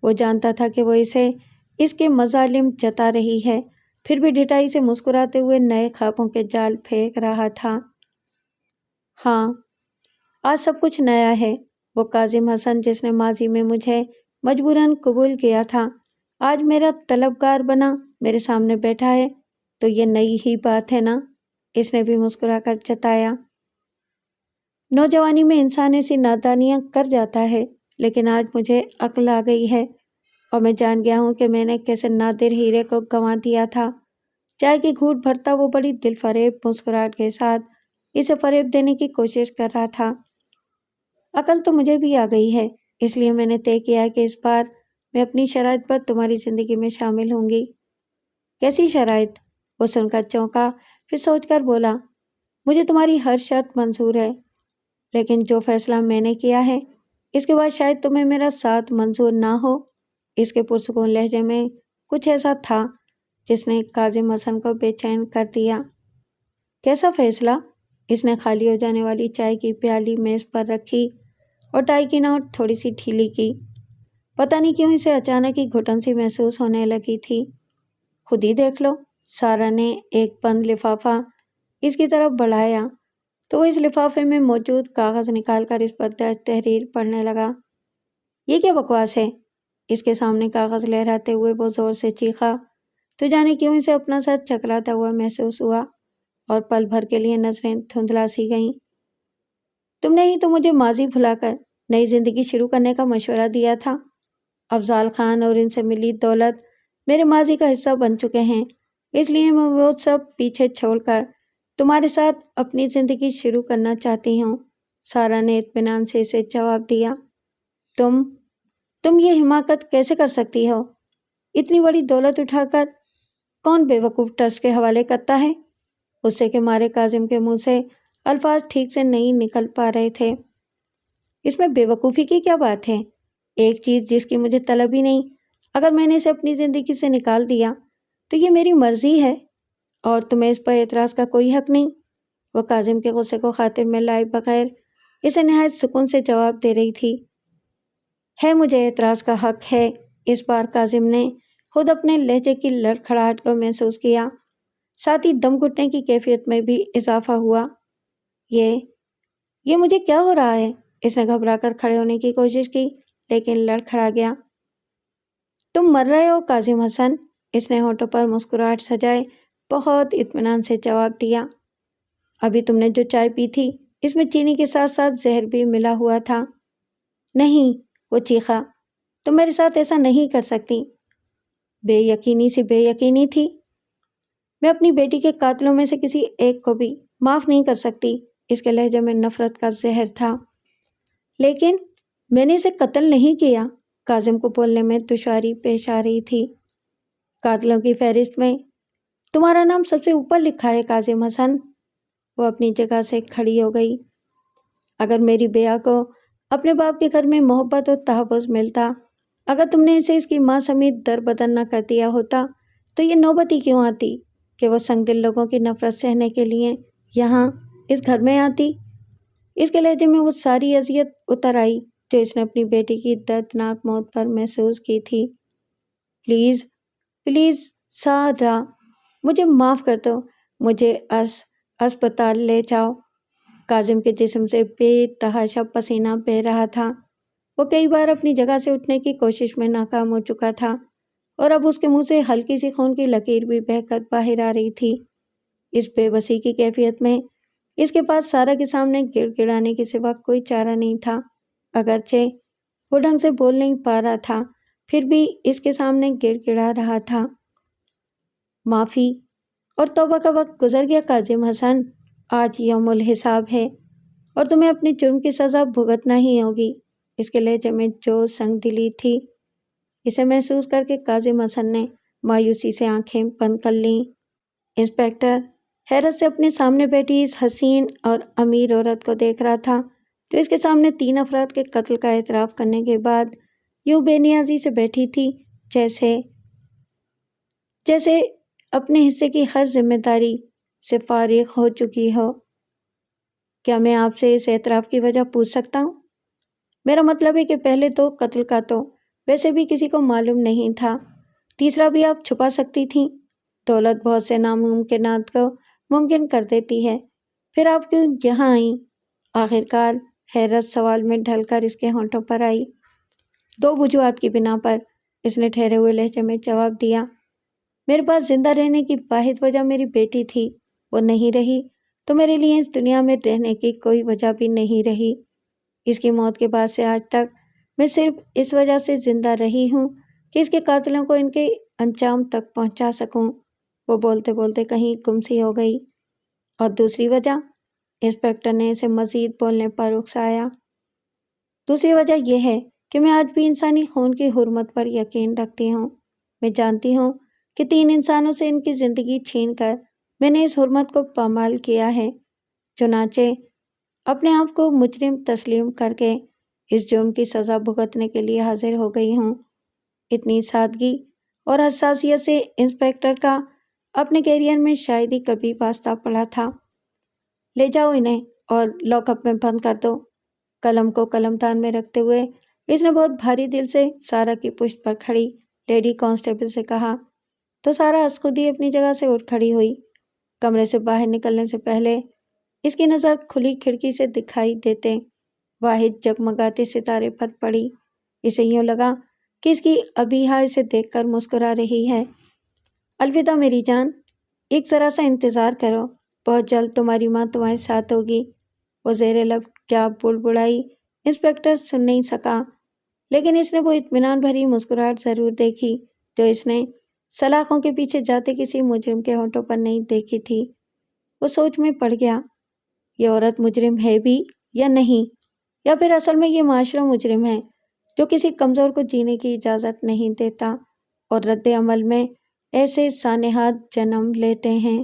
وہ جانتا تھا کہ وہ اسے اس کے مظالم جتا رہی ہے، پھر بھی ڈھٹائی سے مسکراتے ہوئے نئے خوابوں کے جال پھینک رہا تھا۔ ہاں، آج سب کچھ نیا ہے۔ وہ کاظم حسن جس نے ماضی میں مجھے مجبوراً قبول کیا تھا، آج میرا طلبگار بنا میرے سامنے بیٹھا ہے، تو یہ نئی ہی بات ہے نا؟ اس نے بھی مسکرا کر جتایا۔ نوجوانی میں انسان ایسی نادانیاں کر جاتا ہے، لیکن آج مجھے عقل آ گئی ہے اور میں جان گیا ہوں کہ میں نے کیسے نادر ہیرے کو گنوا دیا تھا۔ چائے کی گھونٹ بھرتا وہ بڑی دل فریب مسکراہٹ کے ساتھ اسے فریب دینے کی کوشش کر رہا تھا۔ عقل تو مجھے بھی آ گئی ہے، اس لیے میں نے طے کیا ہے کہ اس بار میں اپنی شرائط پر تمہاری زندگی میں شامل ہوں گی۔ کیسی شرائط؟ وہ سن کر چونکا، پھر سوچ کر بولا، مجھے تمہاری ہر شرط منظور ہے، لیکن جو فیصلہ میں نے کیا ہے اس کے بعد شاید تمہیں میرا ساتھ منظور نہ ہو۔ اس کے پرسکون لہجے میں کچھ ایسا تھا جس نے کاظم حسن کو بے چین کر دیا۔ کیسا فیصلہ؟ اس نے خالی ہو جانے والی چائے کی پیالی میز پر رکھی اور ٹائی کی نوٹ تھوڑی سی ڈھیلی کی۔ پتہ نہیں کیوں اسے اچانک ہی گھٹن سی محسوس ہونے لگی تھی۔ خود ہی دیکھ لو۔ سارا نے ایک بند لفافہ اس کی طرف بڑھایا تو وہ اس لفافے میں موجود کاغذ نکال کر اس پر درج تحریر پڑھنے لگا۔ یہ کیا بکواس ہے؟ اس کے سامنے کاغذ لہراتے ہوئے وہ زور سے چیخا تو جانے کیوں اسے اپنا سر چکراتا ہوا محسوس ہوا اور پل بھر کے لیے نظریں دھندلا سی گئیں۔ تم نے ہی تو مجھے ماضی بھلا کر نئی زندگی شروع کرنے کا مشورہ دیا تھا۔ افضال خان اور ان سے ملی دولت میرے ماضی کا حصہ بن چکے ہیں، اس لیے میں وہ سب پیچھے چھوڑ کر تمہارے ساتھ اپنی زندگی شروع کرنا چاہتی ہوں۔ سارا نے اطمینان سے اسے جواب دیا۔ تم یہ حماقت کیسے کر سکتی ہو؟ اتنی بڑی دولت اٹھا کر کون بیوقوف ٹرسٹ کے حوالے کرتا ہے؟ غصے کے مارے کاظم کے منہ سے الفاظ ٹھیک سے نہیں نکل پا رہے تھے۔ اس میں بیوقوفی کی کیا بات ہے؟ ایک چیز جس کی مجھے طلب ہی نہیں، اگر میں نے اسے اپنی زندگی سے نکال دیا تو یہ میری مرضی ہے اور تمہیں اس پر اعتراض کا کوئی حق نہیں۔ وہ کاظم کے غصے کو خاطر میں لائے بغیر اسے نہایت سکون سے جواب دے رہی تھی۔ ہے، مجھے اعتراض کا حق ہے۔ اس بار کاظم نے خود اپنے لہجے کی لڑکھڑاہٹ کو محسوس کیا، ساتھ ہی دم گھٹنے کی کیفیت میں بھی اضافہ ہوا۔ یہ مجھے کیا ہو رہا ہے؟ اس نے گھبرا کر کھڑے ہونے کی کوشش کی لیکن لڑکھڑا گیا۔ تم مر رہے ہو کاظم حسن، اس نے ہونٹوں پر مسکراہٹ سجائے بہت اطمینان سے جواب دیا۔ ابھی تم نے جو چائے پی تھی اس میں چینی کے ساتھ ساتھ زہر بھی ملا ہوا تھا۔ نہیں، وہ چیخا، تم میرے ساتھ ایسا نہیں کر سکتی۔ بے یقینی سی بے یقینی تھی۔ میں اپنی بیٹی کے قاتلوں میں سے کسی ایک کو بھی معاف نہیں کر سکتی۔ اس کے لہجے میں نفرت کا زہر تھا۔ لیکن میں نے اسے قتل نہیں کیا۔ کاظم کو بولنے میں دشواری پیش آ رہی تھی۔ قاتلوں کی فہرست میں تمہارا نام سب سے اوپر لکھا ہے کاظم حسن۔ وہ اپنی جگہ سے کھڑی ہو گئی۔ اگر میری بیاہ کو اپنے باپ کے گھر میں محبت اور تحفظ ملتا، اگر تم نے اسے اس کی ماں سمیت در بدر نہ کر دیا ہوتا تو یہ نوبت ہی کیوں آتی کہ وہ سنگ دل لوگوں کی نفرت سہنے کے لیے یہاں اس گھر میں آتی؟ اس کے لہجے میں وہ ساری اذیت اتر آئی جو اس نے اپنی بیٹی کی دردناک موت پر محسوس کی تھی۔ پلیز پلیز سارا، مجھے معاف کر دو، مجھے اسپتال لے جاؤ۔ کاظم کے جسم سے بے تحاشا پسینہ بہہ رہا تھا۔ وہ کئی بار اپنی جگہ سے اٹھنے کی کوشش میں ناکام ہو چکا تھا اور اب اس کے منہ سے ہلکی سی خون کی لکیر بھی بہہ کر باہر آ رہی تھی۔ اس بے بسی کی کیفیت میں اس کے پاس سارا کے سامنے گڑ گڑانے کے سوا کوئی چارہ نہیں تھا۔ اگرچہ وہ ڈھنگ سے بول نہیں پا رہا تھا، پھر بھی اس کے سامنے گڑ گڑا رہا تھا۔ معافی اور توبہ کا وقت گزر گیا کاظم حسن، آج یوم الحساب ہے اور تمہیں اپنے جرم کی سزا بھگتنا ہی ہوگی۔ اس کے لہجے میں جو سنگ دلی تھی، اسے محسوس کر کے کاظم حسن نے مایوسی سے آنکھیں بند کر لیں۔ انسپکٹر حیرت سے اپنے سامنے بیٹھی اس حسین اور امیر عورت کو دیکھ رہا تھا جو اس کے سامنے 3 افراد کے قتل کا اعتراف کرنے کے بعد یوں بے نیازی سے بیٹھی تھی جیسے اپنے حصے کی ہر ذمہ داری سے فارغ ہو چکی ہو۔ کیا میں آپ سے اس اعتراف کی وجہ پوچھ سکتا ہوں؟ میرا مطلب ہے کہ پہلے 2 قتل کا تو ویسے بھی کسی کو معلوم نہیں تھا، تیسرا بھی آپ چھپا سکتی تھیں۔ دولت بہت سے ناممکنات کو ممکن کر دیتی ہے، پھر آپ کیوں یہاں آئیں؟ آخرکار حیرت سوال میں ڈھل کر اس کے ہونٹوں پر آئی۔ 2 وجوہات کی بنا پر، اس نے ٹھہرے ہوئے لہجے میں جواب دیا۔ میرے پاس زندہ رہنے کی واحد وجہ میری بیٹی تھی، وہ نہیں رہی تو میرے لیے اس دنیا میں رہنے کی کوئی وجہ بھی نہیں رہی۔ اس کی موت کے بعد سے آج تک میں صرف اس وجہ سے زندہ رہی ہوں کہ اس کے قاتلوں کو ان کے انجام تک پہنچا سکوں۔ وہ بولتے بولتے کہیں گم سی ہو گئی۔ اور دوسری وجہ؟ انسپکٹر نے اسے مزید بولنے پر اکسایا۔ دوسری وجہ یہ ہے کہ میں آج بھی انسانی خون کی حرمت پر یقین رکھتی ہوں۔ میں جانتی ہوں کہ 3 انسانوں سے ان کی زندگی چھین کر میں نے اس حرمت کو پامال کیا ہے، چنانچہ اپنے آپ کو مجرم تسلیم کر کے اس جرم کی سزا بھگتنے کے لیے حاضر ہو گئی ہوں۔ اتنی سادگی اور حساسیت سے انسپکٹر کا اپنے کیریئر میں شاید ہی کبھی واسطہ پڑا تھا۔ لے جاؤ انہیں اور لاک اپ میں بند کر دو۔ قلم کو قلم دان میں رکھتے ہوئے اس نے بہت بھاری دل سے سارا کی پشت پر کھڑی لیڈی کانسٹیبل سے کہا تو سارا از خود ہی اپنی جگہ سے اٹھ کھڑی ہوئی۔ کمرے سے باہر نکلنے سے پہلے اس کی نظر کھلی کھڑکی سے دکھائی دیتے واحد جگمگاتے ستارے پر پڑی۔ اسے یوں لگا کہ اس کی ابیحا اسے دیکھ کر مسکرا رہی ہے۔ الوداع میری جان، ایک ذرا سا انتظار کرو، بہت جلد تمہاری ماں تمہارے ساتھ ہوگی۔ وہ زیر لب کیا بڑبڑائی انسپکٹر سن نہیں سکا، لیکن اس نے وہ اطمینان بھری مسکراہٹ ضرور دیکھی جو اس نے سلاخوں کے پیچھے جاتے کسی مجرم کے ہونٹوں پر نہیں دیکھی تھی۔ وہ سوچ میں پڑ گیا، یہ عورت مجرم ہے بھی یا نہیں، یا پھر اصل میں یہ معاشرہ مجرم ہے جو کسی کمزور کو جینے کی اجازت نہیں دیتا۔ اور رد عمل میں ایسے سانحات جنم لیتے ہیں